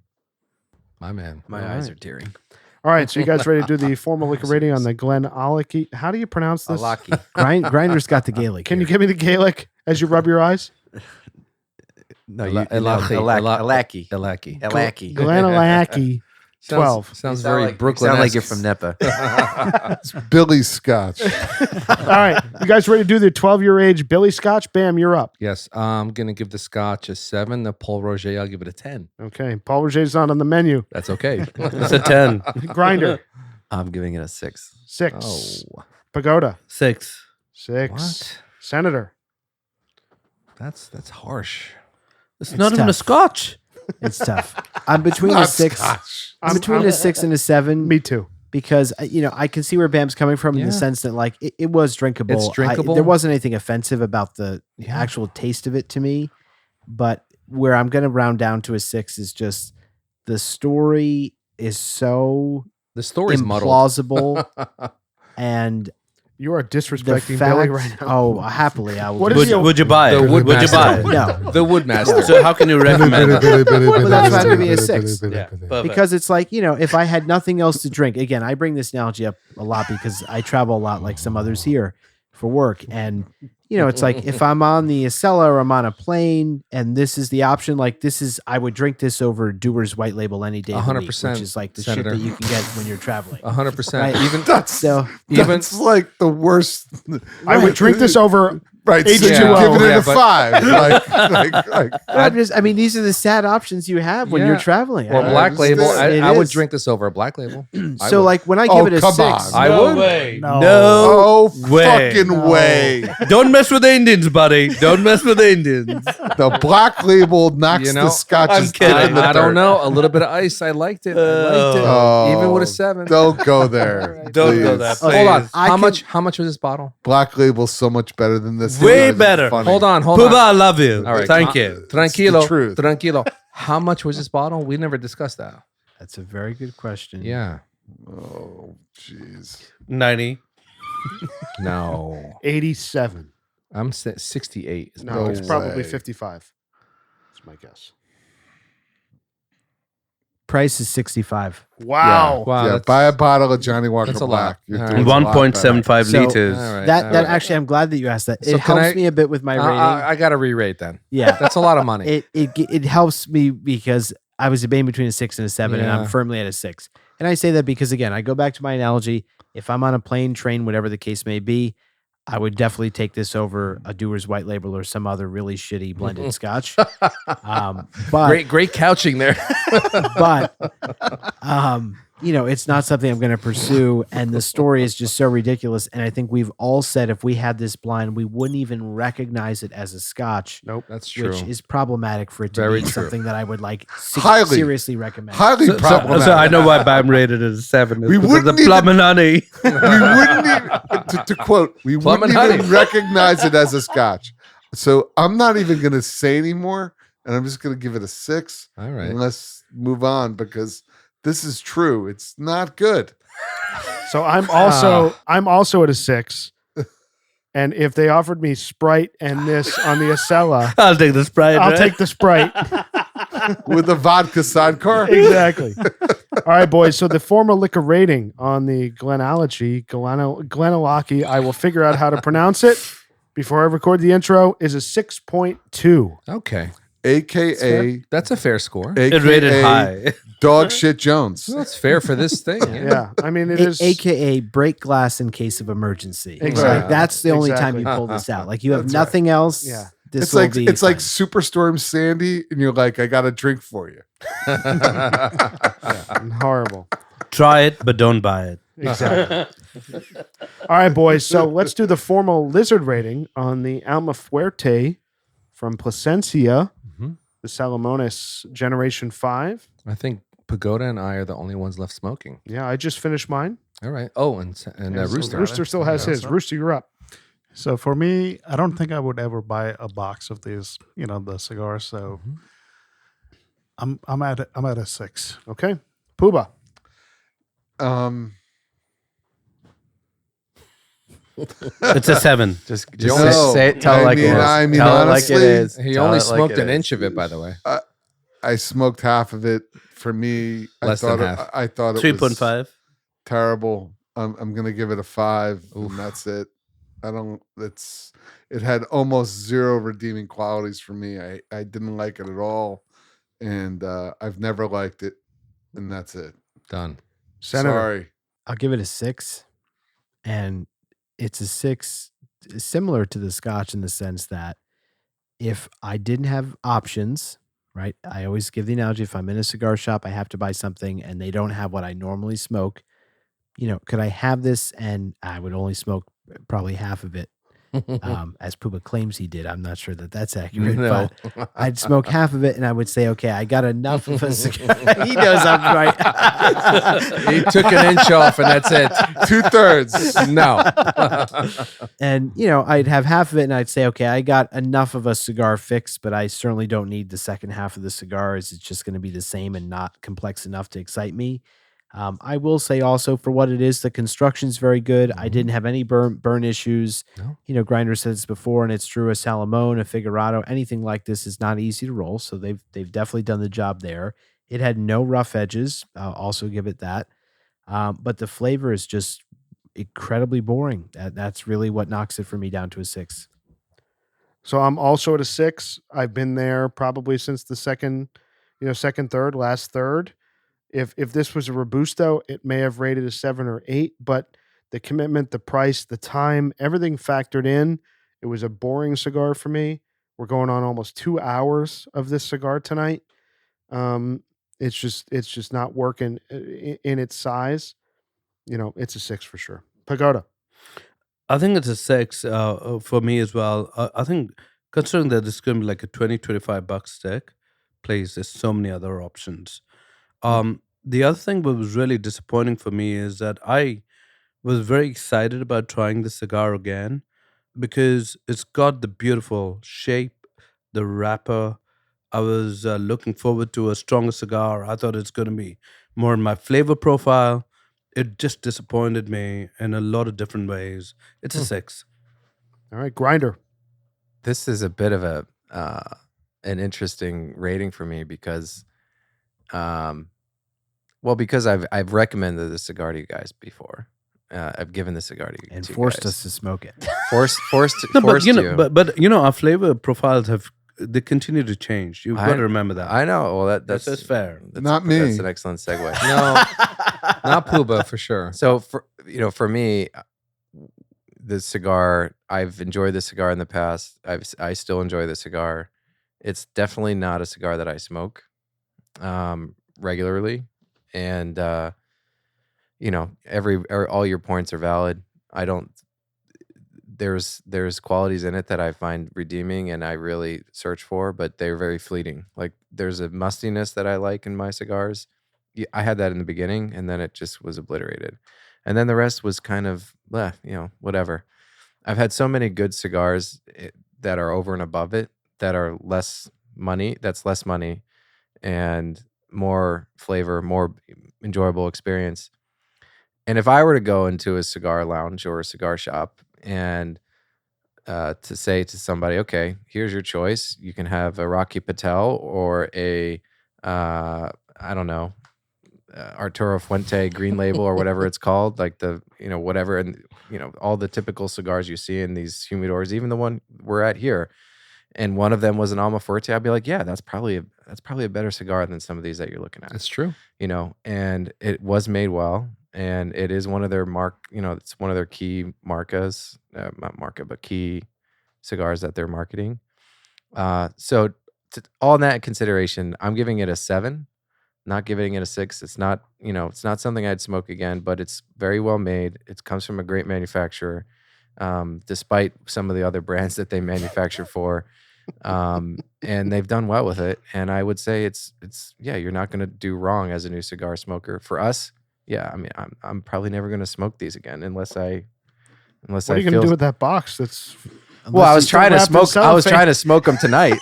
My man. My All eyes right. are tearing. All right, so you guys ready to do the formal liquor rating on the GlenAllachie? How do you pronounce this? Alaki. Grinder's got the Gaelic. Can you here. give me the Gaelic as you rub your eyes? No, Alaki. Alaki. Alaki. Alaki. GlenAllachie 12. Sounds You very like, Brooklyn. You sound like you're from Nepa. it's Billy Scotch. All right, you guys ready to do the 12-year age Billy Scotch? Bam, you're up. Yes, I'm going to give the Scotch a 7. The Paul Roger, I'll give it a 10. Okay, Paul Roger's not on the menu. That's okay. It's a 10. Grinder, I'm giving it a 6. 6. Oh, Pagoda, 6. 6. what? Senator, That's harsh. It's not even a tough. Scotch. It's tough. I'm between a Not 6. Scotch. I'm between a 6 and a 7. me too. Because I can see where Bam's coming from in Yeah. the sense that, like, it was drinkable. It's drinkable. There wasn't anything offensive about the Yeah. actual taste of it to me. But where I'm going to round down to a 6 is just the story is so The story's muddled. implausible, and You are the disrespecting fact. Billy right now. Oh, happily I will. What do is that. he- Would you buy The it? Would you Woodmaster. buy it? No, The Woodmaster. So how can you recommend it? Well, that's why I'm giving it a 6. Yeah, perfect. because it's like, if I had nothing else to drink, again, I bring this analogy up a lot because I travel a lot like some others here for work. And, it's like if I'm on the Acela or I'm on a plane and this is the option, like I would drink this over Dewar's White Label any day of the week, 100%, which is like the Senator. shit that you can get when you're traveling. 100%. Right. Even So even That's like the worst. I would drink this over Right. So H2O. you're giving it Yeah, a but- 5. Like, I mean, these are the sad options you have when you're Yeah. traveling. Well, I Black Label, understand. I It would is. drink this over a Black Label. I So would. like when I Oh, give it a come 6, on. I would. way. No. oh, Way. fucking No. way. Don't mess with the Indians, buddy. Don't mess with the Indians. The Black Label knocks You know, the scotches I'm kidding. deep in the I don't dirt. know. A little bit of ice. I liked it. Oh, Even with a 7. Don't go there. Don't go please. there, Hold on. please. I How can- much? How much was this bottle? Black Label's so much better than this. Way It isn't better. funny. Hold on. Puba, I on. love you. All right. Thank you. Tranquilo. truth. Tranquilo. How much was this bottle? We never discussed that. That's a very good question. Yeah. Oh, jeez. 90. No. 87. I'm 68. is my No, it's guess. probably way. 55. That's my guess. Price is 65. Wow. Wow. Yeah, that's- buy a bottle of Johnny Walker that's a Black. lot. You're All doing right. a lot better. 1.75 So- liters. All right. That all that right. actually, I'm glad that you asked that. So It can helps I- me a bit with my rating. I got to re-rate then. Yeah, That's a lot of money. it helps me because I was debating between a 6 and a 7, and I'm Yeah. firmly at a 6. And I say that because again, I go back to my analogy. If I'm on a plane, train, whatever the case may be, I would definitely take this over a Dewar's White Label or some other really shitty blended Scotch. But great couching there. but you know, it's not something I'm going to pursue, and the story is just so ridiculous. And I think we've all said if we had this blind, we wouldn't even recognize it as a Scotch. Nope. That's true. Which is problematic for it to Very be true. something that I would like Highly- seriously recommend. Highly So problematic. I know why Bam rated it as 7. It's We because of the wouldn't plum and honey. we wouldn't even, to quote, we Plum wouldn't and even honey. recognize it as a Scotch. So I'm not even going to say anymore, and I'm just going to give it a 6. All right. And let's move on because this is true. It's not good. So I'm also at a 6. And if they offered me Sprite and this on the Acela, I'll take the Sprite. I'll right? take the Sprite. With a vodka sidecar. Exactly. All right, boys. So the formal liquor rating on the GlenAllachie, I will figure out how to pronounce it before I record the intro, is a 6.2. Okay. AKA, That's a fair score. It rated AKA high. Dog Shit Jones. Well, that's fair for this thing. Yeah. Yeah. I mean, it is. AKA break glass in case of emergency. Exactly. Like, that's the only Exactly. time you pull this out. Like you have That's nothing else. Yeah. This It's will like be like fine. Superstorm Sandy, and you're like, I got a drink for you. Horrible. Try it, but don't buy it. Exactly. All right, boys. So let's do the formal lizard rating on the Alma Fuerte from Plasencia, Mhm. the Salmones Generation 5. I think Pagoda and I are the only ones left smoking. Yeah, I just finished mine. All right. Oh, and So Rooster. Rooster still has his. Rooster, you're up. So for me, I don't think I would ever buy a box of these, the cigars. So I'm at a 6. Okay. Puba. It's a 7. Just No, say it. Tell it like it is. I mean, Tell it like it honestly, is. He Tell only it like smoked it an is. inch of it, by the way. I smoked half of it. For me, Less than half. I thought it was 3.5. terrible. I'm gonna give it a 5, and that's it. It had almost zero redeeming qualities for me. I didn't like it at all, and I've never liked it, and that's it. Done. Senator. Sorry. I'll give it a 6. And it's a 6 similar to the Scotch in the sense that if I didn't have options, right? I always give the analogy, if I'm in a cigar shop, I have to buy something and they don't have what I normally smoke. Could I have this and I would only smoke probably half of it, as Puba claims he did. I'm not sure that that's accurate, No. but I'd smoke half of it and I would say, okay, I got enough of a cigar. He knows I'm right. He took an inch off, and that's it. 2/3. No. And, I'd have half of it and I'd say, okay, I got enough of a cigar fix, but I certainly don't need the second half of the cigar. It's just going to be the same and not complex enough to excite me. I will say also for what it is, the construction's very good. I didn't have any burn issues. No. Grinder said this before, and it's true. A Salomone, a Figurado, anything like this is not easy to roll. So they've definitely done the job there. It had no rough edges. I'll also give it that. But the flavor is just incredibly boring. That's really what knocks it for me down to a 6. So I'm also at a 6. I've been there probably since the second third, last third. If this was a Robusto, it may have rated a 7 or 8, but the commitment, the price, the time, everything factored in, It was a boring cigar for me. We're going on almost 2 hours of this cigar tonight. It's just not working in its size. It's a 6 for sure. Pagoda. I think it's a 6 for me as well. I think considering that this is going to be like a $20-$25 stick, please, there's so many other options. The other thing that was really disappointing for me is that I was very excited about trying the cigar again because it's got the beautiful shape, the wrapper. I was looking forward to a stronger cigar. I thought it's going to be more in my flavor profile. It just disappointed me in a lot of different ways. It's a 6. All right, Grinder. This is a bit of an interesting rating for me because, because I've recommended the cigar to you guys before. I've given the cigar to you and to forced guys. us to smoke it. Forced No, forced you. but our flavor profiles they continue to change. You've got to remember that. I know. Well, that's fair. Not me. That's an excellent segue. No, not Puba for sure. So for me, the cigar, I've enjoyed the cigar in the past. I still enjoy the cigar. It's definitely not a cigar that I smoke regularly, and all your points are valid. I don't. There's qualities in it that I find redeeming and I really search for, but they're very fleeting. Like there's a mustiness that I like in my cigars. I had that in the beginning, and then it just was obliterated, and then the rest was kind of whatever. I've had so many good cigars that are over and above it that are less money. That's less money and more flavor, more enjoyable experience. And if I were to go into a cigar lounge or a cigar shop and to say to somebody, okay, here's your choice. You can have a Rocky Patel or a, I don't know, Arturo Fuente Green Label or whatever it's called, like the, whatever. And, all the typical cigars you see in these humidors, even the one we're at here. And one of them was an Alma Fuerte. I'd be like, yeah, that's probably a better cigar than some of these that you're looking at. It's true. And it was made well. And it is one of their it's one of their key marcas, not marca, but key cigars that they're marketing. So all that in consideration, I'm giving it a 7, not giving it a 6. It's not, it's not something I'd smoke again, but it's very well made. It comes from a great manufacturer, despite some of the other brands that they manufacture for. And they've done well with it. And I would say it's you're not going to do wrong as a new cigar smoker. For us, yeah, I mean, I'm probably never going to smoke these again unless I. What are you going to do with that box? Well, I was trying to smoke. I was trying to smoke them tonight.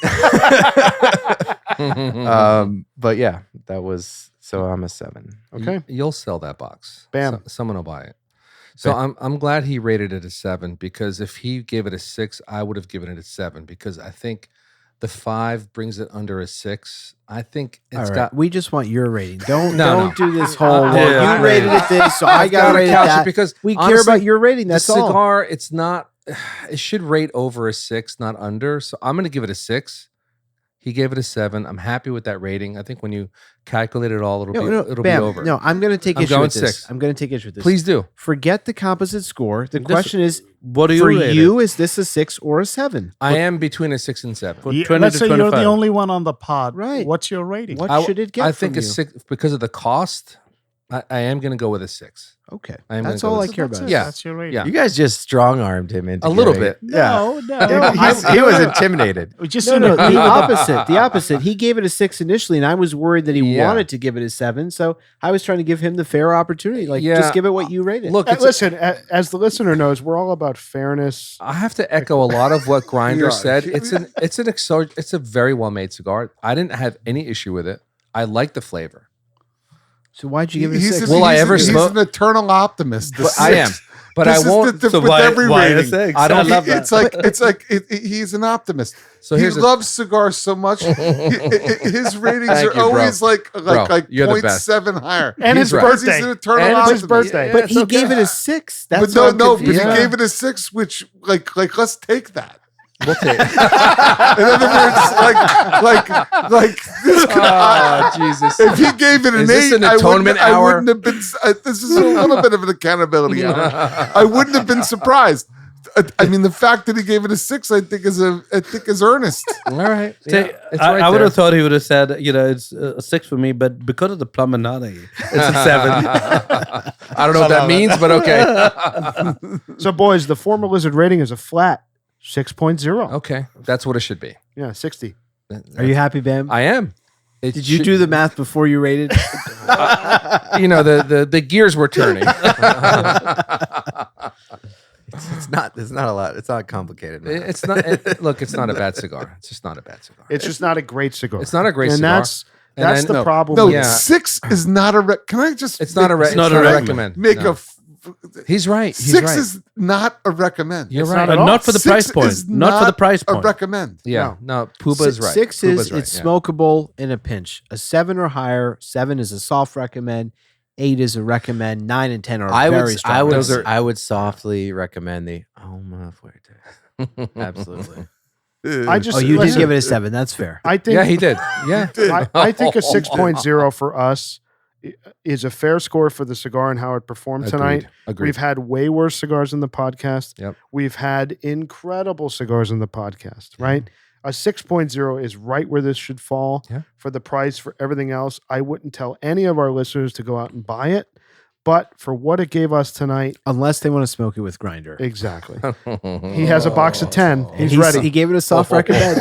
But yeah, that was. So I'm a 7. Okay, You'll sell that box. Bam. Someone will buy it. So I'm glad he rated it a 7 because if he gave it a 6, I would have given it a 7 because I think the 5 brings it under a 6. I think it's got. We just want your rating. Don't do this whole. Yeah, you rated it this, so I got to rate that. Because we honestly, care about your rating. That's the all. cigar. It's not. It should rate over a 6, not under. So I'm going to give it a 6. He gave it a 7. I'm happy with that rating. I think when you calculate it all, it'll be over. No, I'm going to take issue with this. 6. I'm going to take issue with this. Please do. Forget the composite score. The question is, what do you for rate you, is this a 6 or a 7? I am between a 6 and 7. For 20 let's to say you're 25. the only one on the pod. Right. What's your rating? What should it get I think from a you? 6 because of the cost. I am going to go with a 6. Okay, I am that's gonna go all I with care That's about. it. Yeah. That's your rating. Yeah. You guys just strong-armed him into A little giving bit. it. No, He was intimidated. No, the opposite. The opposite. He gave it a 6 initially, and I was worried that he Yeah. wanted to give it a 7. So I was trying to give him the fair opportunity. Like, Yeah. just give it what you rated. Look, listen. As the listener knows, we're all about fairness. I have to echo a lot of what Grinder Yeah. said. It's a very well made cigar. I didn't have any issue with it. I like the flavor. So why'd you give it a He's 6? Will I ever he's smoke? an eternal optimist. The But I am. 6. But This I is won't. with why- every why a rating. 6? I don't I love that. It's like he's an optimist. So he here's loves cigars so much. His ratings Thank are you, bro. always like you're the best. 0.7 higher. And He's his right. Because birthday. He's an eternal And it's optimist. his birthday. Yeah, But it's he okay. gave it a 6. That's But all I'm but confused. he gave it a 6, which like let's take that. We'll take. In other words, like this. Oh, Jesus. If he gave it an Is this 8, an atonement I hour? wouldn't have been. This is a little bit of an accountability hour. I wouldn't have been surprised. I mean, the fact that he gave it a 6, I think is earnest. All right. Say, it's I right would there. have thought he would have said, it's a 6 for me, but because of the pluminati, it's a 7. I don't know what that means, but okay. So, boys, the former lizard rating is a flat 6.0. Okay. That's what it should be. Yeah, 60. Are you happy, Bam? I am. Did you do the math before you rated? The gears were turning. It's not a lot. It's not complicated. Man. It's not. Look, it's not a bad cigar. It's just not a bad cigar. It's just not a great cigar. It's not a great and cigar. That's then- the problem. No, with Yeah. 6 is not a. Can I just? It's not a. It's not a recommend. Make No. He's right. He's 6 right. is not a recommend. You're It's right. not at And all. not for the 6 price point. is Not for the price a point. recommend. Yeah. No. Puba is right. 6 Puba's is right, it's yeah. smokable in a pinch. A 7 or higher. 7 is a soft recommend. 8 is a recommend. 9 and 10 are very strong. I would softly recommend the Alma Fuerte. Absolutely. I just. Oh, you did listen, give it a 7. That's fair. I think. Yeah, he did. Yeah. I think a 6.0 for us is a fair score for the cigar and how it performed tonight. Agreed. We've had way worse cigars in the podcast. Yep. We've had incredible cigars in the podcast, right? A 6.0 is right where this should fall Yeah. for the price, for everything else. I wouldn't tell any of our listeners to go out and buy it, but for what it gave us tonight, Unless they want to smoke it with grinder. exactly. He has a box of 10. He's He ready. gave it a soft recommend.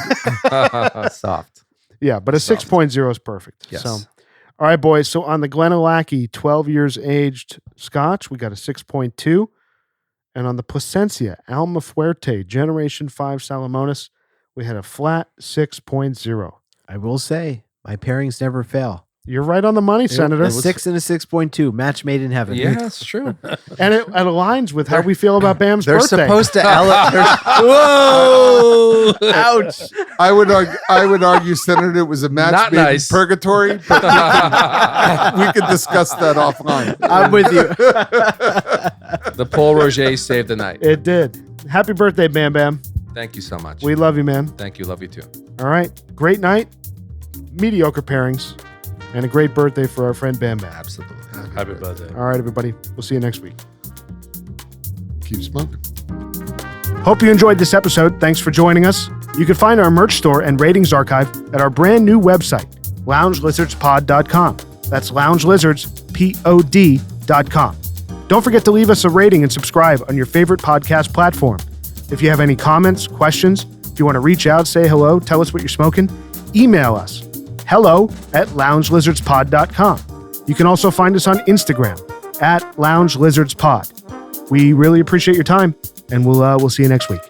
Soft. Yeah, but a 6.0 is perfect. Yes. So, all right, boys. So on the GlenAllachie 12 years aged Scotch, we got a 6.2. And on the Plasencia Alma Fuerte Generation 5 Salmones, we had a flat 6.0. I will say, my pairings never fail. You're right on the money, Senator. A 6 and a 6.2 match made in heaven. Yeah, that's true. And it aligns with how we feel about Bam's They're birthday. supposed to Whoa! Ouch. I would argue, Senator, it was a match Not made in nice. purgatory. But we can discuss that offline. I'm with you. The Paul Roger saved the night. It did. Happy birthday, Bam Bam. Thank you so much. We love you, man. Thank you. Love you too. All right. Great night. Mediocre pairings. And a great birthday for our friend Bam Bam. Absolutely. Happy birthday. All right, everybody. We'll see you next week. Keep smoking. Hope you enjoyed this episode. Thanks for joining us. You can find our merch store and ratings archive at our brand new website, loungelizardspod.com. That's loungelizardspod.com. Don't forget to leave us a rating and subscribe on your favorite podcast platform. If you have any comments, questions, if you want to reach out, say hello, tell us what you're smoking, email us, hello@loungelizardspod.com. You can also find us on Instagram @loungelizardspod. We really appreciate your time, and we'll see you next week.